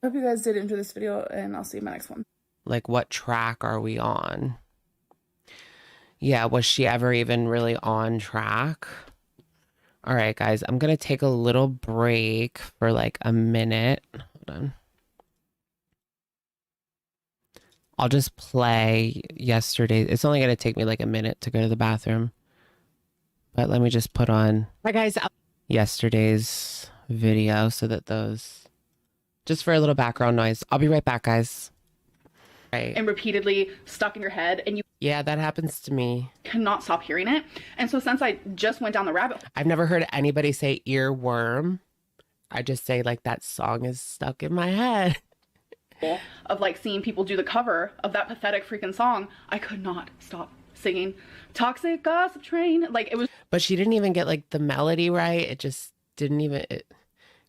I hope you guys did enjoy this video, and I'll see you in my next one. Like, what track are we on? Yeah, was she ever even really on track? All right, guys, I'm going to take a little break for like a minute. Hold on. I'll just play yesterday. It's only going to take me like a minute to go to the bathroom. But let me just put on yesterday's video so that those... Just for a little background noise. I'll be right back, guys. Right. And repeatedly stuck in your head, and you that happens to me. Cannot stop hearing it. And so since I just went down the rabbit hole, I've never heard anybody say earworm. I just say like that song is stuck in my head. Of like seeing people do the cover of that pathetic freaking song, I could not stop singing Toxic Gossip Train. Like, it was... But she didn't even get like the melody right. It just didn't even...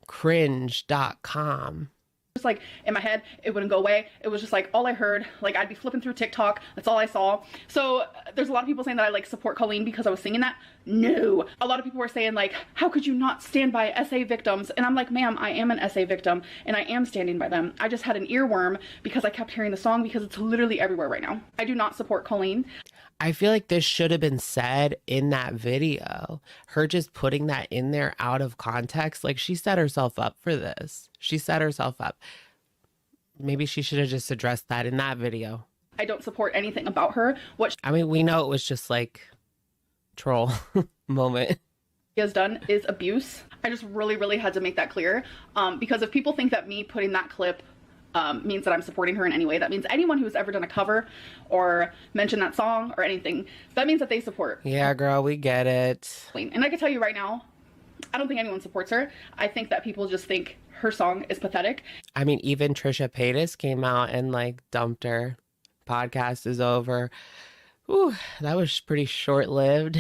Cringe.com. Just like in my head, it wouldn't go away. It was just like all I heard. Like, I'd be flipping through TikTok. That's all I saw. So there's a lot of people saying that I like support Colleen because I was singing that. No. A lot of people were saying like, how could you not stand by SA victims? And I'm like, ma'am, I am an SA victim and I am standing by them. I just had an earworm because I kept hearing the song because it's literally everywhere right now. I do not support Colleen. I feel like this should have been said in that video. Her just putting that in there out of context. Like, she set herself up for this. She set herself up. Maybe she should have just addressed that in that video. I don't support anything about her. I mean, we know it was just like troll moment. She has done is abuse. I just really had to make that clear. Because if people think that me putting that clip means that I'm supporting her in any way, that means anyone who's ever done a cover or mentioned that song or anything, that means that they support. Yeah, girl, we get it. And I can tell you right now, I don't think anyone supports her. I think that people just think her song is pathetic. I mean, even Trisha Paytas came out and like dumped her. Podcast is over. Ooh, that was pretty short-lived.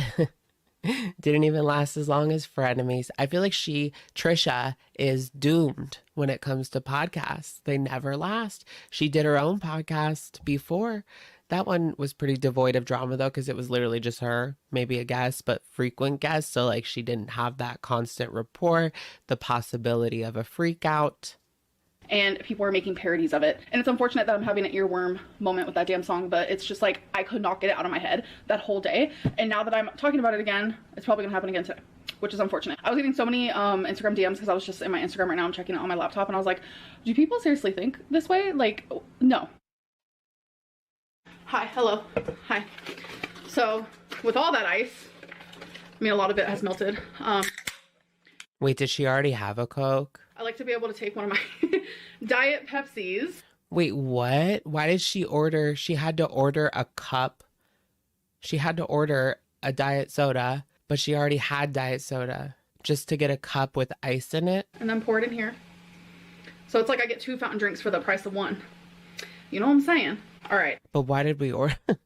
Didn't even last as long as Frenemies. I feel like Trisha is doomed when it comes to podcasts. They never last. She did her own podcast before. That one was pretty devoid of drama though, because it was literally just her, maybe a guest, but frequent guest. So like she didn't have that constant rapport, the possibility of a freak out. And people are making parodies of it. And it's unfortunate that I'm having an earworm moment with that damn song, but it's just like, I could not get it out of my head that whole day. And now that I'm talking about it again, it's probably gonna happen again today, which is unfortunate. I was getting so many Instagram DMs because I was just in my Instagram right now. I'm checking it on my laptop and I was like, do people seriously think this way? Like, no. Hi, hello, hi. So with all that ice, I mean, a lot of it has melted. Wait, did she already have a Coke? I like to be able to take one of my Diet Pepsis. Wait, what? Why did she order? She had to order a cup. She had to order a diet soda, but she already had diet soda just to get a cup with ice in it. And then pour it in here. So it's like I get 2 fountain drinks for the price of 1. You know what I'm saying? All right. But why did we order? All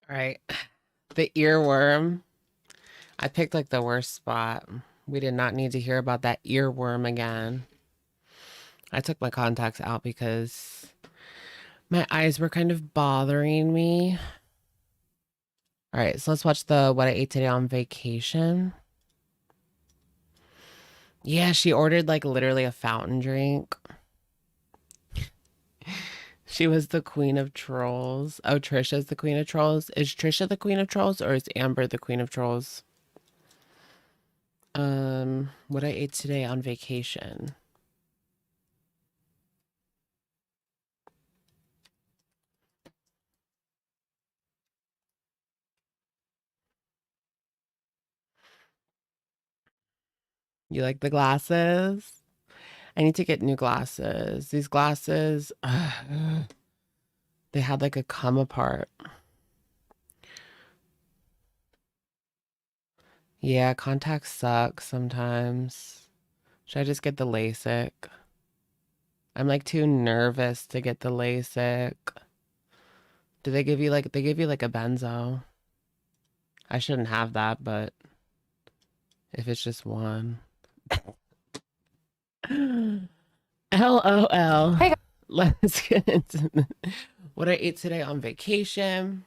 right. The earworm. I picked like the worst spot. We did not need to hear about that earworm again. I took my contacts out because my eyes were kind of bothering me. All right, so let's watch the what I ate today on vacation. Yeah, she ordered like literally a fountain drink. She was the queen of trolls. Oh, Trisha's the queen of trolls. Is Trisha the queen of trolls or is Amber the queen of trolls? What I ate today on vacation. You like the glasses? I need to get new glasses. These glasses, they had like a come apart. Yeah, contacts suck sometimes. Should I just get the LASIK? I'm like too nervous to get the LASIK. Do they give you like, they give you like a benzo? I shouldn't have that, but if it's just one. LOL. Hey. Let's get into what I ate today on vacation.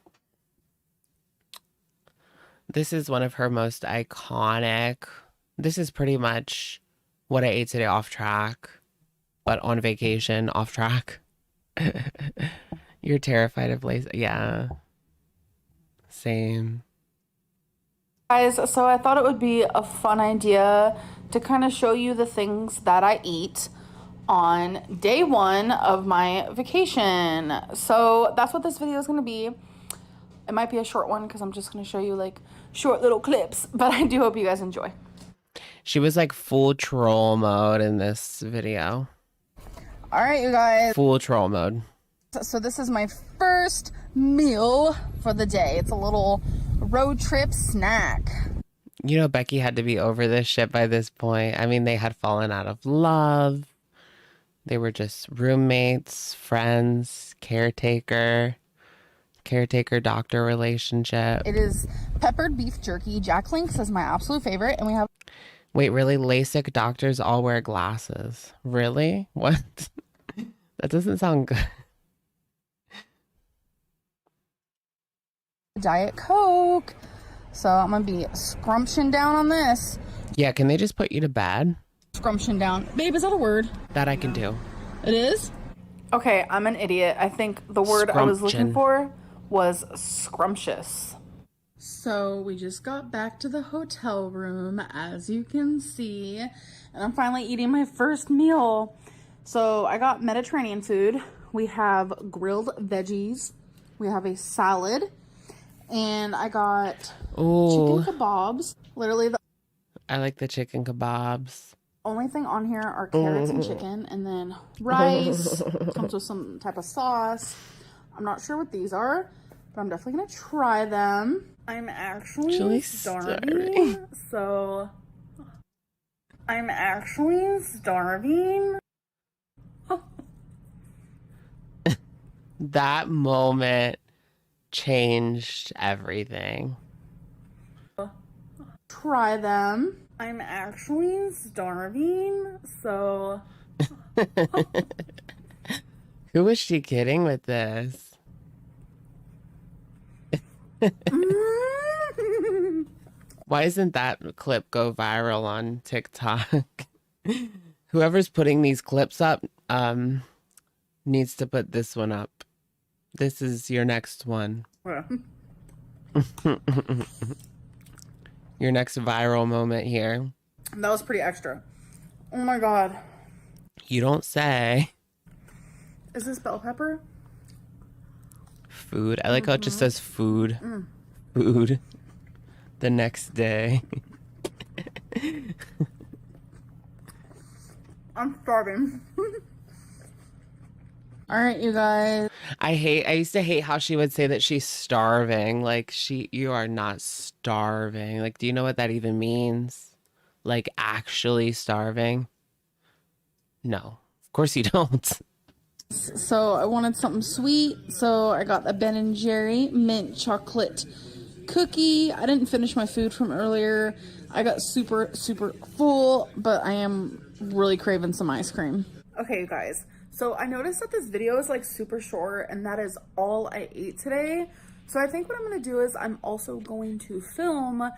This is one of her most iconic. This is pretty much what I ate today off track, but on vacation, off track. You're terrified of lace. Yeah. Same. Guys, so I thought it would be a fun idea to kind of show you the things that I eat on day one of my vacation. So that's what this video is going to be. It might be a short one because I'm just going to show you like short little clips, but I do hope you guys enjoy. She was like full troll mode in this video. All right, you guys. Full troll mode. So this is my first meal for the day. It's a little road trip snack. You know, Becky had to be over this shit by this point. I mean, they had fallen out of love. They were just roommates, friends, caretaker doctor relationship. It is peppered beef jerky. Jack Link says my absolute favorite. And we have... Wait, really? LASIK doctors all wear glasses? Really? What? That doesn't sound good. Diet Coke. So I'm going to be scrumption down on this. Yeah, can they just put you to bed? Scrumption down. Babe, is that a word? That I can do. It is? Okay, I'm an idiot. I think the word I was looking Scrumption. for was scrumptious. So we just got back to the hotel room, as you can see, and I'm finally eating my first meal. So I got Mediterranean food. We have grilled veggies. We have a salad, and I got chicken kebabs. Literally the I like the chicken kebabs. only thing on here are carrots and chicken, and then rice. Comes with some type of sauce. I'm not sure what these are, but I'm definitely gonna try them. I'm actually starving, so I'm actually starving. That moment changed everything. Try them. I'm actually starving, so... Who was she kidding with this? Why isn't that clip go viral on TikTok? Whoever's putting these clips up needs to put this one up. This is your next one. Your next viral moment here. That was pretty extra. Oh my god. You don't say. Is this bell pepper? Food. I like how it just says food. Food. The next day. I'm starving. All right, you guys. I used to hate how she would say that she's starving. Like, you are not starving. Like, do you know what that even means? Like, actually starving? No, of course you don't. So I wanted something sweet, so I got a Ben & Jerry mint chocolate cookie. I didn't finish my food from earlier. I got super full, but I am really craving some ice cream. Okay, you guys. So I noticed that this video is like super short, and that is all I ate today. So I think what I'm going to do is I'm also going to film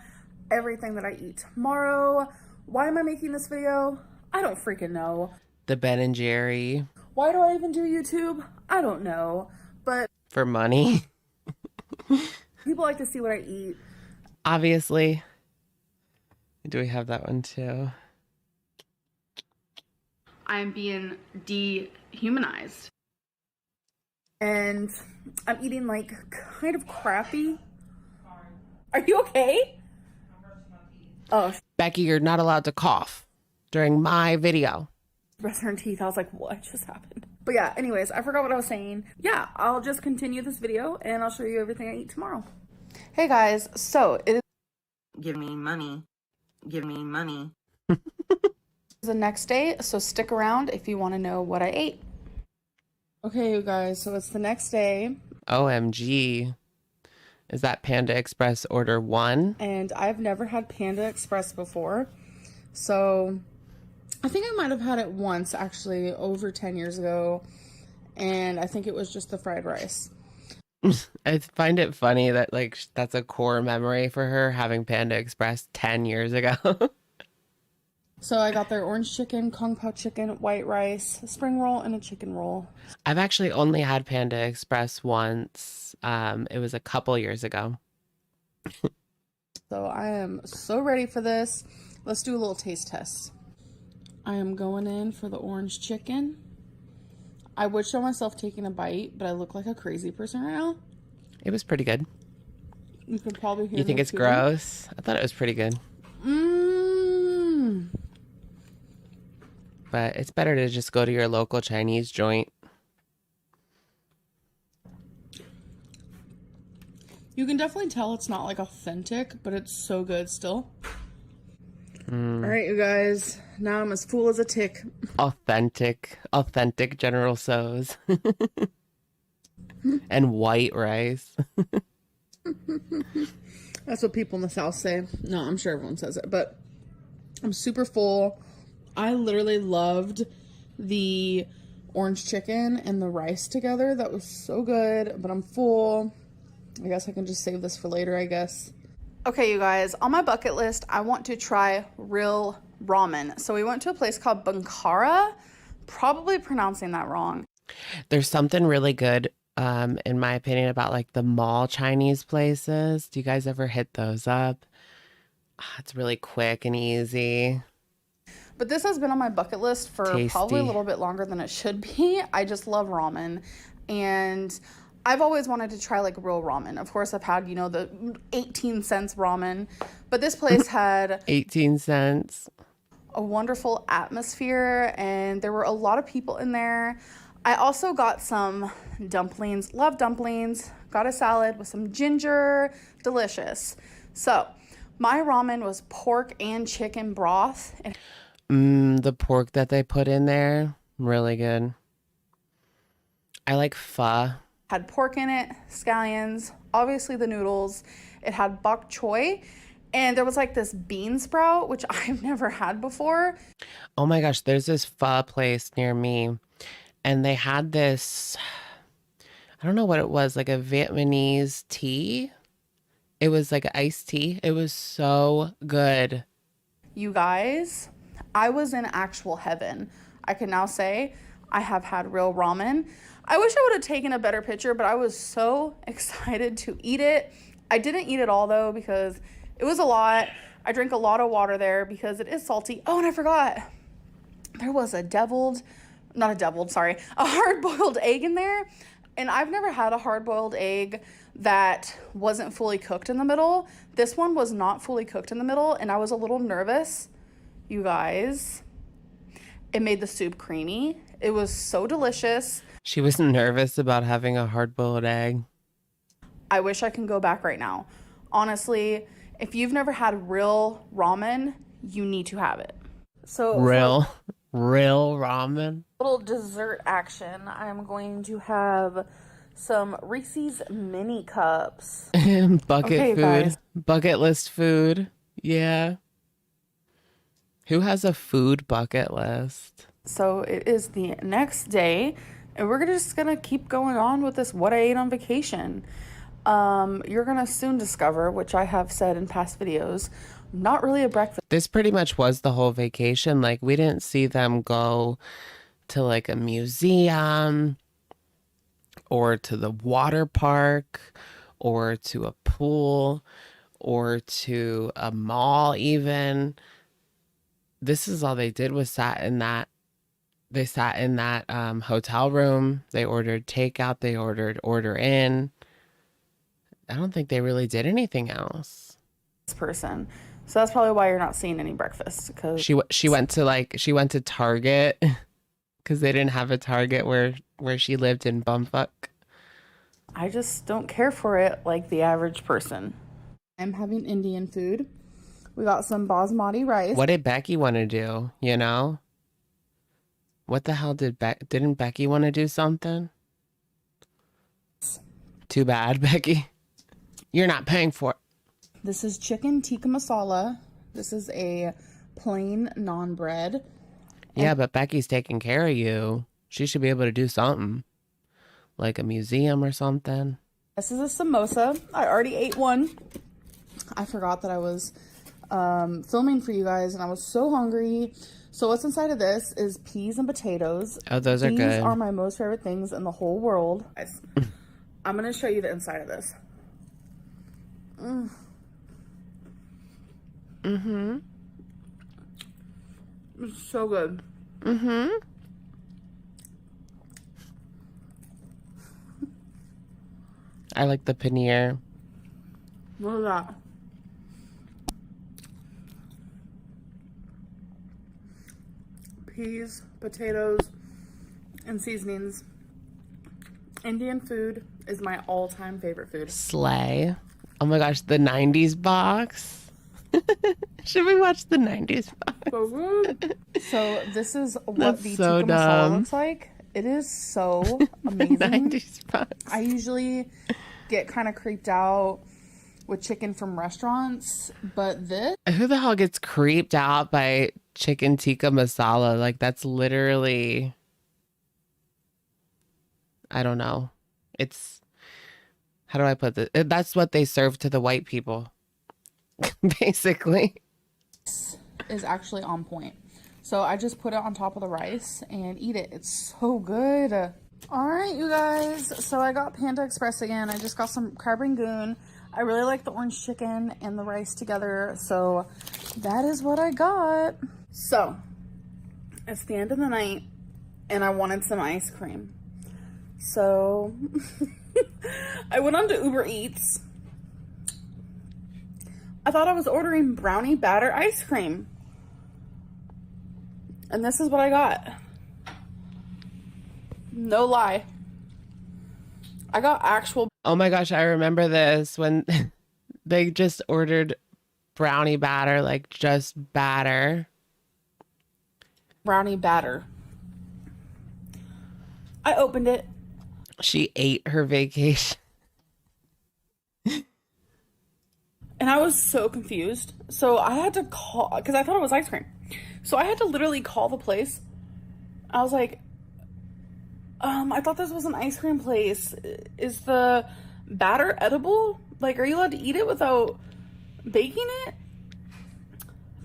everything that I eat tomorrow. Why am I making this video? I don't freaking know. The Ben & Jerry. Why do I even do YouTube? I don't know, but For money. people like to see what I eat. Obviously. Do we have that one too? I am being dehumanized. And I'm eating like kind of crappy. Are you okay? Oh, Becky, you're not allowed to cough during my video. brushing her teeth. I was like, what just happened? But yeah, anyways, I forgot what I was saying. Yeah, I'll just continue this video and I'll show you everything I eat tomorrow. Hey guys, so it is Give me money. Give me money. the next day, so stick around if you want to know what I ate. Okay, you guys, so it's the next day. OMG. Is that Panda Express order 1? And I've never had Panda Express before. So I think I might have had it once, actually, over 10 years ago. And I think it was just the fried rice. I find it funny that like that's a core memory for her, having Panda Express 10 years ago. So I got their orange chicken, Kung Pao chicken, white rice, spring roll, and a chicken roll. I've actually only had Panda Express once. It was a couple years ago. So I am so ready for this. Let's do a little taste test. I am going in for the orange chicken. I would show myself taking a bite, but I look like a crazy person right now. It was pretty good. You could probably hear You think me it's chewing. gross? I thought it was pretty good. But it's better to just go to your local Chinese joint. You can definitely tell it's not like authentic, but it's so good still. All right, you guys. Now I'm as full as a tick. Authentic General Tso's. And white rice. That's what people in the South say. No, I'm sure everyone says it, but I'm super full. I literally loved the orange chicken and the rice together. That was so good, but I'm full. I guess I can just save this for later, I guess. Okay, you guys, on my bucket list, I want to try real ramen. So we went to a place called Bunkara. Probably pronouncing that wrong. There's something really good, in my opinion, about like the mall Chinese places. Do you guys ever hit those up? It's really quick and easy. But this has been on my bucket list for probably a little bit longer than it should be. I just love ramen. And I've always wanted to try like real ramen. Of course, I've had, you know, the 18 cents ramen. But this place had 18 cents. A wonderful atmosphere. And there were a lot of people in there. I also got some dumplings. Love dumplings. Got a salad with some ginger. Delicious. So my ramen was pork and chicken broth. And The pork that they put in there, really good. I like pho. Had pork in it, scallions, obviously the noodles. It had bok choy, and there was like this bean sprout, which I've never had before. Oh my gosh, there's this pho place near me, and they had this, I don't know what it was, like a Vietnamese tea. It was like iced tea. It was so good. You guys, I was in actual heaven. I can now say I have had real ramen. I wish I would have taken a better picture, but I was so excited to eat it. I didn't eat it all though because it was a lot. I drank a lot of water there because it is salty. Oh, and I forgot. There was a hard-boiled egg in there. And I've never had a hard-boiled egg that wasn't fully cooked in the middle. This one was not fully cooked in the middle, and I was a little nervous. You guys, it made the soup creamy. It was so delicious. She was nervous about having a hard-boiled egg. I wish I can go back right now. Honestly, if you've never had real ramen, you need to have it. So real ramen. Little dessert action. I'm going to have some Reese's mini cups. Bucket food. Guys. Bucket list food. Yeah. Who has a food bucket list? So it is the next day, and we're just gonna keep going on with this what I ate on vacation. You're gonna soon discover, which I have said in past videos, not really a breakfast. This pretty much was the whole vacation. Like, we didn't see them go to like a museum or to the water park or to a pool or to a mall even. This is all they did was sat in that hotel room. They ordered takeout, they order in. I don't think they really did anything else. This person. So that's probably why you're not seeing any breakfast, because She went to Target because they didn't have a Target where she lived in bumfuck. I just don't care for it like the average person. I'm having Indian food. We got some basmati rice. What did Becky want to do, you know? What the hell didn't Becky want to do something? Too bad, Becky. You're not paying for it. This is chicken tikka masala. This is a plain naan bread. Yeah, but Becky's taking care of you. She should be able to do something. Like a museum or something. This is a samosa. I already ate one. I forgot that I was filming for you guys and I was so hungry. So what's inside of this is peas and potatoes. Oh, those are good. These are my most favorite things in the whole world. Guys, I'm going to show you the inside of this. It's so good. I like the paneer. Look at that. Peas, potatoes, and seasonings. Indian food is my all-time favorite food. Slay. Oh my gosh, the 90s box. Should we watch the 90s box? So good. So this is what That's the so tikka masala dumb. looks like. It is so amazing. 90s box. I usually get kind of creeped out with chicken from restaurants, but this... Who the hell gets creeped out by chicken tikka masala? Like, that's literally... I don't know. It's... How do I put this? That's what they serve to the white people. Basically. is actually on point. So I just put it on top of the rice and eat it. It's so good. All right, you guys. So I got Panda Express again. I just got some crab rangoon. I really like the orange chicken and the rice together. So that is what I got. So it's the end of the night and I wanted some ice cream. So I went on to Uber Eats. I thought I was ordering brownie batter ice cream. And this is what I got. No lie. I got actual... Oh my gosh, I remember this when they just ordered brownie batter, like just batter. brownie batter. I opened it. She ate her vacation. And I was so confused. So I had to call, because I thought it was ice cream. So I had to literally call the place. I was like, I thought this was an ice cream place. Is the batter edible? Like, are you allowed to eat it without baking it?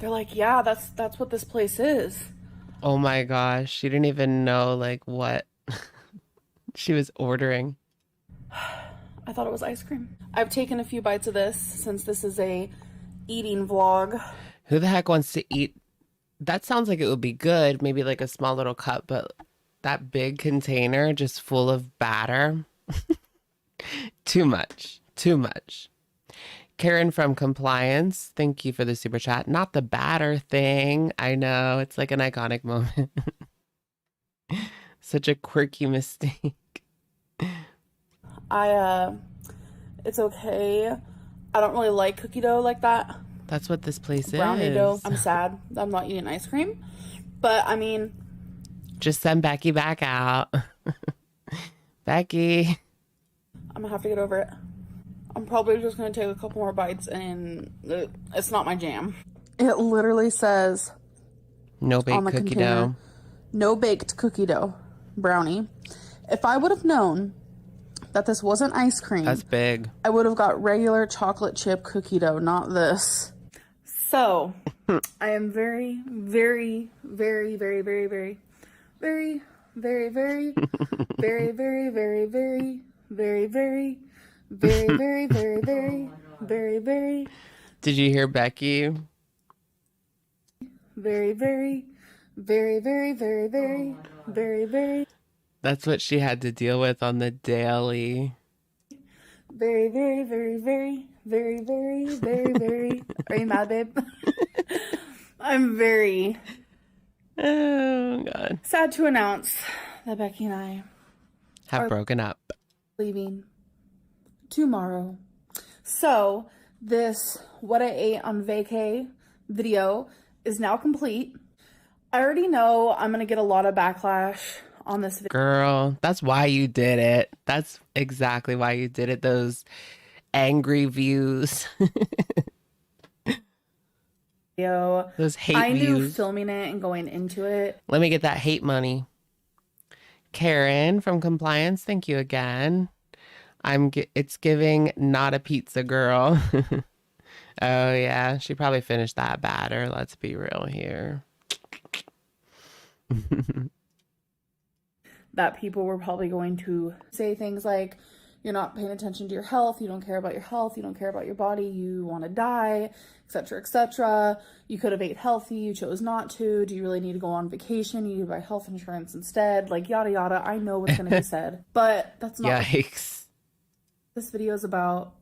They're like, yeah, that's what this place is. Oh my gosh, she didn't even know like what she was ordering. I thought it was ice cream. I've taken a few bites of this since this is a eating vlog. Who the heck wants to eat? That sounds like it would be good. Maybe like a small little cup, but that big container just full of batter. Too much. Too much. Karen from Compliance, thank you for the super chat. Not the batter thing. I know, it's like an iconic moment. Such a quirky mistake. It's okay. I don't really like cookie dough like that. That's what this place Brownie is. dough. I'm sad I'm not eating ice cream. But, I mean... Just send Becky back out. Becky. I'm gonna have to get over it. I'm probably just gonna take a couple more bites and it's not my jam. It literally says... No baked cookie container, dough. No baked cookie dough brownie. If I would have known that this wasn't ice cream... That's big. I would have got regular chocolate chip cookie dough, not this. So, I am very, very, very, very, very, very, very, very, very, very, very, very, very, very, very, very, very, very, very, very, very. Did you hear Becky? Very, very, very, very, very, very, very, very. That's what she had to deal with on the daily. Very, very, very, very, very, very, very, very. Are you mad, babe? I'm very sad to announce that Becky and I have broken up. Leaving tomorrow. So this what I ate on vacay video is now complete. I already know I'm gonna get a lot of backlash on this video. Girl, that's why you did it. That's exactly why you did it. Those angry views. Those hate I knew views. filming it and going into it. Let me get that hate money. Karen from compliance, thank you again. It's giving not a pizza girl. Oh yeah, she probably finished that batter. Let's be real here. That people were probably going to say things like, you're not paying attention to your health, you don't care about your health, you don't care about your body, you want to die, etc., etc. You could have ate healthy, you chose not to. Do you really need to go on vacation? You need to buy health insurance instead, like yada yada. I know what's going to be said, but that's not Yikes. what this video is about.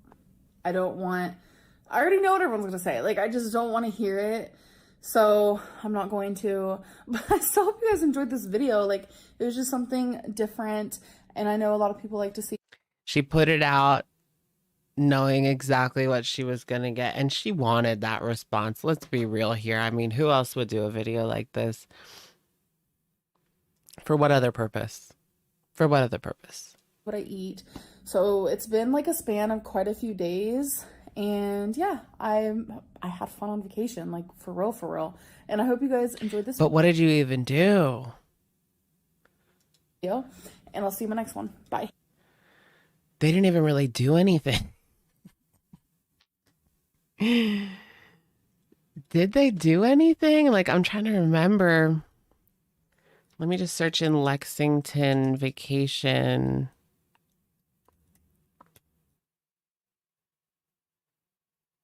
I already know what everyone's going to say. Like, I just don't want to hear it. So I'm not going to, but I still hope you guys enjoyed this video. Like, it was just something different. And I know a lot of people like to see. She put it out knowing exactly what she was going to get. And she wanted that response. Let's be real here. I mean, who else would do a video like this? For what other purpose? For what other purpose? What I eat. So it's been like a span of quite a few days. And yeah, I had fun on vacation, like for real. And I hope you guys enjoyed this But what did you even do? video. And I'll see you in my next one. Bye. They didn't even really do anything. Did they do anything? Like, I'm trying to remember. Let me just search in Lexington vacation.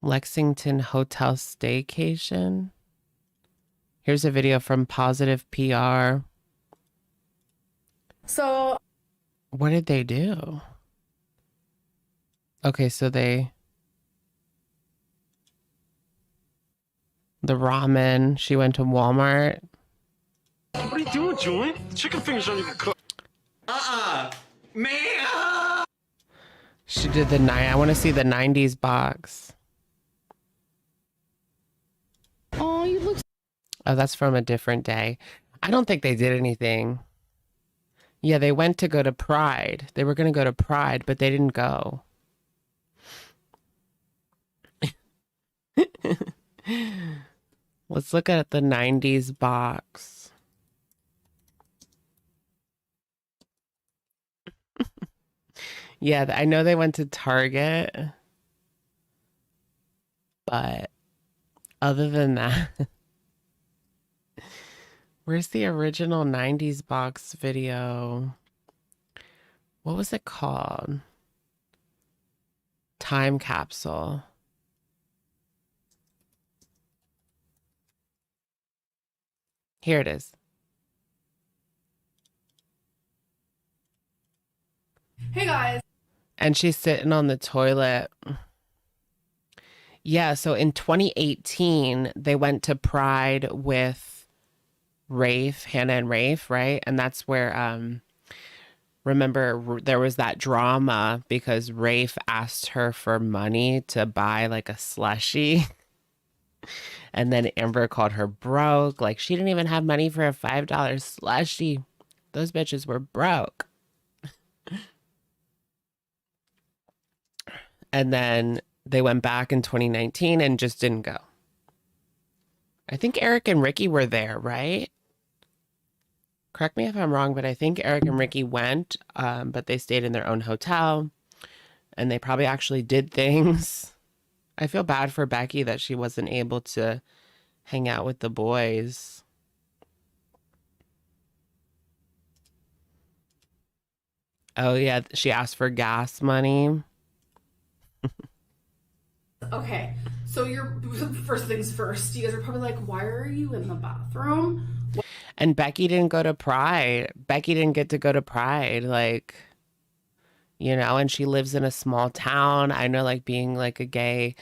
Lexington hotel staycation. Here's a video from Positive PR. So what did they do? Okay, so the ramen, she went to Walmart. What are you doing, Julian? The chicken fingers aren't even cooked. Man! She did I want to see the 90s box. Oh, you look. Oh, that's from a different day. I don't think they did anything. Yeah, they went to go to Pride. They were going to go to Pride, but they didn't go. Let's look at the 90s box. Yeah, I know they went to Target. But other than that, where's the original 90s box video? What was it called? Time capsule. Here it is. Hey guys. And she's sitting on the toilet. Yeah, so in 2018, they went to Pride with Rafe, Hannah and Rafe, right? And that's where, remember, there was that drama because Rafe asked her for money to buy like a slushie. And then Amber called her broke. Like, she didn't even have money for a $5 slushie. Those bitches were broke. And then they went back in 2019 and just didn't go. I think Eric and Ricky were there, right? Correct me if I'm wrong, but I think Eric and Ricky went, but they stayed in their own hotel. And they probably actually did things. I feel bad for Becky that she wasn't able to hang out with the boys. Oh, yeah. She asked for gas money. Okay, so you're first things first. You guys are probably like, why are you in the bathroom? And Becky didn't go to Pride. Becky didn't get to go to Pride. Like, you know, and she lives in a small town. I know, like, being like a gay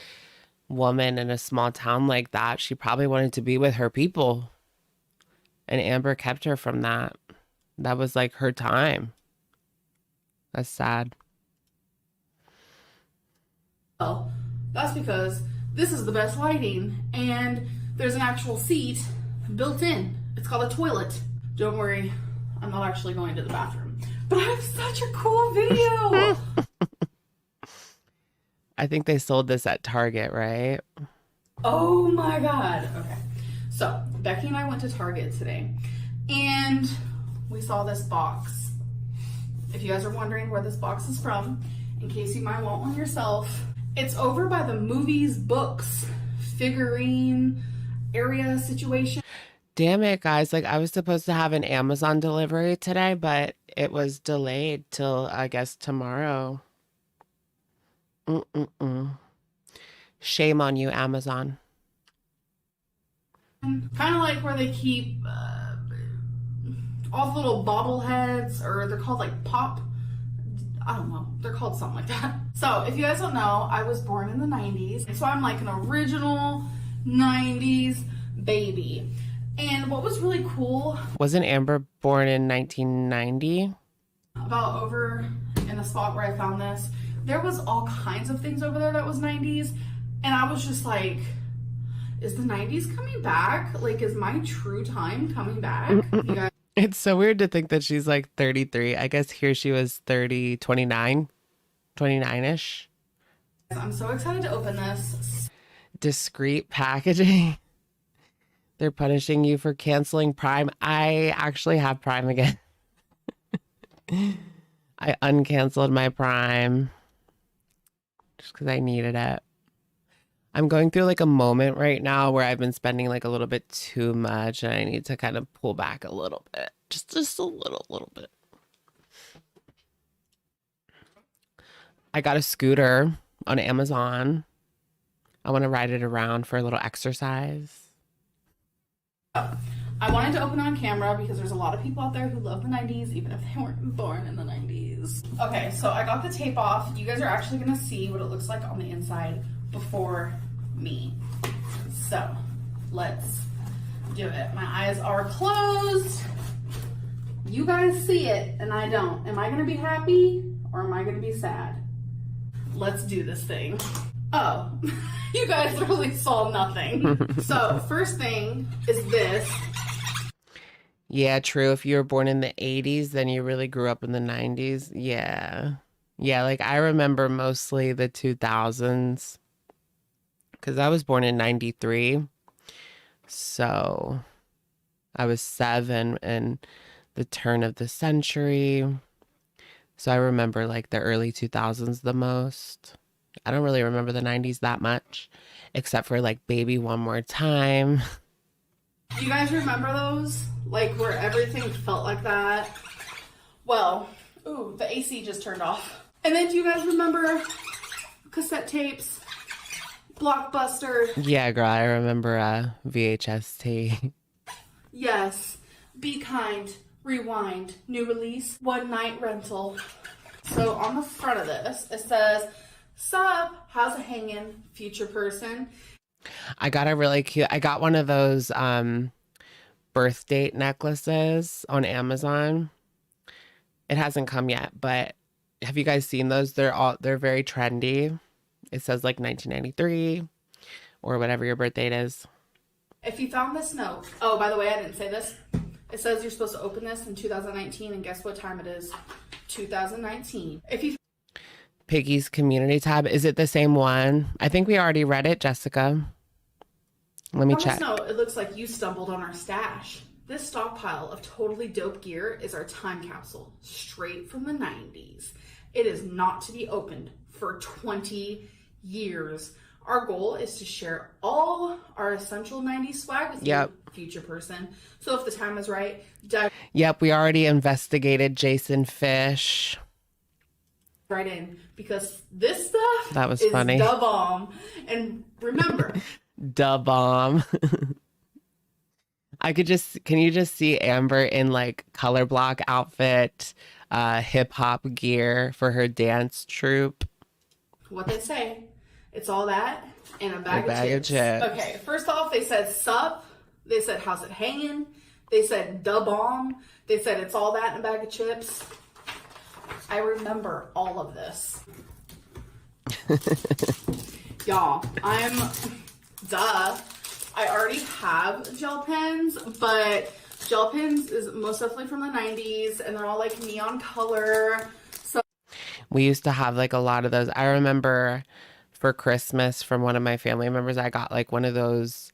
woman in a small town like that, she probably wanted to be with her people. And Amber kept her from that. That was like her time. That's sad. Well, that's because this is the best lighting and there's an actual seat built in. It's called a toilet. Don't worry, I'm not actually going to the bathroom. But I have such a cool video. I think they sold this at Target, right? Oh my God. Okay. So Becky and I went to Target today and we saw this box. If you guys are wondering where this box is from, in case you might want one yourself, it's over by the movies, books, figurine area situation. Damn it, guys. Like, I was supposed to have an Amazon delivery today, but it was delayed till, I guess, tomorrow. Shame on you, Amazon. Kind of like where they keep all the little bobbleheads, or they're called like pop. I don't know. They're called something like that. So if you guys don't know, I was born in the 90s. So I'm like an original 90s baby. And what was really cool... Wasn't Amber born in 1990? About over in the spot where I found this, there was all kinds of things over there that was 90s. And I was just like, is the 90s coming back? Like, is my true time coming back? You guys... It's so weird to think that she's like 33. I guess here she was 29-ish. I'm so excited to open this. Discreet packaging. They're punishing you for canceling Prime. I actually have Prime again. I uncanceled my Prime just because I needed it. I'm going through like a moment right now where I've been spending like a little bit too much and I need to kind of pull back a little bit. Just a little bit. I got a scooter on Amazon. I want to ride it around for a little exercise. I wanted to open on camera because there's a lot of people out there who love the 90s, even if they weren't born in the 90s. Okay, so I got the tape off. You guys are actually going to see what it looks like on the inside before me. So, let's do it. My eyes are closed. You guys see it, and I don't. Am I going to be happy, or am I going to be sad? Let's do this thing. Oh, you guys really saw nothing. So, first thing is this. Yeah, true. If you were born in the 80s, then you really grew up in the 90s. Yeah. Yeah, like I remember mostly the 2000s because I was born in 93. So I was 7 in the turn of the century. So I remember like the early 2000s the most. I don't really remember the 90s that much, except for like Baby One More Time. Do you guys remember those? Like where everything felt like that? Well, ooh, the AC just turned off. And then do you guys remember cassette tapes? Blockbuster? Yeah, girl, I remember VHS tape. Yes. Be Kind, Rewind, new release, one night rental. So on the front of this, it says, "Sup, how's it hanging, future person?" I got a really cute, I got one of those birth date necklaces on Amazon. It hasn't come yet, but have you guys seen those? They're very trendy. It says like 1993 or whatever your birth date is. If you found this note, oh, by the way, I didn't say this. It says you're supposed to open this in 2019, and guess what time it is? 2019. If you Piggy's community tab, is it the same one? I think we already read it, Jessica. Let me check. No, it looks like you stumbled on our stash. This stockpile of totally dope gear is our time capsule, straight from the 90s. It is not to be opened for 20 years. Our goal is to share all our essential 90s swag with you, future person. So if the time is right, Yep, we already investigated Jason Fish. right in because this stuff That was is funny. da bomb. And remember, Da bomb. Can you just see Amber in like color block outfit, hip hop gear for her dance troupe? what they say, it's all that and a bag, of chips. Okay, first off, they said sup. They said how's it hanging. They said da bomb. They said it's all that and a bag of chips. I remember all of this. Y'all, I already have gel pens, but gel pens is most definitely from the 90s, and they're all like neon color. So We used to have like a lot of those. I remember for Christmas from one of my family members, I got like one of those.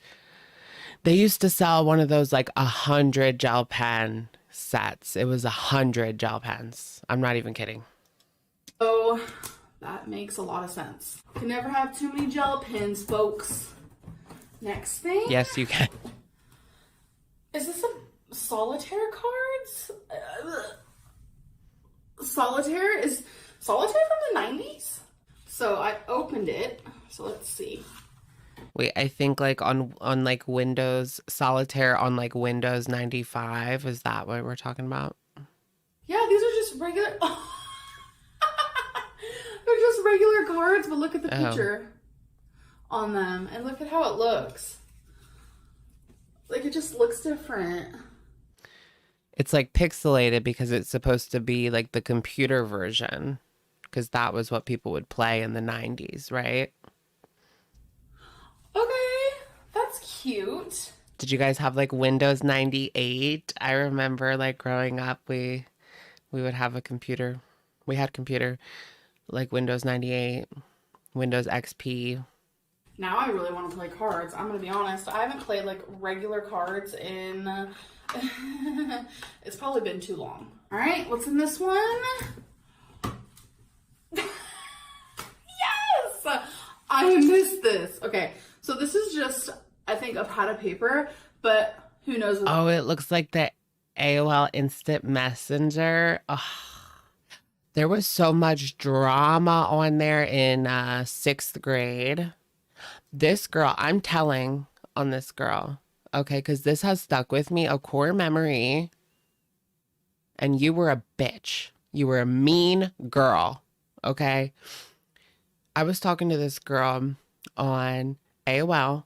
They used to sell one of those like 100 gel pen sets. It was 100 gel pens. I'm not even kidding. So that makes a lot of sense. You can never have too many gel pens, folks. Next thing. Yes, you can. Is this some solitaire cards? Solitaire? Is solitaire from the 90s? So I opened it. So let's see. Wait, I think like on like Windows Solitaire on like Windows 95. Is that what we're talking about? Yeah, these are just regular. They're just regular cards, but look at the picture on them and look at how it looks. Like it just looks different. It's like pixelated because it's supposed to be like the computer version, because that was what people would play in the 90s, right? Okay, that's cute. Did you guys have like Windows 98? I remember like growing up, we would have a computer. We had computer like Windows 98, Windows XP. Now I really want to play cards. I'm going to be honest. I haven't played like regular cards in... it's probably been too long. All right, what's in this one? Yes! I missed this. Okay, so this is just, I think, a pad of paper, but who knows what... Oh, it looks like the AOL Instant Messenger. Oh, there was so much drama on there in 6th grade. This girl, I'm telling on this girl, okay, because this has stuck with me, a core memory. And you were a bitch. You were a mean girl, okay? I was talking to this girl on AOL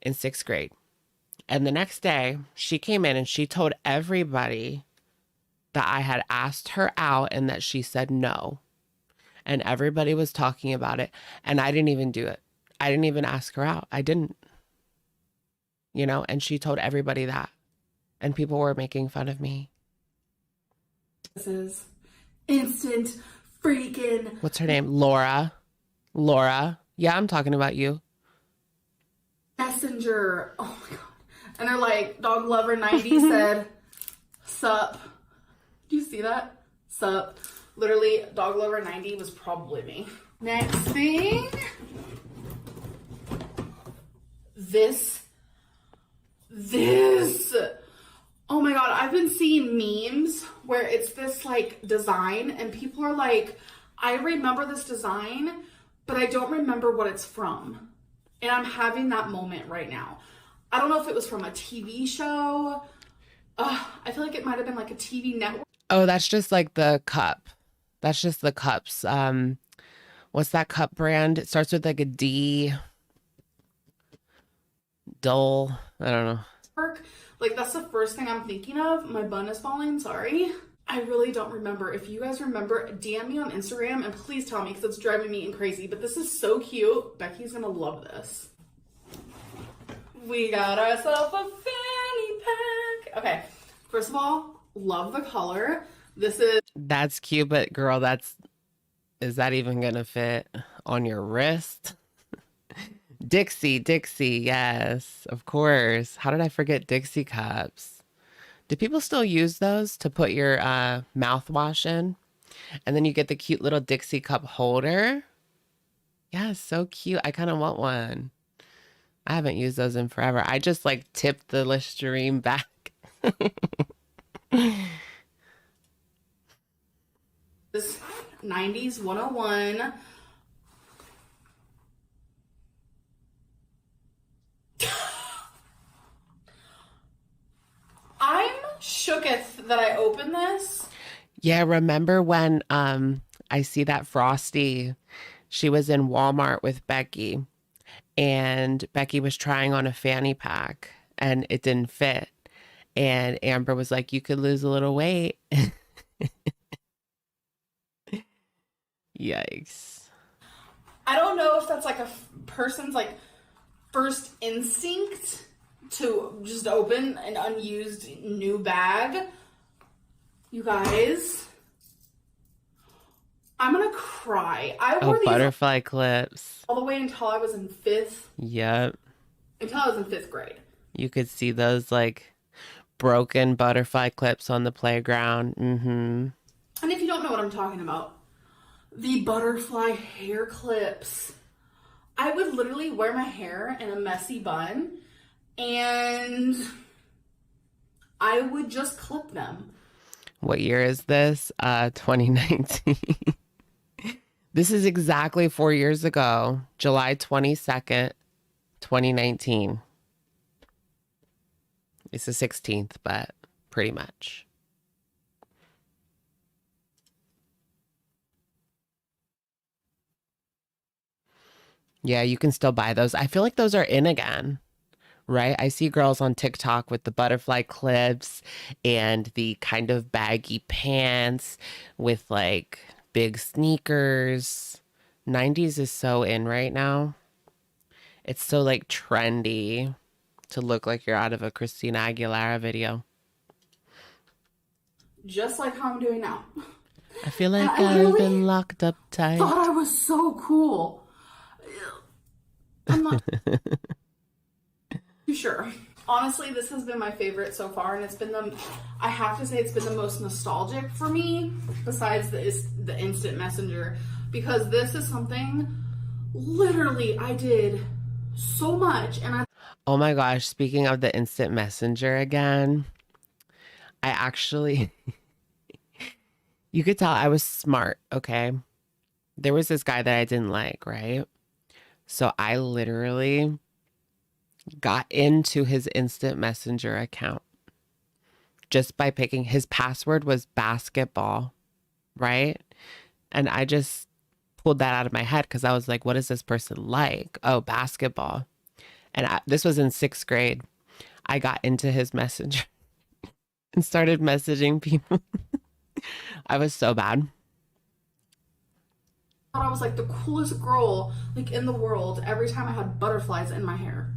in 6th grade. And the next day, she came in and she told everybody that I had asked her out and that she said no. And everybody was talking about it. And I didn't even do it. I didn't even ask her out. I didn't. You know, and she told everybody that. And people were making fun of me. This is instant freaking... What's her name? Laura. Laura. Yeah, I'm talking about you. Messenger. Oh my god. And they're like, Dog Lover 90 said, sup. Do you see that? Sup. Literally, Dog Lover 90 was probably me. Next thing. This. Oh my god, I've been seeing memes where it's this like design and people are like, I remember this design, but I don't remember what it's from. And I'm having that moment right now. I don't know if it was from a TV show. I feel like it might have been like a TV network. Oh, that's just like the cup. That's just the cups. What's that cup brand? It starts with like a D. Dole. I don't know. Like that's the first thing I'm thinking of. My bun is falling, sorry. I really don't remember. If you guys remember, DM me on Instagram and please tell me because it's driving me crazy. But this is so cute. Becky's gonna love this. We got ourselves a fanny pack. Okay, first of all, love the color. That's cute, but girl, is that even gonna fit on your wrist? Dixie, yes, of course. How did I forget Dixie cups? Do people still use those to put your mouthwash in? And then you get the cute little Dixie cup holder. Yeah, so cute. I kind of want one. I haven't used those in forever. I just like tipped the Listerine back. This 90s 101. I'm shooketh that I opened this. Yeah, remember when I see that Frosty, she was in Walmart with Becky and Becky was trying on a fanny pack and it didn't fit. And Amber was like, you could lose a little weight. Yikes. I don't know if that's like a person's like first instinct to just open an unused new bag. You guys, I'm gonna cry. I wore these butterfly clips. all the way until I was in 5th. Yep. Until I was in 5th grade. You could see those like broken butterfly clips on the playground. Mm-hmm. And if you don't know what I'm talking about, the butterfly hair clips. I would literally wear my hair in a messy bun and I would just clip them. What year is this? 2019. This is exactly 4 years ago, July 22nd, 2019. It's the 16th, but pretty much. Yeah, you can still buy those. I feel like those are in again, right? I see girls on TikTok with the butterfly clips and the kind of baggy pants with like big sneakers. 90s is so in right now. It's so like trendy to look like you're out of a Christina Aguilera video. Just like how I'm doing now. I feel like I've been locked up tight. Thought I was so cool. I'm not too sure. Honestly, this has been my favorite so far, and it's been I have to say it's been the most nostalgic for me, besides the instant messenger, because this is something literally I did so much, and oh my gosh, speaking of the instant messenger again, I actually, you could tell I was smart, okay? There was this guy that I didn't like, right? So I literally got into his instant messenger account just by picking, his password was basketball, right? And I just pulled that out of my head because I was like, what is this person like? Oh, basketball. And this was in 6th grade. I got into his messenger and started messaging people. I was so bad. I was like the coolest girl like in the world every time I had butterflies in my hair.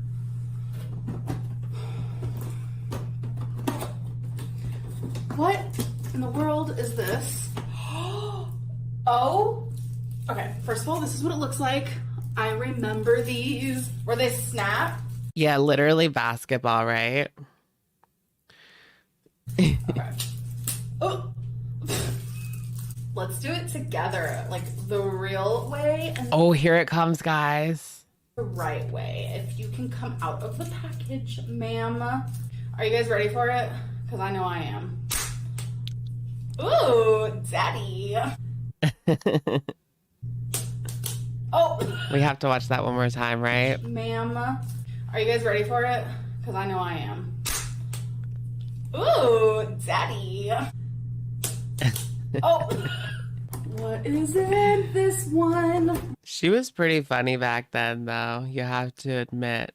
What in the world is this? Oh, okay. First of all, this is what it looks like. I remember these where they snap. Yeah, literally basketball, right? Okay. Oh. Let's do it together, like the real way and oh, here it comes, guys. the right way. If you can come out of the package, ma'am. Are you guys ready for it? Because I know I am. Ooh, daddy. Oh. We have to watch that one more time, right? Ma'am. Are you guys ready for it? Because I know I am. Ooh, daddy. Oh. What is it? This one? She was pretty funny back then, though, you have to admit.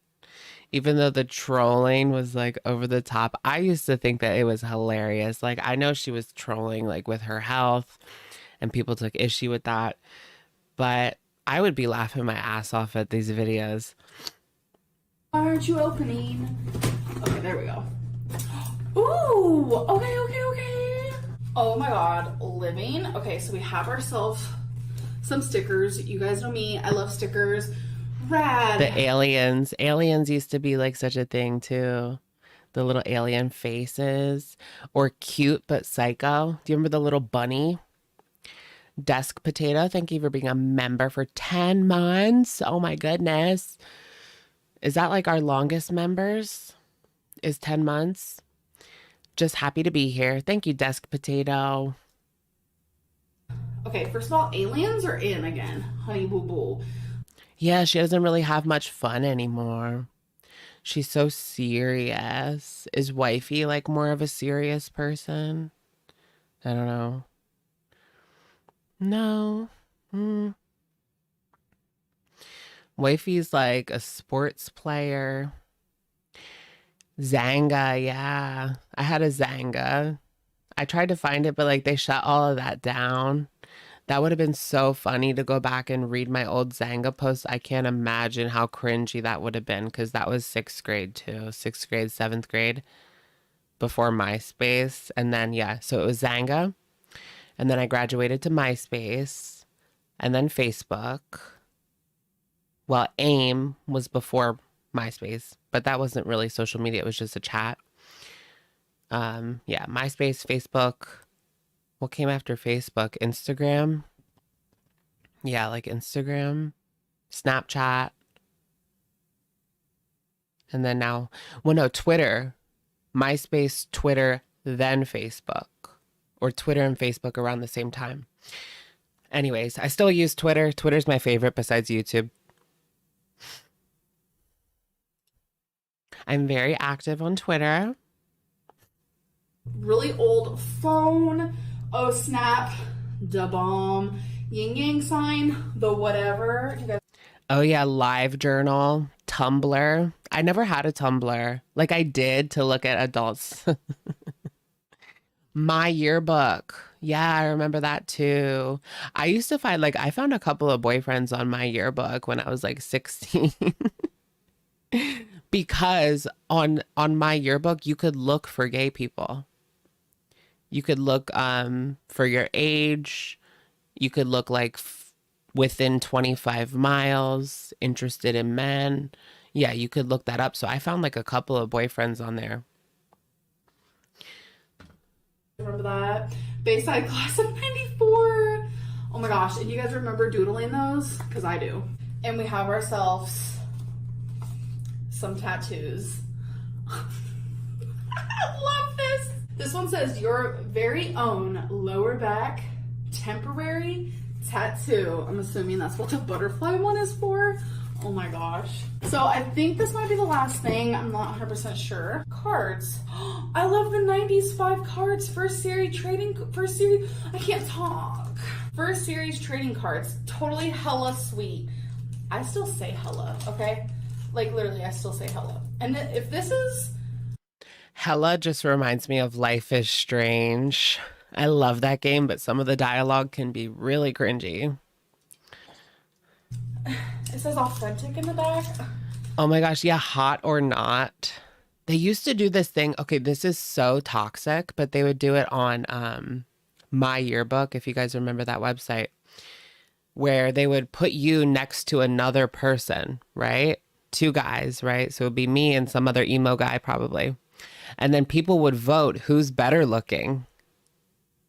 Even though the trolling was like over the top, I used to think that it was hilarious. Like, I know she was trolling like with her health and people took issue with that, but I would be laughing my ass off at these videos. Why aren't you opening? Okay, there we go. Ooh, okay. Oh my god, living. Okay, so we have ourselves some stickers. You guys know me, I love stickers. Rad. The aliens. Aliens used to be like such a thing too. The little alien faces. Or cute but psycho. Do you remember the little bunny? Desk Potato, thank you for being a member for 10 months. Oh my goodness. Is that like our longest members? Is 10 months? Just happy to be here. Thank you, Desk Potato. Okay, first of all, aliens are in again. Honey boo boo. Yeah, she doesn't really have much fun anymore. She's so serious. Is wifey like more of a serious person? I don't know. No. Wifey's like a sports player. Zanga, yeah. I had a Zanga. I tried to find it, but like they shut all of that down. That would have been so funny to go back and read my old Zanga posts. I can't imagine how cringy that would have been because that was 6th grade too. 6th grade, 7th grade before MySpace. And then, yeah, so it was Zanga. And then I graduated to MySpace and then Facebook. Well, AIM was before MySpace, but that wasn't really social media. It was just a chat. Yeah, MySpace, Facebook. What came after Facebook? Instagram? Yeah, like Instagram, Snapchat. And then now, well, no, Twitter. MySpace, Twitter, then Facebook. Or Twitter and Facebook around the same time. Anyways, I still use Twitter. Twitter's my favorite besides YouTube. I'm very active on Twitter. Really old phone. Oh snap. Da bomb. Yin yang sign. The whatever. You guys. Oh yeah, Live Journal, Tumblr. I never had a Tumblr. Like I did to look at adults. My yearbook. Yeah, I remember that too. I used to find I found a couple of boyfriends on my yearbook when I was like 16. Because on my yearbook you could look for gay people. You could look for your age. You could look like within 25 miles, interested in men. Yeah, you could look that up. So I found like a couple of boyfriends on there. Remember that? Bayside Class of 94. Oh my gosh. And you guys remember doodling those? Because I do. And we have ourselves some tattoos. I love this. This one says your very own lower back temporary tattoo. I'm assuming that's what the butterfly one is for. Oh my gosh. So I think this might be the last thing. I'm not 100% sure. Cards. I love the 90s 5 cards. First series, I can't talk. First series trading cards. Totally hella sweet. I still say hella, okay? Like literally I still say hella. And if this is... Hella just reminds me of Life is Strange. I love that game, but some of the dialogue can be really cringy. It says authentic in the back. Oh my gosh, yeah, hot or not. They used to do this thing. Okay, this is so toxic, but they would do it on My Yearbook, if you guys remember that website, where they would put you next to another person, right? 2 guys, right? So it would be me and some other emo guy probably. And then people would vote who's better looking.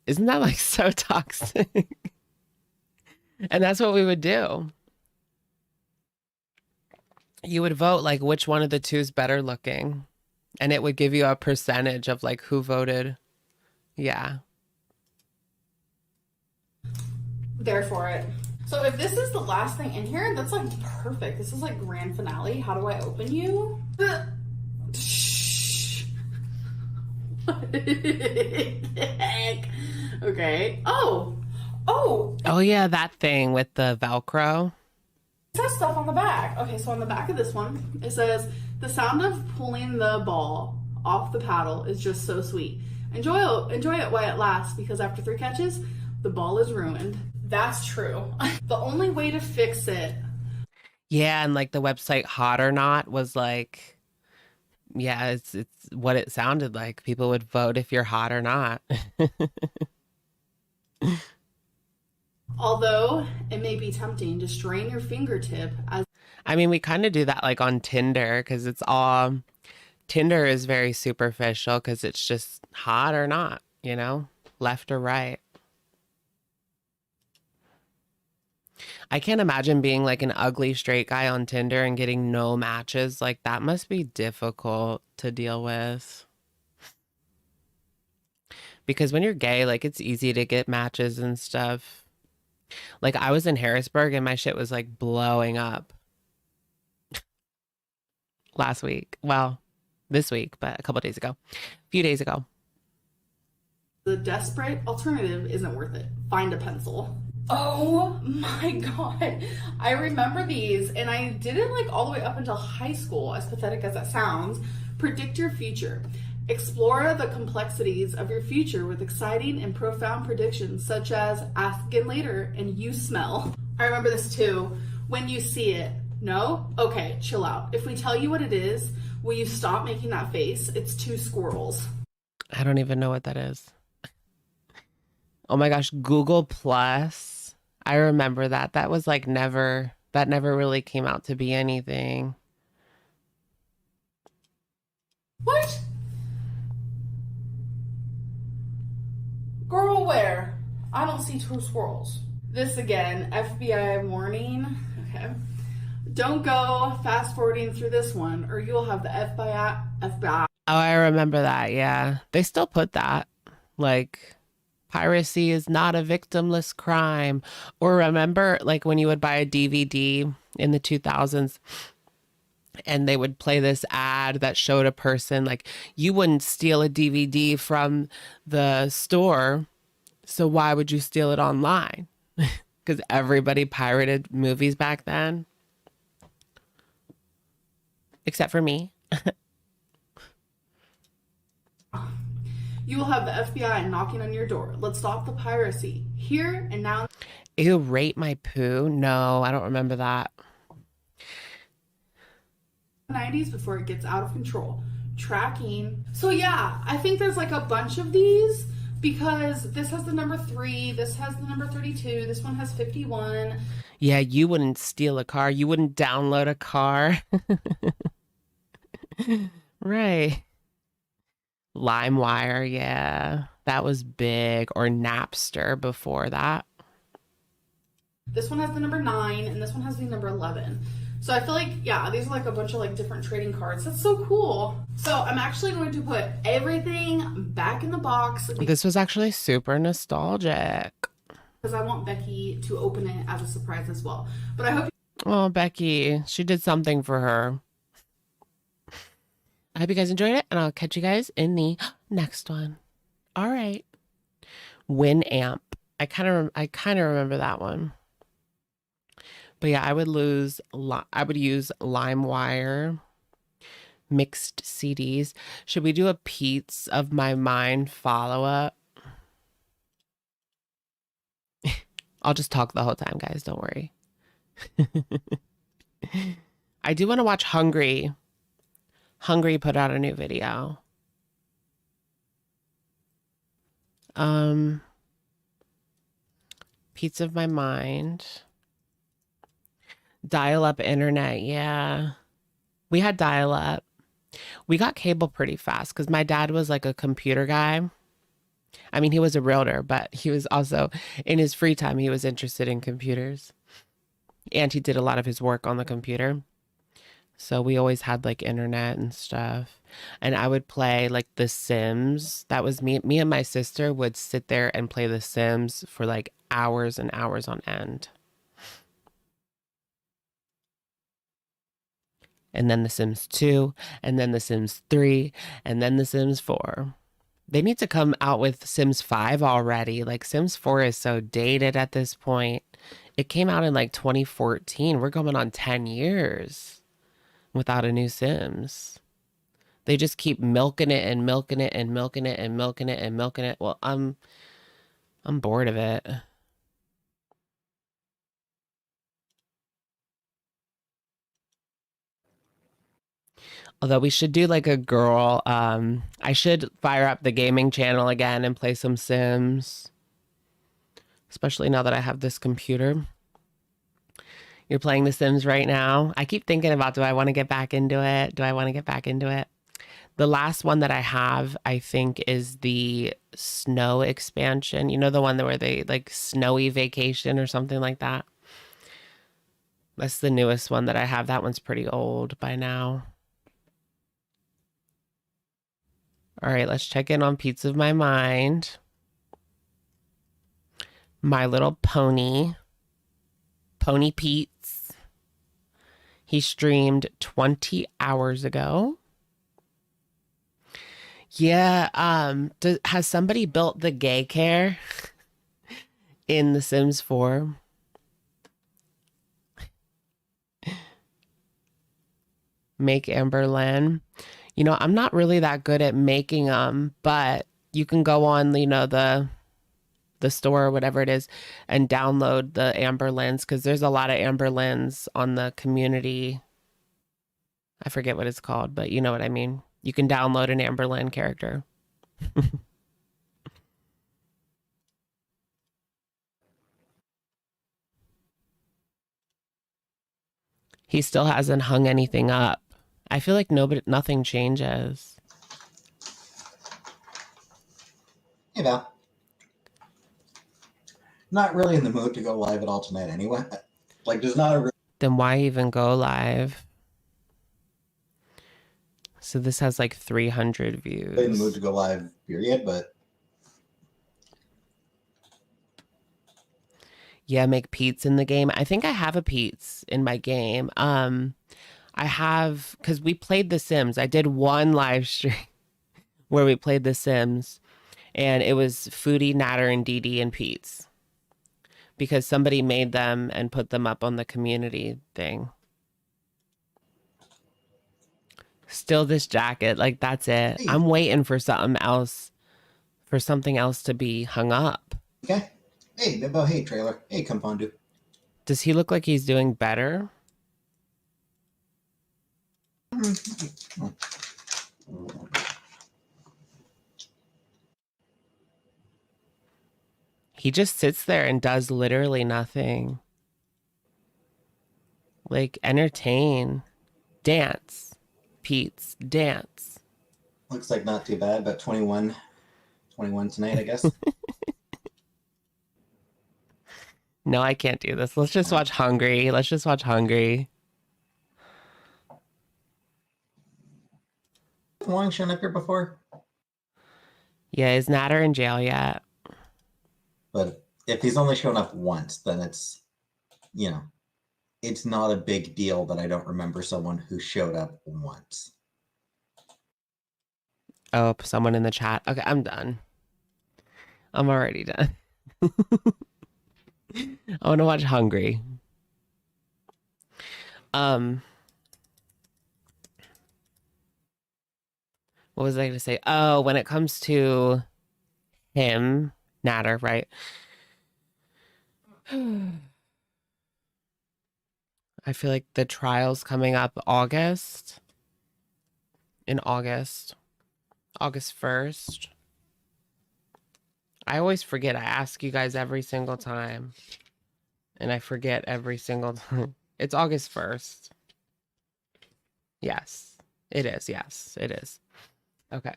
Isn't that like so toxic? And that's what we would do. You would vote like which one of the 2 is better looking. And it would give you a percentage of like who voted. Yeah. There for it. So if this is the last thing in here, that's like perfect. This is like grand finale. How do I open you? Okay. Oh, yeah, that thing with the Velcro. it says stuff on the back. Okay, so on the back of this one, it says, the sound of pulling the ball off the paddle is just so sweet. Enjoy it while it lasts, because after 3 catches, the ball is ruined. That's true. The only way to fix it. Yeah, and like the website Hot or Not was like, yeah, it's what it sounded like. People would vote if you're hot or not. Although it may be tempting to strain your fingertip as... I mean, we kind of do that like on Tinder, because it's all... Tinder is very superficial because it's just hot or not, you know, left or right. I can't imagine being like an ugly straight guy on Tinder and getting no matches. Like that must be difficult to deal with. Because when you're gay, like it's easy to get matches and stuff. Like I was in Harrisburg and my shit was like blowing up last week. Well, this week, but a couple days ago, a few days ago. The desperate alternative isn't worth it. Find a pencil. Oh my god. I remember these, and I did it like all the way up until high school, as pathetic as that sounds. Predict your future. Explore the complexities of your future with exciting and profound predictions, such as ask again later and you smell. I remember this too. When you see it. No? Okay, chill out. If we tell you what it is, will you stop making that face? It's 2 squirrels. I don't even know what that is. Oh my gosh, Google Plus. I remember that. That was like never really came out to be anything. What? Girl, where? I don't see 2 squirrels. This again, FBI warning. Okay. Don't go fast forwarding through this one or you'll have the FBI. Oh, I remember that. Yeah. They still put that. Like, piracy is not a victimless crime. Or remember, like, when you would buy a DVD in the 2000s and they would play this ad that showed a person, like, you wouldn't steal a DVD from the store, so why would you steal it online? Because everybody pirated movies back then. Except for me. You will have the FBI knocking on your door. Let's stop the piracy. Here and now. Ew, rate my poo? No, I don't remember that. 90s before it gets out of control. Tracking. So yeah, I think there's like a bunch of these because this has the number 3, this has the number 32, this one has 51. Yeah, you wouldn't steal a car. You wouldn't download a car. Right. LimeWire, yeah. That was big. Or Napster before that. This one has the number 9 and this one has the number 11. So I feel like, yeah, these are like a bunch of like different trading cards. That's so cool. So I'm actually going to put everything back in the box. This was actually super nostalgic. Because I want Becky to open it as a surprise as well. But I hope. Oh, Becky, she did something for her. I hope you guys enjoyed it, and I'll catch you guys in the next one. All right. Winamp. I kind of remember that one. But yeah, I would use LimeWire, mixed CDs. Should we do a Peetz of My Mind follow-up? I'll just talk the whole time, guys. Don't worry. I do want to watch Hungry. Hungry put out a new video. Peetz of My Mind. Dial-up internet, yeah. We had dial-up. We got cable pretty fast because my dad was like a computer guy. I mean, he was a realtor, but he was also, in his free time, he was interested in computers. And he did a lot of his work on the computer. So we always had like internet and stuff. And I would play like The Sims. That was me. Me and my sister would sit there and play The Sims for like hours and hours on end. And then The Sims 2, and then The Sims 3, and then The Sims 4. They need to come out with Sims 5 already. Like, Sims 4 is so dated at this point. It came out in like 2014. We're going on 10 years without a new Sims. They just keep milking it and milking it and milking it and milking it and milking it. Well, I'm bored of it. Although we should do like a girl, I should fire up the gaming channel again and play some Sims. Especially now that I have this computer. You're playing The Sims right now. I keep thinking about, do I want to get back into it? Do I want to get back into it? The last one that I have, I think, is the snow expansion. You know, the one where they like snowy vacation or something like that. That's the newest one that I have. That one's pretty old by now. All right, let's check in on Peetz of My Mind. My Little Pony, Pony Peetz. He streamed 20 hours ago. Yeah, has somebody built the gay care in The Sims 4? Make Amberlyn. You know, I'm not really that good at making them, but you can go on, you know, the store or whatever it is and download the Amberlyns, because there's a lot of Amberlyns on the community. I forget what it's called, but you know what I mean. You can download an Amberlyn character. He still hasn't hung anything up. I feel like nothing changes. Hey, Val. Not really in the mood to go live at all tonight anyway. Like, there's not a... Then why even go live? So this has like 300 views. In the mood to go live, period, but... Yeah, make peetz in the game. I think I have a peetz in my game. I have, because we played The Sims. I did one live stream where we played The Sims, and it was Foodie, Natter, and Dee Dee and peetz, because somebody made them and put them up on the community thing. Still this jacket, like that's it. I'm waiting for something else, to be hung up. Okay. Hey, Bimbo. Hey, Trailer. Hey, Compoundu. Does he look like he's doing better? He just sits there and does literally nothing. Like, entertain. Dance. Peetz. Dance. Looks like not too bad, but 21 tonight, I guess. No, I can't do this. Let's just watch Hungry. Let's just watch Hungry. Wong shown up here before? Yeah, is Natter in jail yet? But if he's only shown up once, then it's, you know, it's not a big deal that I don't remember someone who showed up once. Oh, someone in the chat. Okay, I'm done. I'm already done. I want to watch Hungry. What was I going to say? Oh, when it comes to him, Natter, right? I feel like the trial's coming up in August 1st. I always forget. I ask you guys every single time, and I forget every single time. It's August 1st. Yes, it is. Yes, it is. Okay.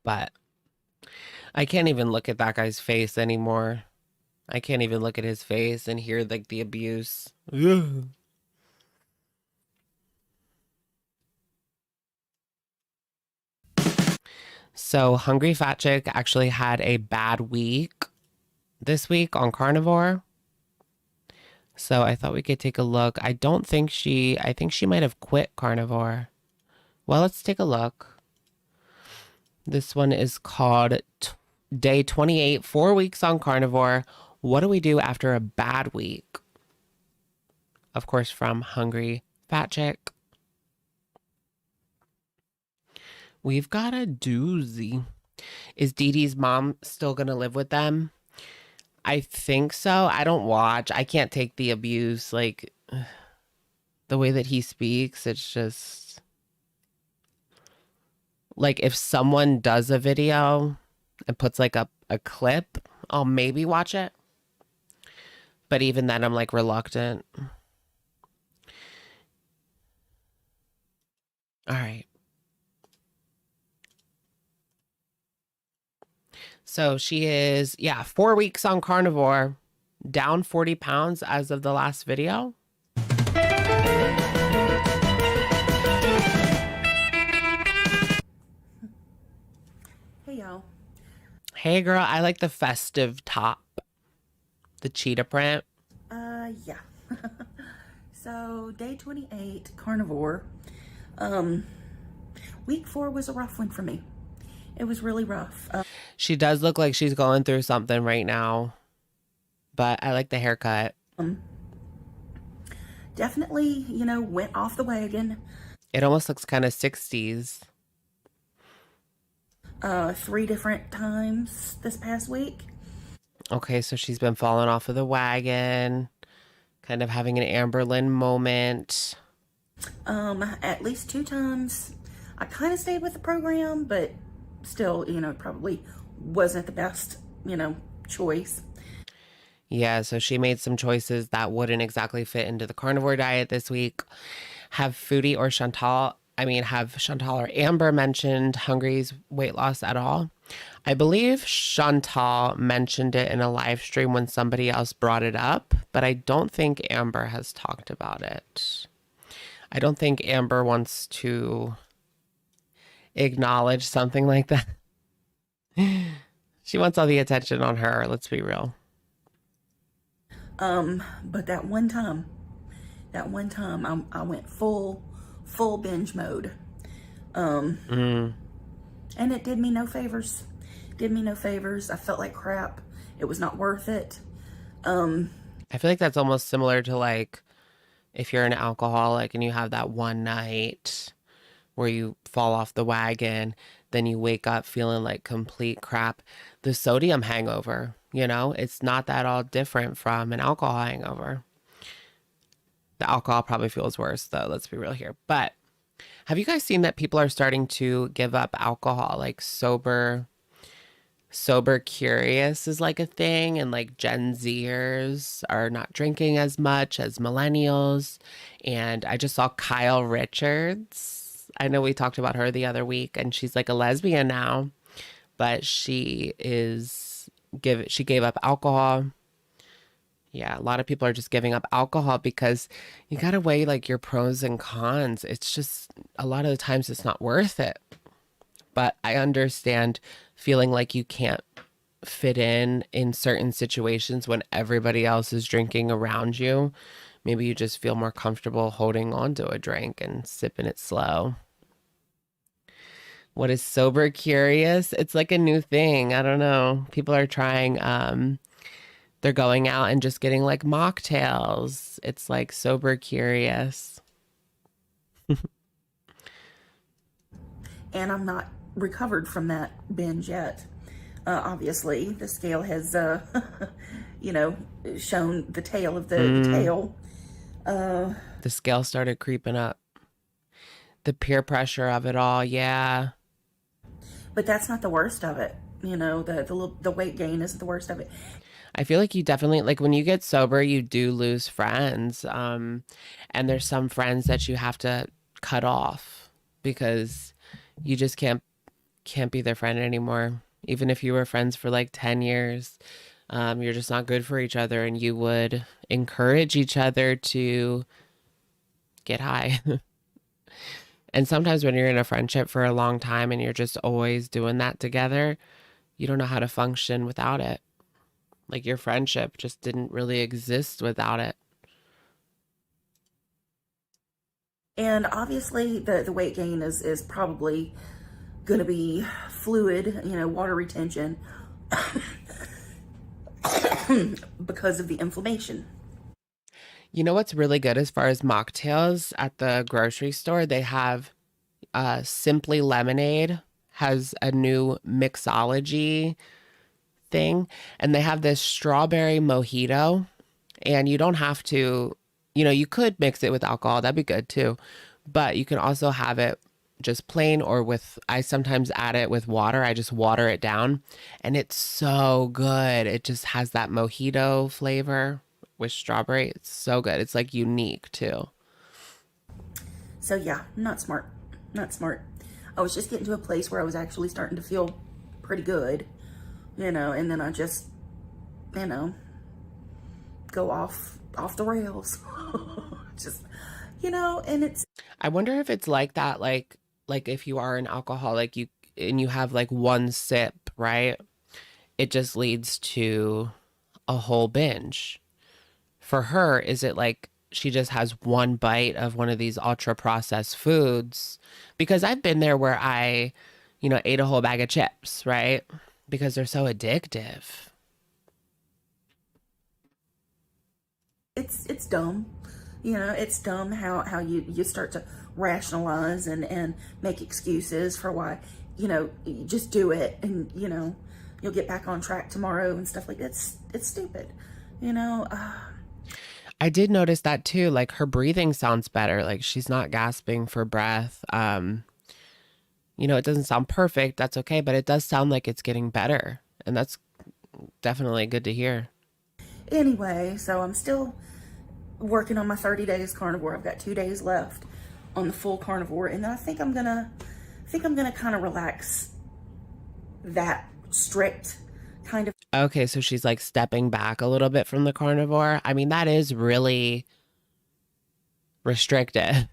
But I can't even look at that guy's face anymore. I can't even look at his face and hear like the abuse. Ugh. So Hungry Fat Chick actually had a bad week this week on Carnivore. So I thought we could take a look. I think she might have quit Carnivore. Well, let's take a look. This one is called Day 28, 4 weeks on Carnivore. What do we do after a bad week? Of course, from Hungry Fat Chick. We've got a doozy. Is Dee Dee's mom still going to live with them? I think so. I don't watch. I can't take the abuse. Like, the way that he speaks, it's just... Like, if someone does a video and puts, like, a clip, I'll maybe watch it. But even then, I'm, like, reluctant. All right. So she is, 4 weeks on Carnivore, down 40 pounds as of the last video. Hey, y'all. Hey girl, I like the festive top. The cheetah print. Yeah. So day 28, carnivore. Week 4 was a rough one for me. It was really rough. She does look like she's going through something right now, but I like the haircut. Definitely, you know, went off the wagon. It almost looks kind of 60s. 3 different times this past week. Okay, so she's been falling off of the wagon, kind of having an Amberlynn moment. At least 2 times. I kind of stayed with the program, but still, you know, probably wasn't the best, you know, choice. Yeah, so she made some choices that wouldn't exactly fit into the carnivore diet this week. Have Foodie or Chantal, have Chantal or Amber mentioned Hungry's weight loss at all? I believe Chantal mentioned it in a live stream when somebody else brought it up, but I don't think Amber has talked about it. I don't think Amber wants to acknowledge something like that. She wants all the attention on her, let's be real. But that one time I went full binge mode. And it did me no favors. I felt like crap. It was not worth it. I feel like that's almost similar to like if you're an alcoholic and you have that one night where you fall off the wagon, then you wake up feeling like complete crap. The sodium hangover, you know, it's not that all different from an alcohol hangover. The alcohol probably feels worse though, let's be real here. But have you guys seen that people are starting to give up alcohol? Like sober curious is like a thing, and like Gen Zers are not drinking as much as millennials. And I just saw Kyle Richards. I know we talked about her the other week, and she's like a lesbian now, but she gave up alcohol. Yeah, a lot of people are just giving up alcohol because you gotta weigh like your pros and cons. It's just a lot of the times it's not worth it. But I understand feeling like you can't fit in certain situations when everybody else is drinking around you. Maybe you just feel more comfortable holding on to a drink and sipping it slow. What is sober curious? It's like a new thing. I don't know. People are trying, they're going out and just getting like mocktails. It's like sober curious. And I'm not recovered from that binge yet. Obviously, the scale has, you know, shown the tail of the tail. The scale started creeping up. The peer pressure of it all, yeah. But that's not the worst of it. You know, the weight gain isn't the worst of it. I feel like you definitely, like when you get sober, you do lose friends. And there's some friends that you have to cut off because you just can't be their friend anymore. Even if you were friends for like 10 years, you're just not good for each other, and you would encourage each other to get high. And sometimes when you're in a friendship for a long time and you're just always doing that together, you don't know how to function without it. Like your friendship just didn't really exist without it. And obviously the weight gain is probably going to be fluid, you know, water retention because of the inflammation. You know what's really good as far as mocktails at the grocery store? They have Simply Lemonade has a new mixology thing, and they have this strawberry mojito, and you don't have to, you know, you could mix it with alcohol. That'd be good too. But you can also have it just plain or with, I sometimes add it with water. I just water it down, and it's so good. It just has that mojito flavor with strawberry. It's so good. It's like unique too. So yeah, not smart. I was just getting to a place where I was actually starting to feel pretty good, you know, and then I just, you know, go off the rails. Just, you know, and it's, I wonder if it's like that, like if you are an alcoholic, you have like one sip, right? it just leads to a whole binge. For her, is it like she just has one bite of one of these ultra processed foods? Because I've been there where I, ate a whole bag of chips, right? Because they're so addictive. It's dumb. It's dumb how you start to rationalize and make excuses for why, you just do it and, you'll get back on track tomorrow and stuff like that. It's stupid, I did notice that too. Like her breathing sounds better. Like she's not gasping for breath. It doesn't sound perfect. That's okay. But it does sound like it's getting better. And that's definitely good to hear. Anyway, so I'm still working on my 30 days carnivore. I've got 2 days left on the full carnivore, and then I think I'm gonna kind of relax that strict kind of. Okay, so she's like stepping back a little bit from the carnivore. I mean, that is really restricted.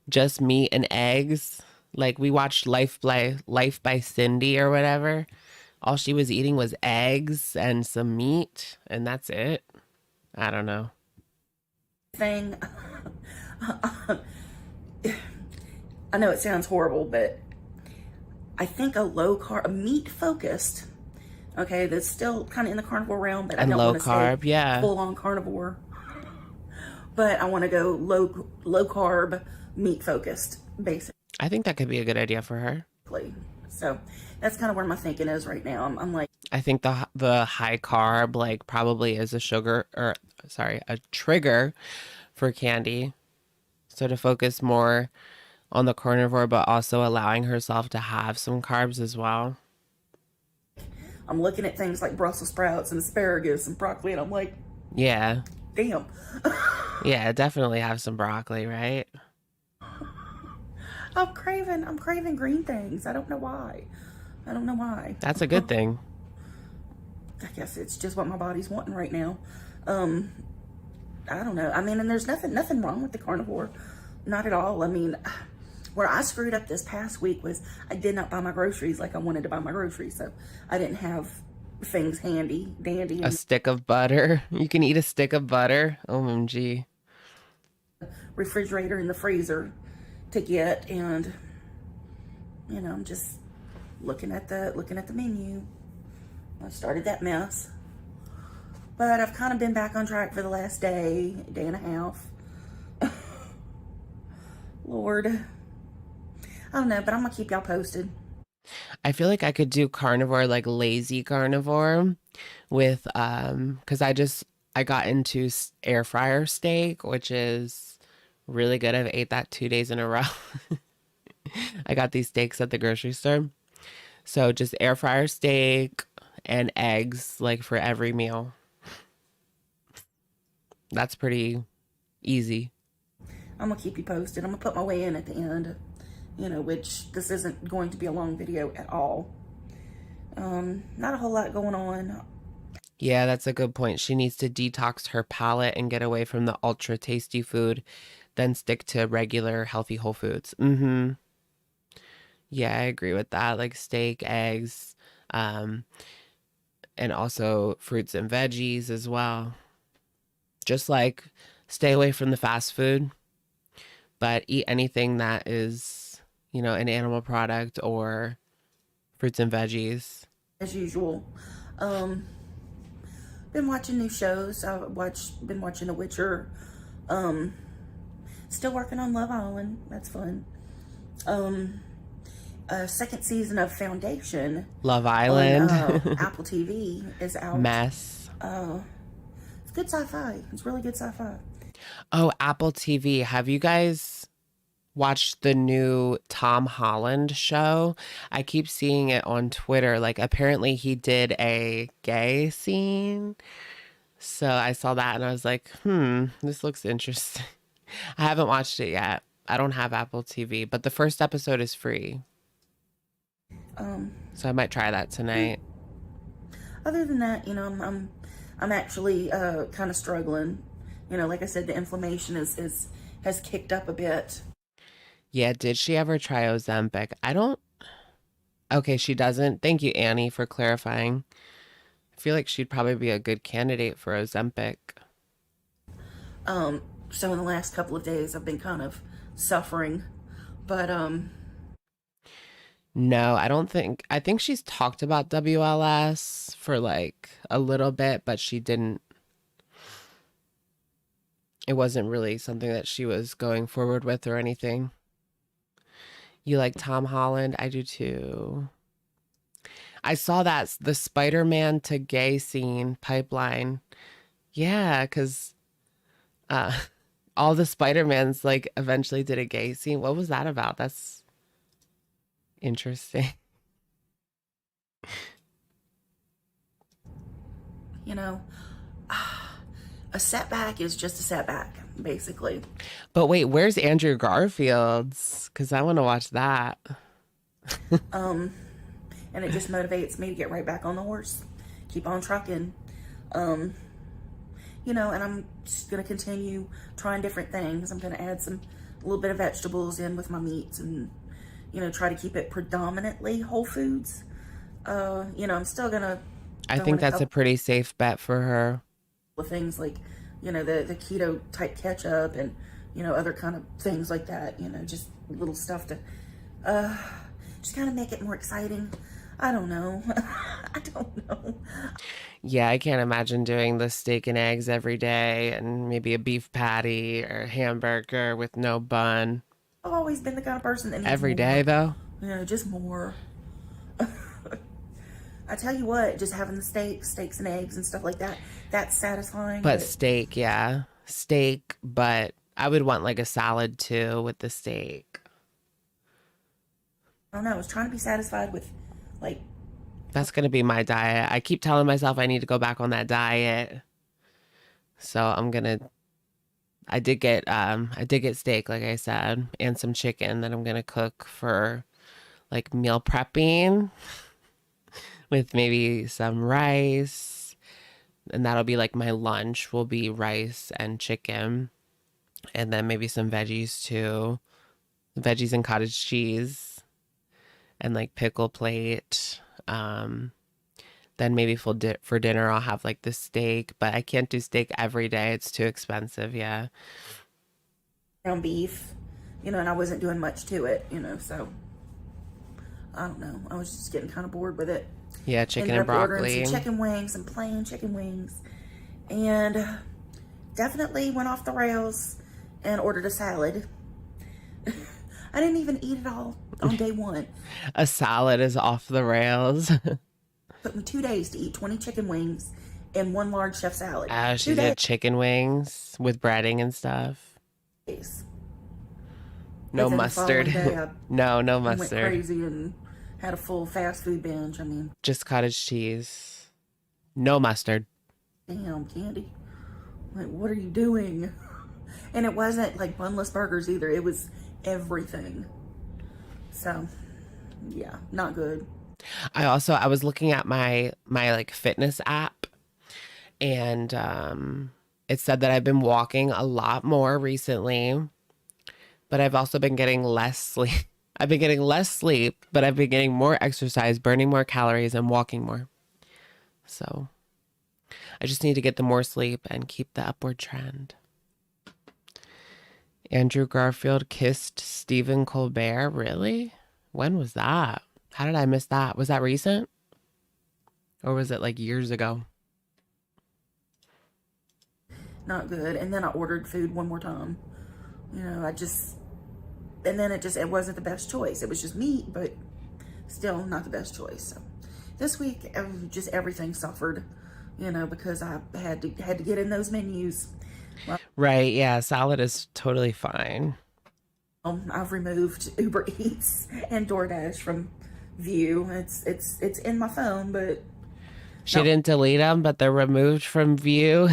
Just meat and eggs. Like we watched Life by Cindy or whatever. All she was eating was eggs and some meat, and that's it. I don't know. Thing. I know it sounds horrible, but I think a low carb, meat focused, okay, that's still kind of in the carnivore realm, but I don't want to stay full on carnivore. But I want to go low carb, meat focused, basically. I think that could be a good idea for her. So that's kind of where my thinking is right now. I'm like, I think the high carb like probably is a trigger for Candy. So to focus more on the carnivore, but also allowing herself to have some carbs as well. I'm looking at things like Brussels sprouts and asparagus and broccoli, and I'm like, yeah, damn. Yeah, definitely have some broccoli, right? I'm craving green things. I don't know why. That's a good thing. I guess it's just what my body's wanting right now. I don't know. I mean, and there's nothing wrong with the carnivore. Not at all. I mean, where I screwed up this past week was I did not buy my groceries like I wanted to buy my groceries. So I didn't have things handy, dandy. A stick of butter. You can eat a stick of butter. OMG. Refrigerator and the freezer to get, and I'm just looking at the menu. I started that mess, but I've kind of been back on track for the last day and a half. Lord, I don't know, but I'm gonna keep y'all posted. I feel like I could do carnivore, like lazy carnivore with because I got into air fryer steak, which is really good. I've ate that 2 days in a row. I got these steaks at the grocery store. So just air fryer steak and eggs like for every meal. That's pretty easy. I'm gonna keep you posted. I'm gonna put my way in at the end, which this isn't going to be a long video at all. Not a whole lot going on. Yeah, that's a good point. She needs to detox her palate and get away from the ultra tasty food, then stick to regular healthy whole foods. Yeah, I agree with that. Like steak, eggs, and also fruits and veggies as well. Just like stay away from the fast food, but eat anything that is, an animal product or fruits and veggies. As usual. Been watching new shows. Been watching The Witcher. Still working on Love Island. That's fun. Second season of Foundation. Love Island. On, Apple TV is out. Mess. It's good sci-fi. It's really good sci-fi. Oh, Apple TV. Have you guys watched the new Tom Holland show? I keep seeing it on Twitter. Like apparently he did a gay scene. So I saw that and I was like, this looks interesting. I haven't watched it yet. I don't have Apple TV, but the first episode is free. So I might try that tonight. Other than that, I'm actually kind of struggling. Like I said, the inflammation has kicked up a bit. Yeah, did she ever try Ozempic? I Okay, she doesn't. Thank you, Annie, for clarifying. I feel like she'd probably be a good candidate for Ozempic. So in the last couple of days, I've been kind of suffering, but No, I think she's talked about WLS for like a little bit, but she didn't. It wasn't really something that she was going forward with or anything. You like Tom Holland? I do too. I saw that the Spider-Man to gay scene pipeline. Yeah, because all the Spider-Mans like eventually did a gay scene. What was that about? That's interesting. you know, a setback is just a setback, basically. But wait, where's Andrew Garfield's? Because I want to watch that. And it just motivates me to get right back on the horse, keep on trucking. You know, and I'm just going to continue trying different things. I'm going to add a little bit of vegetables in with my meats and, you know, try to keep it predominantly whole foods. You know, I'm still going to... I think that's a pretty safe bet for her. Things like, you know, the keto type ketchup and, you know, other kind of things like that, you know, just little stuff to just kind of make it more exciting. I don't know. I don't know. Yeah, I can't imagine doing the steak and eggs every day and maybe a beef patty or a hamburger with no bun. I've always been the kind of person that needs every more. day, though. You know, just more. I tell you what, just having the steaks and eggs and stuff like that, that's satisfying. But steak, yeah. Steak, but I would want like a salad too with the steak. I don't know. I was trying to be satisfied with, like... That's going to be my diet. I keep telling myself I need to go back on that diet. So I'm going to... I did get steak, like I said, and some chicken that I'm going to cook for like meal prepping with maybe some rice. And that'll be like my lunch will be rice and chicken. And then maybe some veggies too. Veggies and cottage cheese. And like pickle plate. Then maybe for dinner I'll have like the steak. But I can't do steak every day. It's too expensive, yeah. Ground beef, you know, and I wasn't doing much to it, you know, so... I don't know. I was just getting kind of bored with it. Yeah, chicken and broccoli. Ordering some chicken wings, some plain chicken wings. And definitely went off the rails and ordered a salad. I didn't even eat it all on day one. A salad is off the rails. Took me 2 days to eat 20 chicken wings and one large chef salad. Oh, she did chicken wings with breading and stuff. Days. No mustard. Day, no went mustard. Crazy and had a full fast food binge. I mean, just cottage cheese. No mustard. Damn, Candy. Like, what are you doing? And it wasn't like bunless burgers either. It was everything. So, yeah, not good. I was looking at my like fitness app, and it said that I've been walking a lot more recently, but I've also been getting less sleep. I've been getting less sleep, but I've been getting more exercise, burning more calories, and walking more. So I just need to get the more sleep and keep the upward trend. Andrew Garfield kissed Stephen Colbert. Really? When was that? How did I miss that? Was that recent? Or was it like years ago? Not good. And then I ordered food one more time. You know, and then it wasn't the best choice. It was just meat, but still not the best choice. So this week, just everything suffered, you know, because I had to get in those menus. Well, right. Yeah. Salad is totally fine. I've removed Uber Eats and DoorDash from view. It's in my phone, but she didn't delete them, but they're removed from view.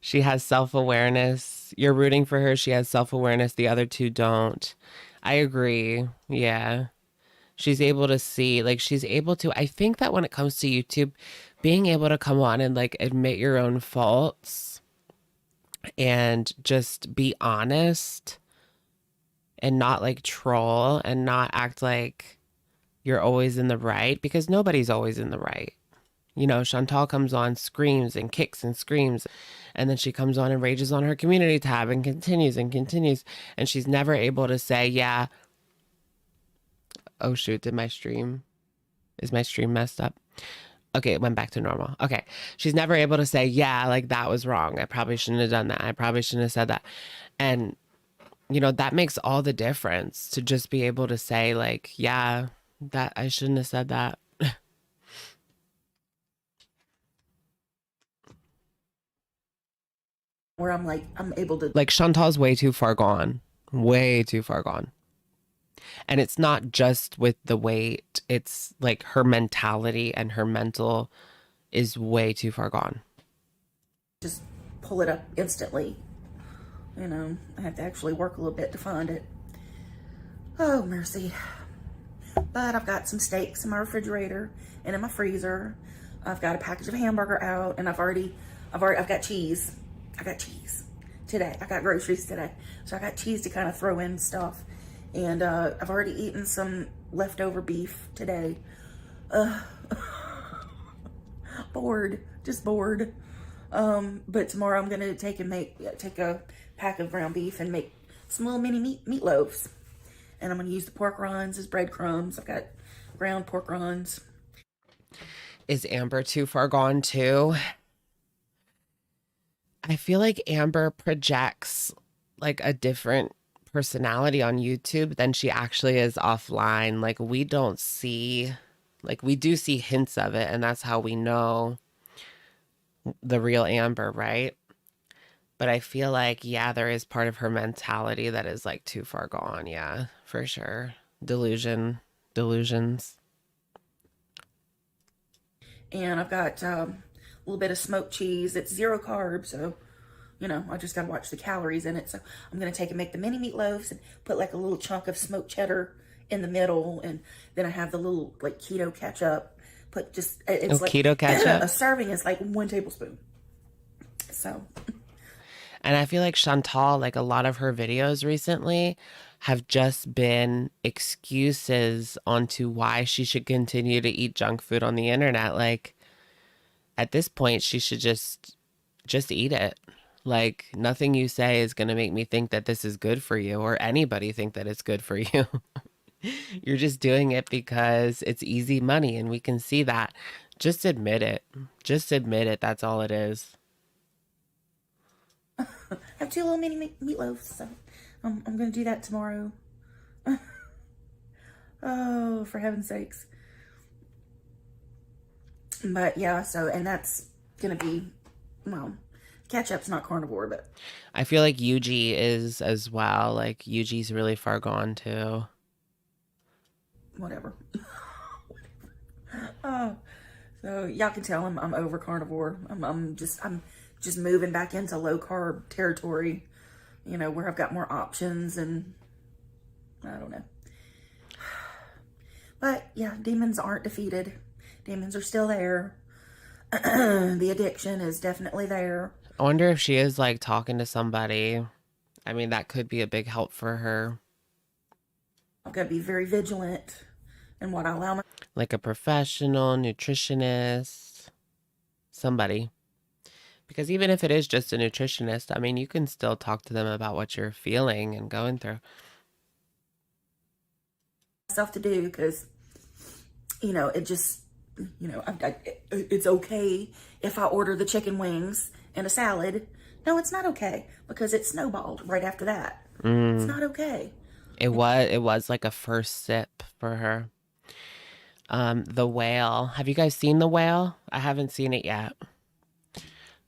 She has self-awareness. You're rooting for her. She has self-awareness. The other two don't. I agree. Yeah. She's able to see, like she's able to, I think that when it comes to YouTube, being able to come on and like admit your own faults and just be honest and not like troll and not act like you're always in the right, because nobody's always in the right. You know, Chantal comes on, screams and kicks and screams, and then she comes on and rages on her community tab and continues and continues, and she's never able to say, yeah, oh shoot, is my stream messed up? Okay, it went back to normal. Okay. She's never able to say, yeah, like that was wrong. I probably shouldn't have done that. I probably shouldn't have said that. And, you know, that makes all the difference to just be able to say, like, yeah, that I shouldn't have said that. Where I'm like, I'm able to. Like, Chantal's way too far gone. Way too far gone. And it's not just with the weight, it's like her mentality and her mental is way too far gone. Just pull it up instantly. You know, I have to actually work a little bit to find it. Oh, mercy. But I've got some steaks in my refrigerator and in my freezer. I've got a package of hamburger out, and I've got cheese. I got cheese today. I got groceries today. So I got cheese to kind of throw in stuff. And I've already eaten some leftover beef today. Bored, just bored. But tomorrow I'm gonna take a pack of ground beef and make some little mini meatloaves. And I'm gonna use the pork rinds as breadcrumbs. I've got ground pork rinds. Is Amber too far gone too? I feel like Amber projects like a different personality on YouTube than she actually is offline. Like, we don't see, like, we do see hints of it, and that's how we know the real Amber, right? But I feel like, yeah, there is part of her mentality that is like too far gone. Yeah, for sure. Delusions. And I've got a little bit of smoked cheese. It's 0 carbs, so you know, I just gotta watch the calories in it. So I'm gonna take and make the mini meatloaves and put like a little chunk of smoked cheddar in the middle, and then I have the little like keto ketchup. Put just it's like keto ketchup. A serving is like 1 tablespoon. So. And I feel like Chantal, like a lot of her videos recently have just been excuses onto why she should continue to eat junk food on the internet. Like, at this point, she should just eat it. Like, nothing you say is going to make me think that this is good for you, or anybody think that it's good for you. You're just doing it because it's easy money, and we can see that. Just admit it. Just admit it. That's all it is. I have 2 little mini meatloaves, so I'm going to do that tomorrow. Oh, for heaven's sakes. But yeah, so, and that's going to be, well, ketchup's not carnivore, but. I feel like Yuji is as well. Like, Yuji's really far gone too. Whatever. Oh, so y'all can tell I'm over carnivore. I'm just moving back into low carb territory, you know, where I've got more options, and I don't know. But yeah, demons aren't defeated. Demons are still there. The addiction is definitely there. I wonder if she is like talking to somebody. I mean, that could be a big help for her. I've got to be very vigilant in what I allow my... Like a professional nutritionist, somebody. Because even if it is just a nutritionist, I mean, you can still talk to them about what you're feeling and going through. Stuff to do, because, you know, it just, you know, it's okay if I order the chicken wings and a salad. No, it's not okay, because it snowballed right after that. It's not okay. It was like a first sip for her. The Whale. Have you guys seen The Whale? I haven't seen it yet.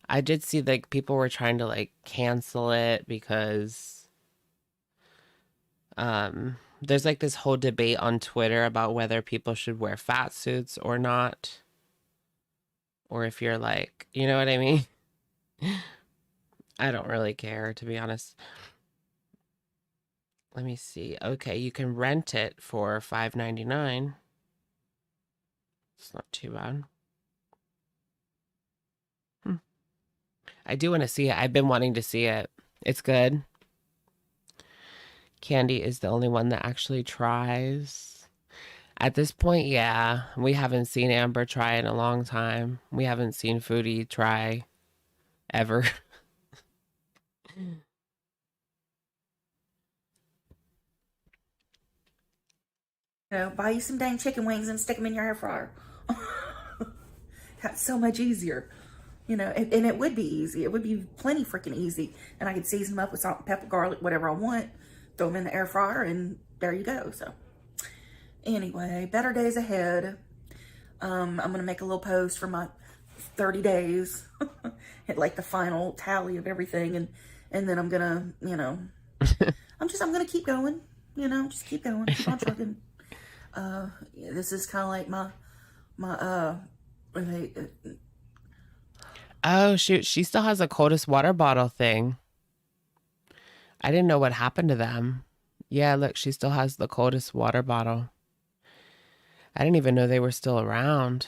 I did see like people were trying to like cancel it because there's like this whole debate on Twitter about whether people should wear fat suits or not. Or if you're like, you know what I mean? I don't really care, to be honest. Let me see. Okay, you can rent it for $5.99. It's not too bad. I do want to see it. I've been wanting to see it. It's good. Candy is the only one that actually tries. At this point, yeah, we haven't seen Amber try in a long time. We haven't seen Foodie try ever. Buy you some dang chicken wings and stick them in your air fryer. That's so much easier. And it would be easy. It would be plenty freaking easy. And I could season them up with salt and pepper, garlic, whatever I want. Throw them in the air fryer and there you go. So anyway, better days ahead. I'm going to make a little post for my 30 days. Like the final tally of everything. And then I'm going to, I'm going to keep going. Just keep going. Keep on trucking. This is kind of like my Oh, shoot. She still has a coldest water bottle thing. I didn't know what happened to them. Yeah, look, she still has the coldest water bottle. I didn't even know they were still around.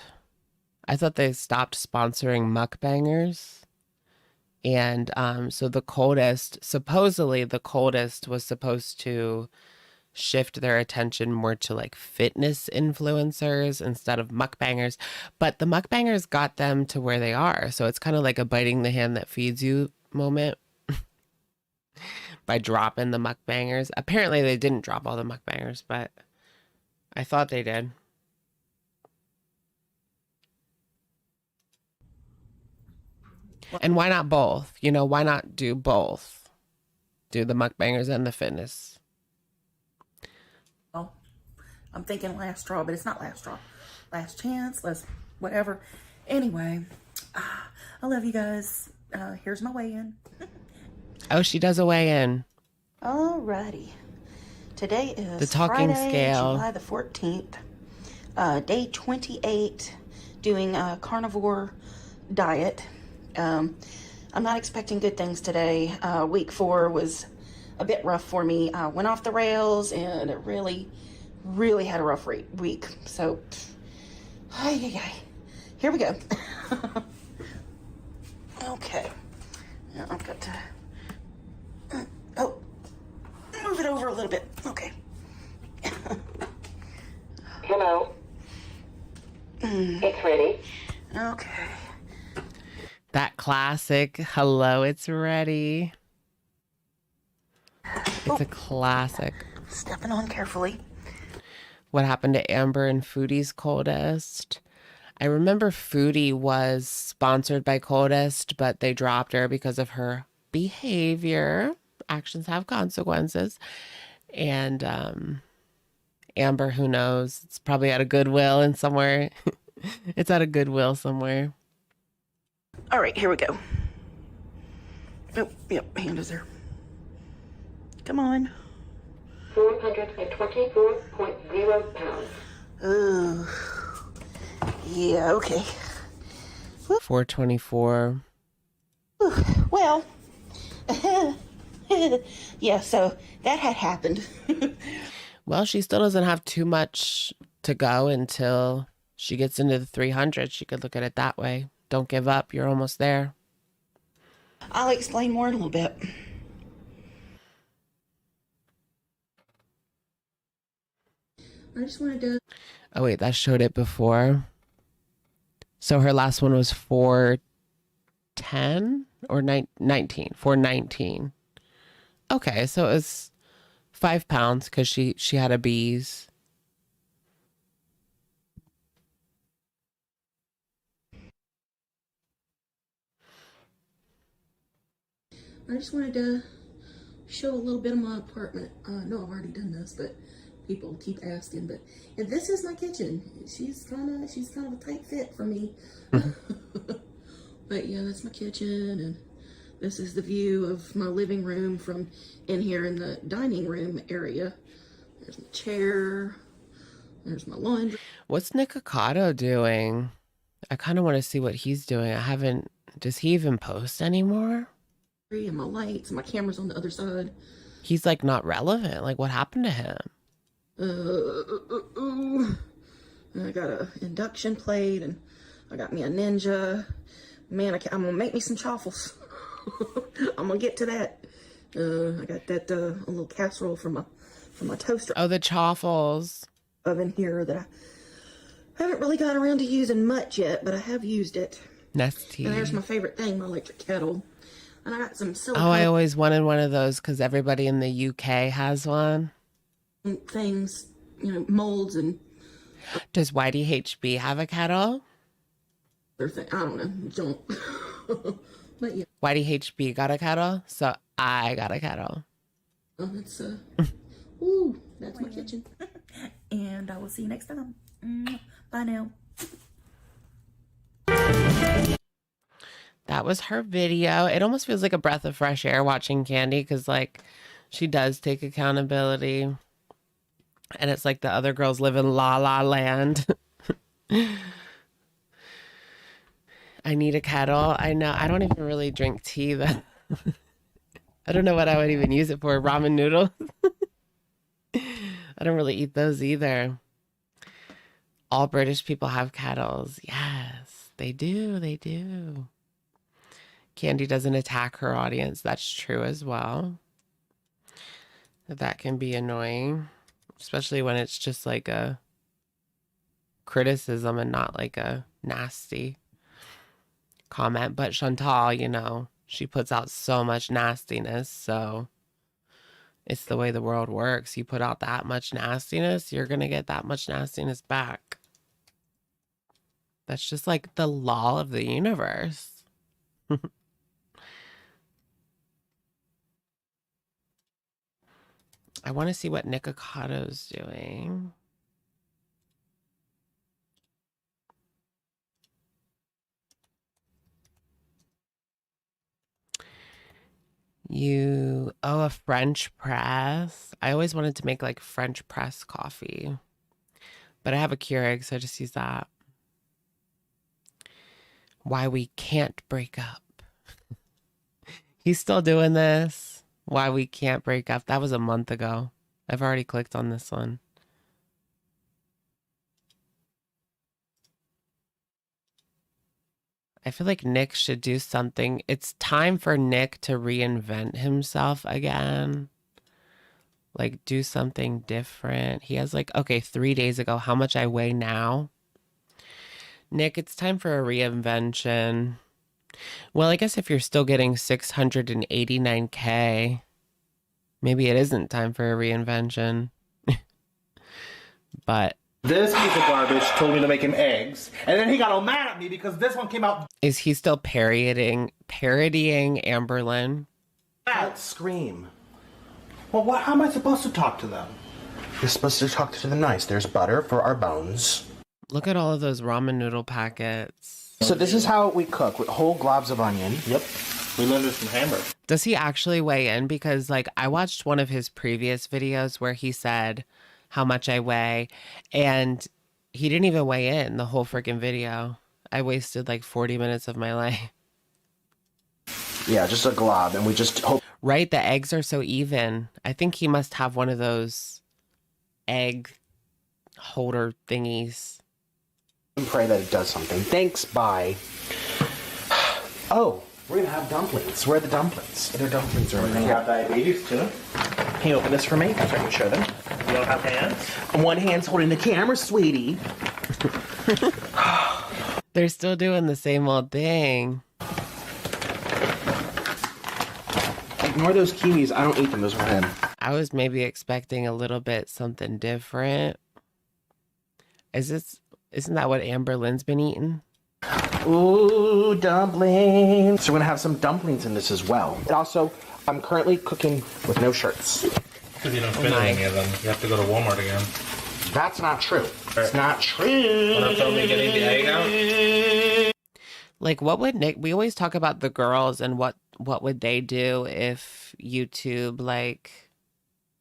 I thought they stopped sponsoring mukbangers. And so supposedly the coldest was supposed to shift their attention more to like fitness influencers instead of mukbangers, but the mukbangers got them to where they are. So it's kind of like a biting the hand that feeds you moment by dropping the mukbangers. Apparently they didn't drop all the mukbangers, but I thought they did. And why not both? Why not do both? Do the mukbangers and the fitness. I'm thinking last straw, but it's not last straw. Last chance, whatever. Anyway, I love you guys. Here's my weigh-in. Oh, she does a weigh-in. Alrighty. Today is the talking Friday, scale. July the 14th. Day 28, doing a carnivore diet. I'm not expecting good things today. Week 4 was a bit rough for me. I went off the rails and it really had a rough week. So, here we go. Okay. Now I've got to, move it over a little bit. Okay. Hello. It's ready. Okay. That classic, hello, it's ready. It's a classic. Stepping on carefully. What happened to Amber and Foodie's coldest? I remember Foodie was sponsored by Coldest, but they dropped her because of her behavior. Actions have consequences. And Amber, who knows? It's probably at a Goodwill and somewhere. It's at a Goodwill somewhere. All right, here we go. Oh, yep, hand is there. Come on. 424.0 pounds. Ooh. Yeah, okay. 424. Well, yeah, so that had happened. Well, she still doesn't have too much to go until she gets into the 300. She could look at it that way. Don't give up. You're almost there. I'll explain more in a little bit. I just wanted to... Oh, wait, that showed it before. So her last one was 410 or 19? 419. Okay, so it was 5 pounds because she had a bees. I just wanted to show a little bit of my apartment. No, I've already done this, but people keep asking. And this is my kitchen. She's kind of a tight fit for me. But yeah, that's my kitchen, and this is the view of my living room from in here in the dining room area. There's my chair. There's my laundry. What's Nikocado doing? I kind of want to see what he's doing. Does he even post anymore? And my lights, my camera's on the other side. He's like not relevant. Like, what happened to him? I got a induction plate, and I got me a Ninja. Man, I'm gonna make me some chaffles. I'm gonna get to that. I got that a little casserole from my toaster. Oh, the chaffles oven here that I haven't really gotten around to using much yet, but I have used it. Nesty. And there's my favorite thing, my electric kettle. And I got some silicone. Oh, I always wanted one of those because everybody in the UK has one. Things, molds and. Does Whitey HB have a kettle? I don't know. Don't. But yeah. Whitey HB got a kettle, so I got a kettle. Oh, that's ooh, that's my kitchen. And I will see you next time. Bye now. That was her video. It almost feels like a breath of fresh air watching Candy because, like, she does take accountability. And it's like the other girls live in La La Land. I need a kettle. I know. I don't even really drink tea, though. I don't know what I would even use it for. Ramen noodles? I don't really eat those either. All British people have kettles. Yes, they do. They do. Candy doesn't attack her audience. That's true as well. That can be annoying, especially when it's just like a criticism and not like a nasty comment. But Chantal, she puts out so much nastiness, so it's the way the world works. You put out that much nastiness, you're going to get that much nastiness back. That's just like the law of the universe. I want to see what Nicocado's doing. A French press. I always wanted to make like French press coffee, but I have a Keurig, so I just use that. Why we can't break up. He's still doing this. Why we can't break up. That was a month ago. I've already clicked on this one. I feel like Nick should do something. It's time for Nick to reinvent himself again. Like, do something different. He has like, okay, 3 days ago, how much I weigh now. Nick, it's time for a reinvention. Well, I guess if you're still getting 689K, maybe it isn't time for a reinvention. But this piece of garbage told me to make him eggs, and then he got all mad at me because this one came out. Is he still parodying Amberlynn? That scream. Well, how am I supposed to talk to them? You're supposed to talk to them nice. There's butter for our bones. Look at all of those ramen noodle packets. So this is how we cook with whole globs of onion. Yep. We learned this from Hamburg. Does he actually weigh in? Because like I watched one of his previous videos where he said how much I weigh, and he didn't even weigh in the whole freaking video. I wasted like 40 minutes of my life. Yeah, just a glob, and we just hope. Right, the eggs are so even. I think he must have one of those egg holder thingies. And pray that it does something. Thanks, bye. Oh, we're gonna have dumplings. Where are the dumplings? There are dumplings over there. You got diabetes too? Can you open this for me so I can show them? You don't have hands? One hand's holding the camera, sweetie. They're still doing the same old thing. Ignore those kiwis. I don't eat them. Those were him. I was maybe expecting a little bit something different. Isn't that what Amberlynn's been eating? Ooh, dumplings. So we're gonna have some dumplings in this as well. And also, I'm currently cooking with no shirts. Because you don't fit any of them. You have to go to Walmart again. That's not true. It's not true. Wanna film me getting the egg out? Like, what would Nick... We always talk about the girls and what would they do if YouTube, like,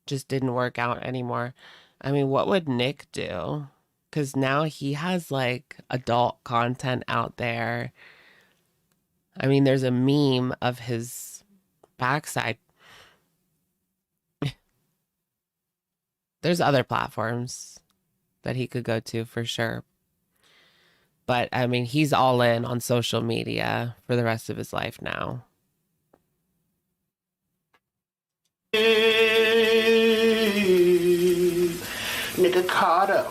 just didn't work out anymore. I mean, what would Nick do? Because now he has, like, adult content out there. I mean, there's a meme of his backside. There's other platforms that he could go to for sure. But, I mean, he's all in on social media for the rest of his life now. Nikocado.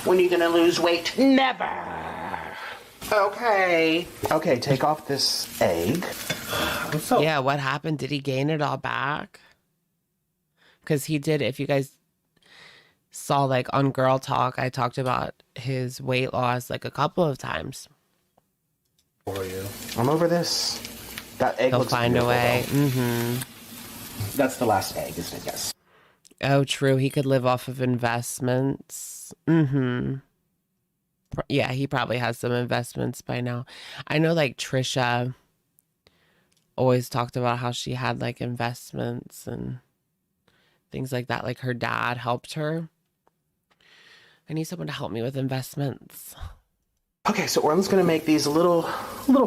When are you gonna lose weight? Never. Okay. Okay, take off this egg. Yeah, what happened? Did he gain it all back? Because he did, if you guys saw like on Girl Talk, I talked about his weight loss like a couple of times. For you. I'm over this. That egg He'll looks find a beautiful, way. though. Mm-hmm. That's the last egg, isn't it? Yes. Oh, true. He could live off of investments. Mm-hmm. Yeah, he probably has some investments by now. I know like Trisha always talked about how she had like investments and things like that. Like her dad helped her. I need someone to help me with investments. Okay, so Orland's gonna make these a little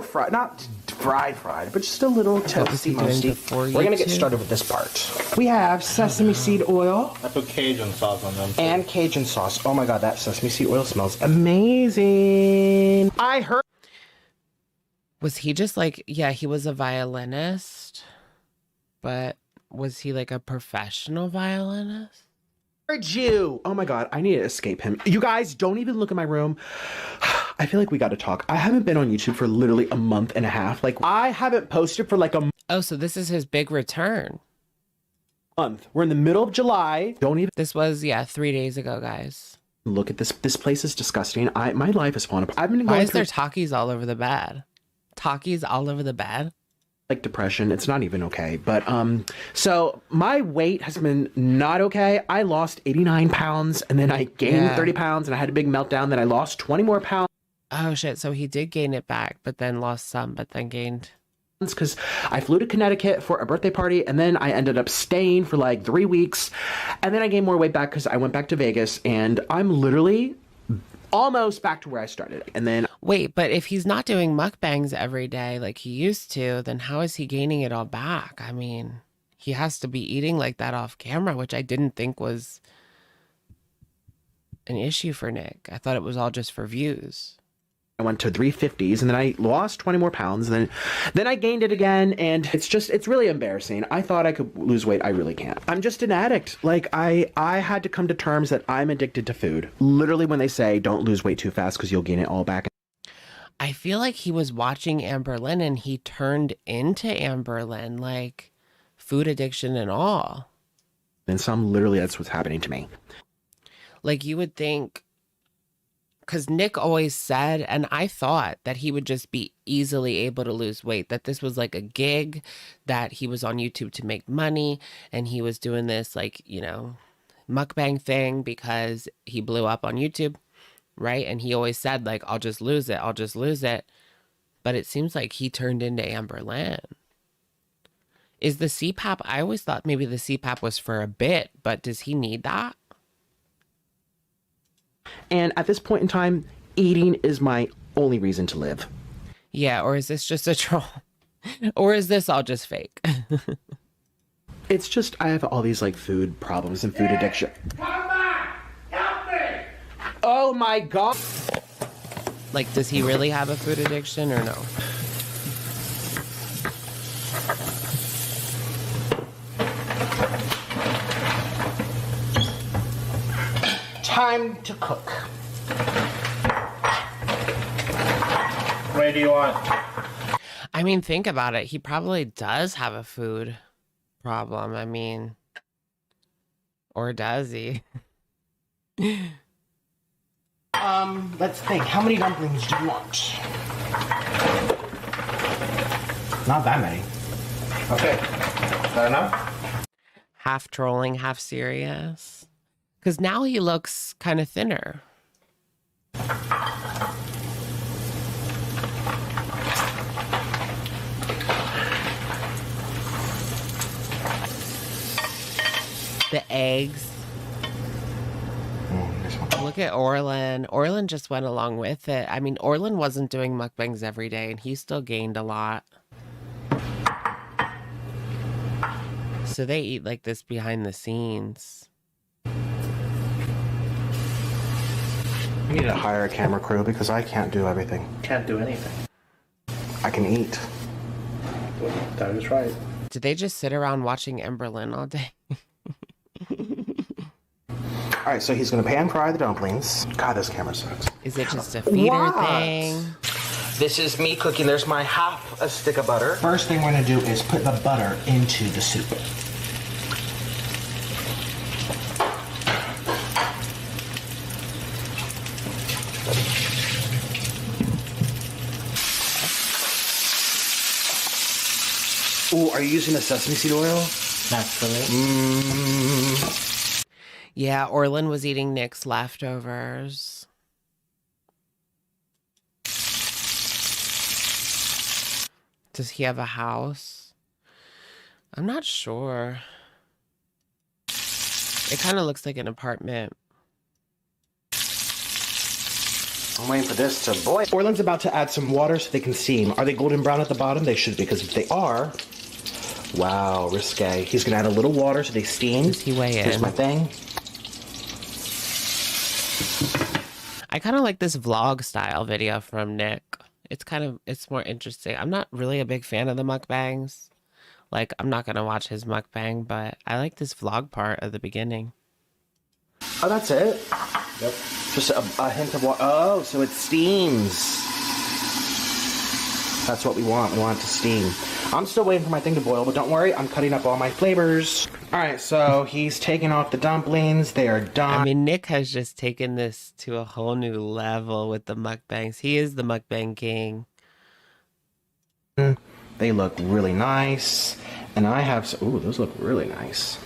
fried, not fried, but just a little toasty toasty. We're gonna get started with this part. We have sesame seed oil. I put Cajun sauce on them. And Cajun sauce. Oh my god, that sesame seed oil smells amazing. I heard. Was he just like, yeah, he was a violinist, but was he like a professional violinist? You. Oh my god, I need to escape him. You guys, don't even look in my room. I feel like we gotta talk. I haven't been on YouTube for literally a month and a half. Like, I haven't posted for like a month. Oh, so this is his big return. We're in the middle of July. Don't even. This was, yeah, 3 days ago, guys. Look at this. This place is disgusting. My life is falling apart. I've been going Why is through there Takis all over the bed? Takis all over the bed? like depression. It's not even okay. But so my weight has been not okay. I lost 89 pounds and then I gained 30 pounds and I had a big meltdown. Then I lost 20 more pounds. Oh shit. So he did gain it back, but then lost some, but then gained. Because I flew to Connecticut for a birthday party and then I ended up staying for like 3 weeks and then I gained more weight back because I went back to Vegas and I'm literally almost back to where I started. And then wait, but if he's not doing mukbangs every day like he used to, then how is he gaining it all back? I mean, he has to be eating like that off camera, which I didn't think was an issue for Nick. I thought it was all just for views. I went to 350s and then I lost 20 more pounds. And then I gained it again. And it's really embarrassing. I thought I could lose weight. I really can't. I'm just an addict. Like I had to come to terms that I'm addicted to food. Literally when they say don't lose weight too fast because you'll gain it all back. I feel like he was watching Amber Lynn and he turned into Amber Lynn, like food addiction and all. And literally that's what's happening to me. Like you would think, because Nick always said, and I thought that he would just be easily able to lose weight, that this was like a gig, that he was on YouTube to make money, and he was doing this like, you know, mukbang thing because he blew up on YouTube, right? And he always said like, I'll just lose it. I'll just lose it. But it seems like he turned into Amber Lynn. Is the CPAP, I always thought maybe the CPAP was for a bit, but does he need that? And at this point in time, eating is my only reason to live. Yeah, or is this just a troll? Or is this all just fake? It's just, I have all these like food problems and food addiction. Come on! Help me! Oh my God. Like, does he really have a food addiction or no? Time to cook. What do you want? I mean, think about it. He probably does have a food problem. I mean, or does he? Let's think. How many dumplings do you want? Not that many. Okay. Is that enough? Half trolling, half serious. Because now he looks kind of thinner. The eggs. Look at Orlin. Orlin just went along with it. I mean, Orlin wasn't doing mukbangs every day, and he still gained a lot. So they eat like this behind the scenes. We need to hire a camera crew because I can't do everything. Can't do anything. I can eat. That is right. Did they just sit around watching Amber Lynn all day? All right, so he's gonna pan fry the dumplings. God, this camera sucks. Is it just a feeder thing? This is me cooking. There's my half a stick of butter. First thing we're gonna do is put the butter into the soup. Ooh, are you using the sesame seed oil? Naturally. Yeah, Orlin was eating Nick's leftovers. Does he have a house? I'm not sure. It kind of looks like an apartment. I'm waiting for this to boil. Orlin's about to add some water so they can steam. Are they golden brown at the bottom? They should be, because if they are, wow, risque. He's gonna add a little water so they steam. Does he weigh in? Here's my thing. I kind of like this vlog style video from Nick. It's more interesting. I'm not really a big fan of the mukbangs. Like, I'm not gonna watch his mukbang, but I like this vlog part at the beginning. Oh, that's it? Yep. Just a hint of water. Oh, so it steams. That's what we want. We want it to steam. I'm still waiting for my thing to boil, but don't worry. I'm cutting up all my flavors. All right, so he's taking off the dumplings. They are done. I mean, Nick has just taken this to a whole new level with the mukbangs. He is the mukbang king. They look really nice. And I have some, ooh, those look really nice.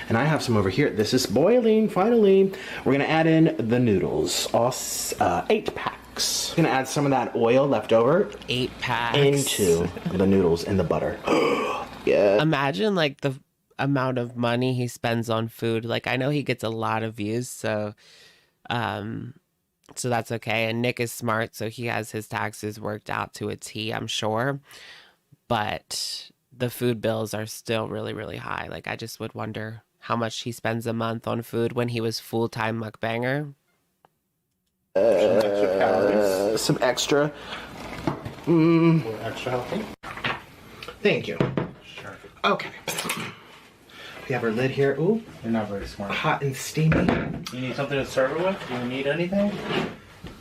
And I have some over here. This is boiling, finally. We're gonna add in the noodles, all 8 packs. Gonna add some of that oil left over. 8 packs. Into the noodles and the butter. Yeah. Imagine like the amount of money he spends on food. Like, I know he gets a lot of views, so that's okay. And Nick is smart, so he has his taxes worked out to a T, I'm sure. But the food bills are still really, really high. Like, I just would wonder how much he spends a month on food when he was full-time mukbanger. Some extra calories. Some extra. We're extra healthy. Thank you. Sure. Okay. We have our lid here. Ooh. You're not very smart. Hot and steamy. You need something to serve it with? Do you need anything?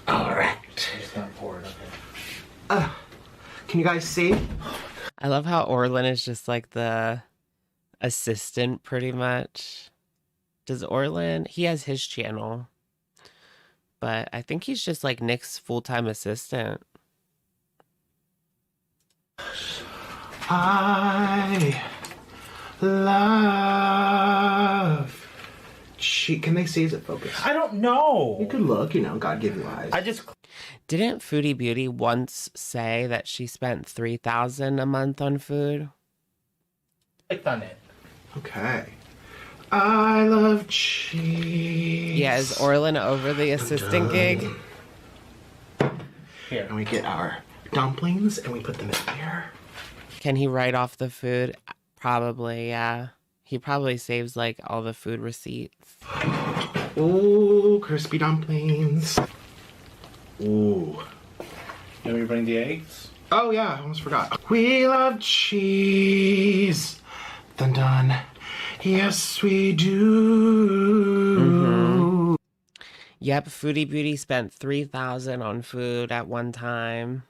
All right. I'm just gonna pour it, okay. Can you guys see? I love how Orlin is just like the assistant pretty much. Does Orlin, he has his channel, but I think he's just like Nick's full-time assistant. I love can they see? Is it focused? I don't know. You could look, you know, God give you eyes. Didn't Foodie Beauty once say that she spent $3,000 a month on food? Clicked on it. Okay. I love cheese. Yeah, is Orlin over the assistant gig? Here. And we get our dumplings and we put them in here. Can he write off the food? Probably, yeah. He probably saves like all the food receipts. Ooh, crispy dumplings. Ooh. Let me bring the eggs. Oh yeah, I almost forgot. We love cheese. Dun dun. Yes, we do. Yep, Foodie Beauty spent $3,000 on food at one time.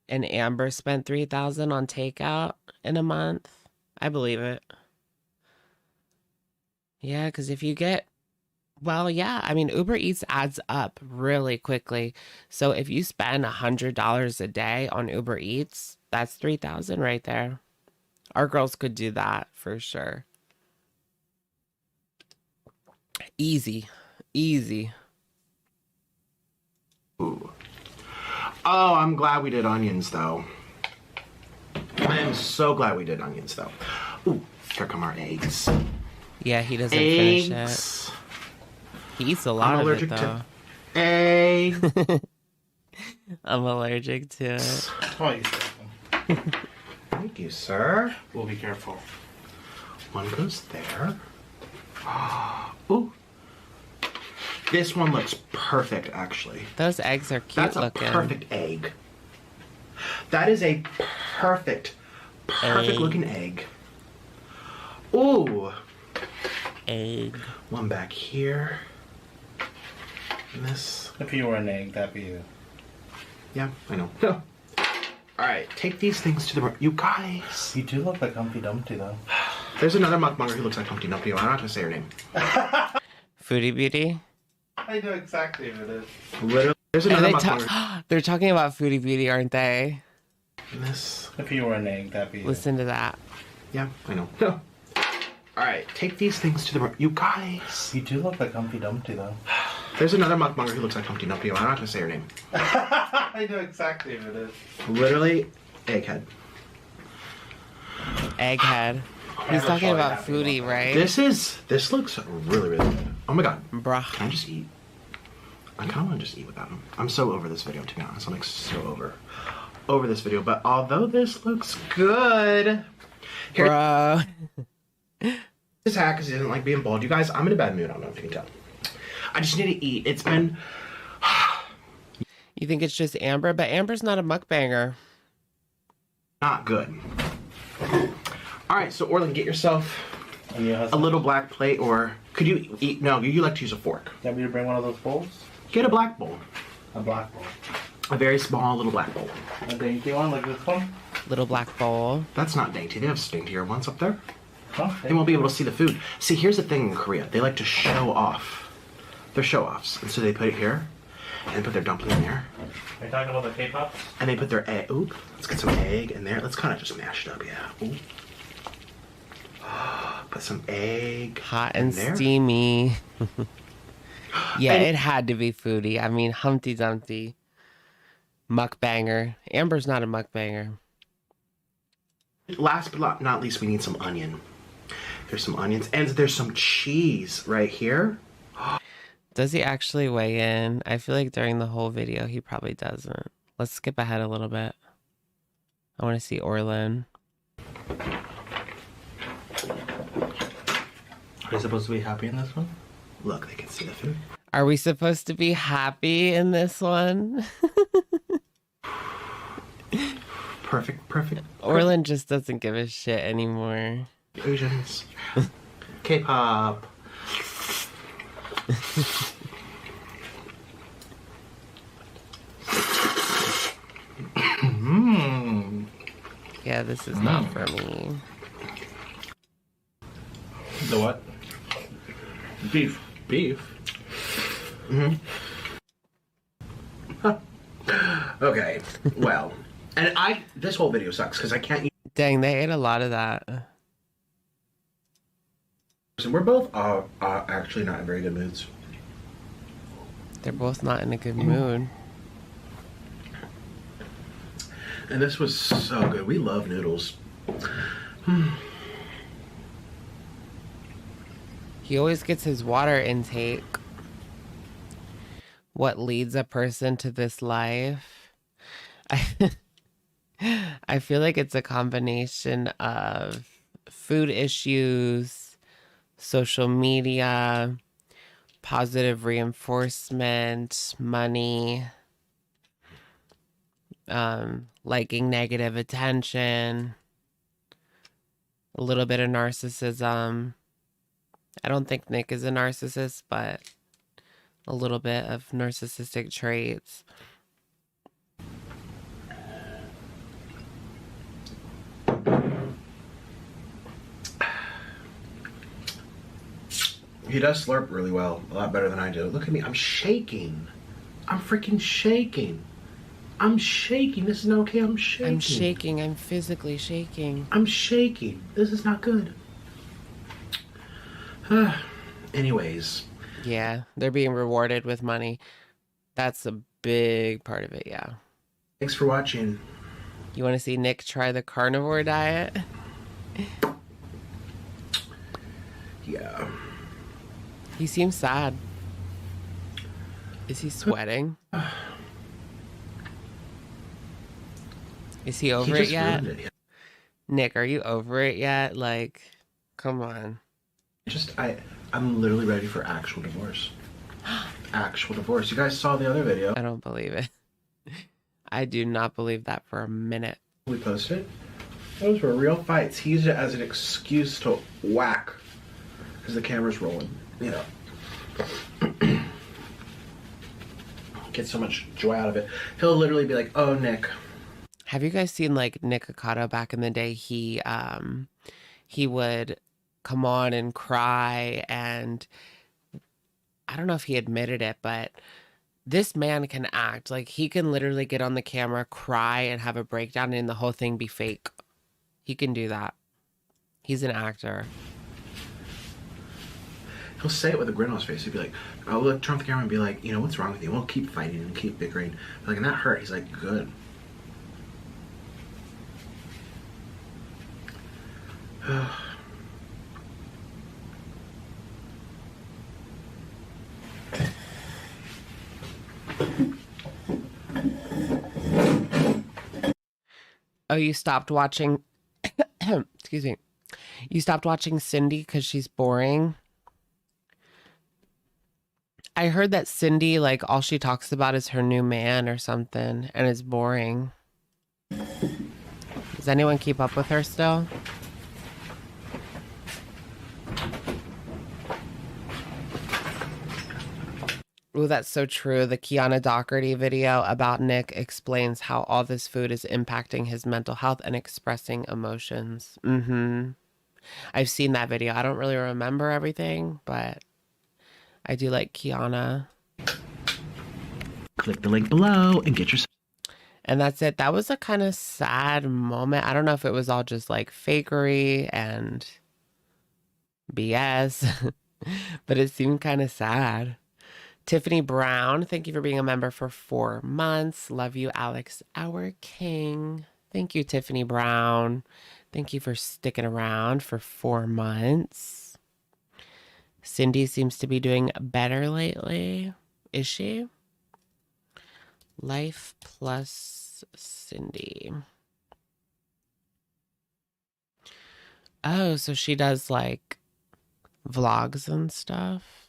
And Amber spent $3,000 on takeout in a month. I believe it. Yeah, because if you get, well, yeah, I mean, Uber Eats adds up really quickly. So if you spend $100 a day on Uber Eats, that's $3,000 right there. Our girls could do that for sure. Easy. Easy. Ooh. Oh, I'm glad we did onions, though. I am so glad we did onions, though. Ooh, here come our eggs. Yeah, he doesn't eggs. finish it. He eats a lot of it, though. To egg. I'm allergic to it. Oh, you careful. Thank you, sir. We'll be careful. One goes there. Ooh. This one looks perfect, actually. Those eggs are cute That's looking. That's a perfect egg. That is a perfect looking egg. Ooh. egg. One back here. And this. If you were an egg, that'd be you. Yeah, I know. Alright, take these things to the... You guys! You do look like Humpty Dumpty, though. There's another mukbanger who looks like Humpty Dumpty. I'm not gonna say her name. Foodie Beauty? I know exactly who it is. Literally. There's another mukbanger. They're talking about Foodie Beauty, aren't they? This. If you were an egg, that'd be you. Listen to that. Yeah, I know. Alright, take these things to the... You guys! You do look like Humpty Dumpty, though. There's another mukbanger who looks like Humpty Dumpty. I'm not gonna say her name. I know exactly who it is. Literally, egghead. Egghead. He's talking about Foodie, right? This looks really, really good. Oh my god. Bruh. Can I just eat? I kind of want to just eat without him. I'm so over this video, to be honest. I'm like so over this video. But although this looks good. Here, bruh. This hack because he doesn't like being bald. You guys, I'm in a bad mood. I don't know if you can tell. I just need to eat. It's been... You think it's just Amber? But Amber's not a mukbanger. Not good. Alright, so Orlin, get yourself a little black plate, or... Could you eat... No, you like to use a fork. You want me to bring one of those bowls? Get a black bowl. A black bowl. A very small little black bowl. A dainty one like this one? Little black bowl. That's not dainty. They have daintier ones up there. Huh? They won't be able to see the food. See, here's the thing in Korea. They like to show off. They're show-offs. And so they put it here, and put their dumpling in there. Are you talking about the K-pops? And they put their egg. Oop. Let's get some egg in there. Let's kind of just mash it up, yeah. Oop. Put some egg. Hot and steamy. Yeah, and it had to be Foodie. I mean, Humpty Dumpty. Mukbanger. Amber's not a mukbanger. Last but not least, we need some onion. There's some onions. And there's some cheese right here. Does he actually weigh in? I feel like during the whole video, he probably doesn't. Let's skip ahead a little bit. I want to see Orlin. Are you supposed to be happy in this one? Look, they can see the food. Are we supposed to be happy in this one? Perfect. Orlin just doesn't give a shit anymore. Asians. K-pop. Yeah, this is not for me. The what? Beef. Mm-hmm. Okay, well. And this whole video sucks because I can't eat. Dang, they ate a lot of that. So we're both actually not in very good moods. They're both not in a good mood. And this was so good. We love noodles. He always gets his water intake. What leads a person to this life? I feel like it's a combination of food issues, social media, positive reinforcement, money, liking negative attention, a little bit of narcissism. I don't think Nick is a narcissist, but a little bit of narcissistic traits. He does slurp really well, a lot better than I do. Look at me, I'm shaking. I'm freaking shaking. I'm shaking. This is not okay. I'm shaking. I'm shaking. I'm physically shaking. I'm shaking. This is not good. Anyways. Yeah, they're being rewarded with money. That's a big part of it, yeah. Thanks for watching. You want to see Nick try the carnivore diet? Yeah. He seems sad. Is he sweating? Is he over it yet? Nick, are you over it yet? Like, come on. I'm literally ready for actual divorce. Actual divorce. You guys saw the other video. I don't believe it. I do not believe that for a minute. We posted. Those were real fights. He used it as an excuse to whack because the camera's rolling, you know. Get so much joy out of it. He'll literally be like, "Oh, Nick." Have you guys seen like Nikocado back in the day? He would come on and cry, and I don't know if he admitted it, but this man can act. Like, he can literally get on the camera, cry, and have a breakdown, and the whole thing be fake. He can do that. He's an actor. He'll say it with a grin on his face. He'll be like, I'll look, turn off the camera and be like, you know, what's wrong with you? We'll keep fighting and keep bickering. Like, and that hurt. He's like, good. Oh, you stopped watching, excuse me. You stopped watching Cindy because she's boring. I heard that Cindy, like, all she talks about is her new man or something, and it's boring. Does anyone keep up with her still? Ooh, that's so true. The Kiana Doherty video about Nick explains how all this food is impacting his mental health and expressing emotions. I've seen that video. I don't really remember everything, but I do like Kiana. Click the link below and get your... And that's it. That was a kind of sad moment. I don't know if it was all just like fakery and BS, but it seemed kind of sad. Tiffany Brown, thank you for being a member for 4 months. Love you, Alex, our king. Thank you, Tiffany Brown. Thank you for sticking around for 4 months. Cindy seems to be doing better lately. Is she? Life plus Cindy. Oh, so she does like vlogs and stuff.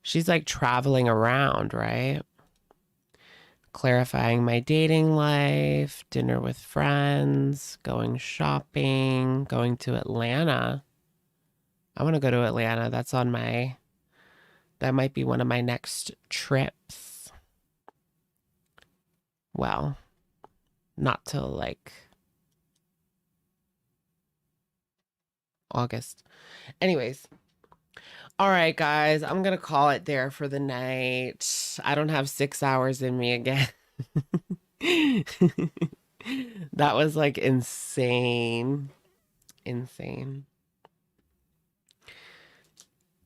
She's like traveling around, right? Clarifying my dating life, dinner with friends, going shopping, going to Atlanta. I want to go to Atlanta. That's on my... That might be one of my next trips. Well, not till like August. Anyways. All right, guys, I'm going to call it there for the night. I don't have 6 hours in me again. That was like insane. Insane.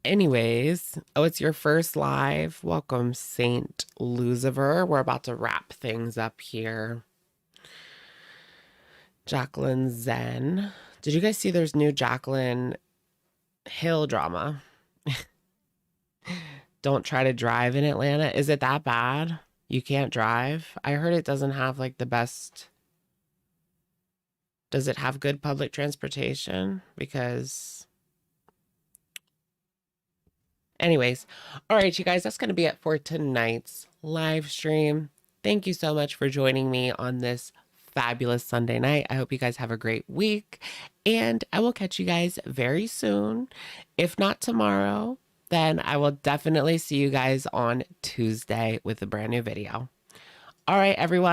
Anyways, oh, it's your first live. Welcome, Saint Lucifer. We're about to wrap things up here. Jacqueline Zen. Did you guys see there's new Jacqueline Hill drama? Don't try to drive in Atlanta. Is it that bad? You can't drive? I heard it doesn't have like the best... Does it have good public transportation? Because... Anyways, all right, you guys, that's going to be it for tonight's live stream. Thank you so much for joining me on this fabulous Sunday night. I hope you guys have a great week, and I will catch you guys very soon. If not tomorrow, then I will definitely see you guys on Tuesday with a brand new video. All right, everyone.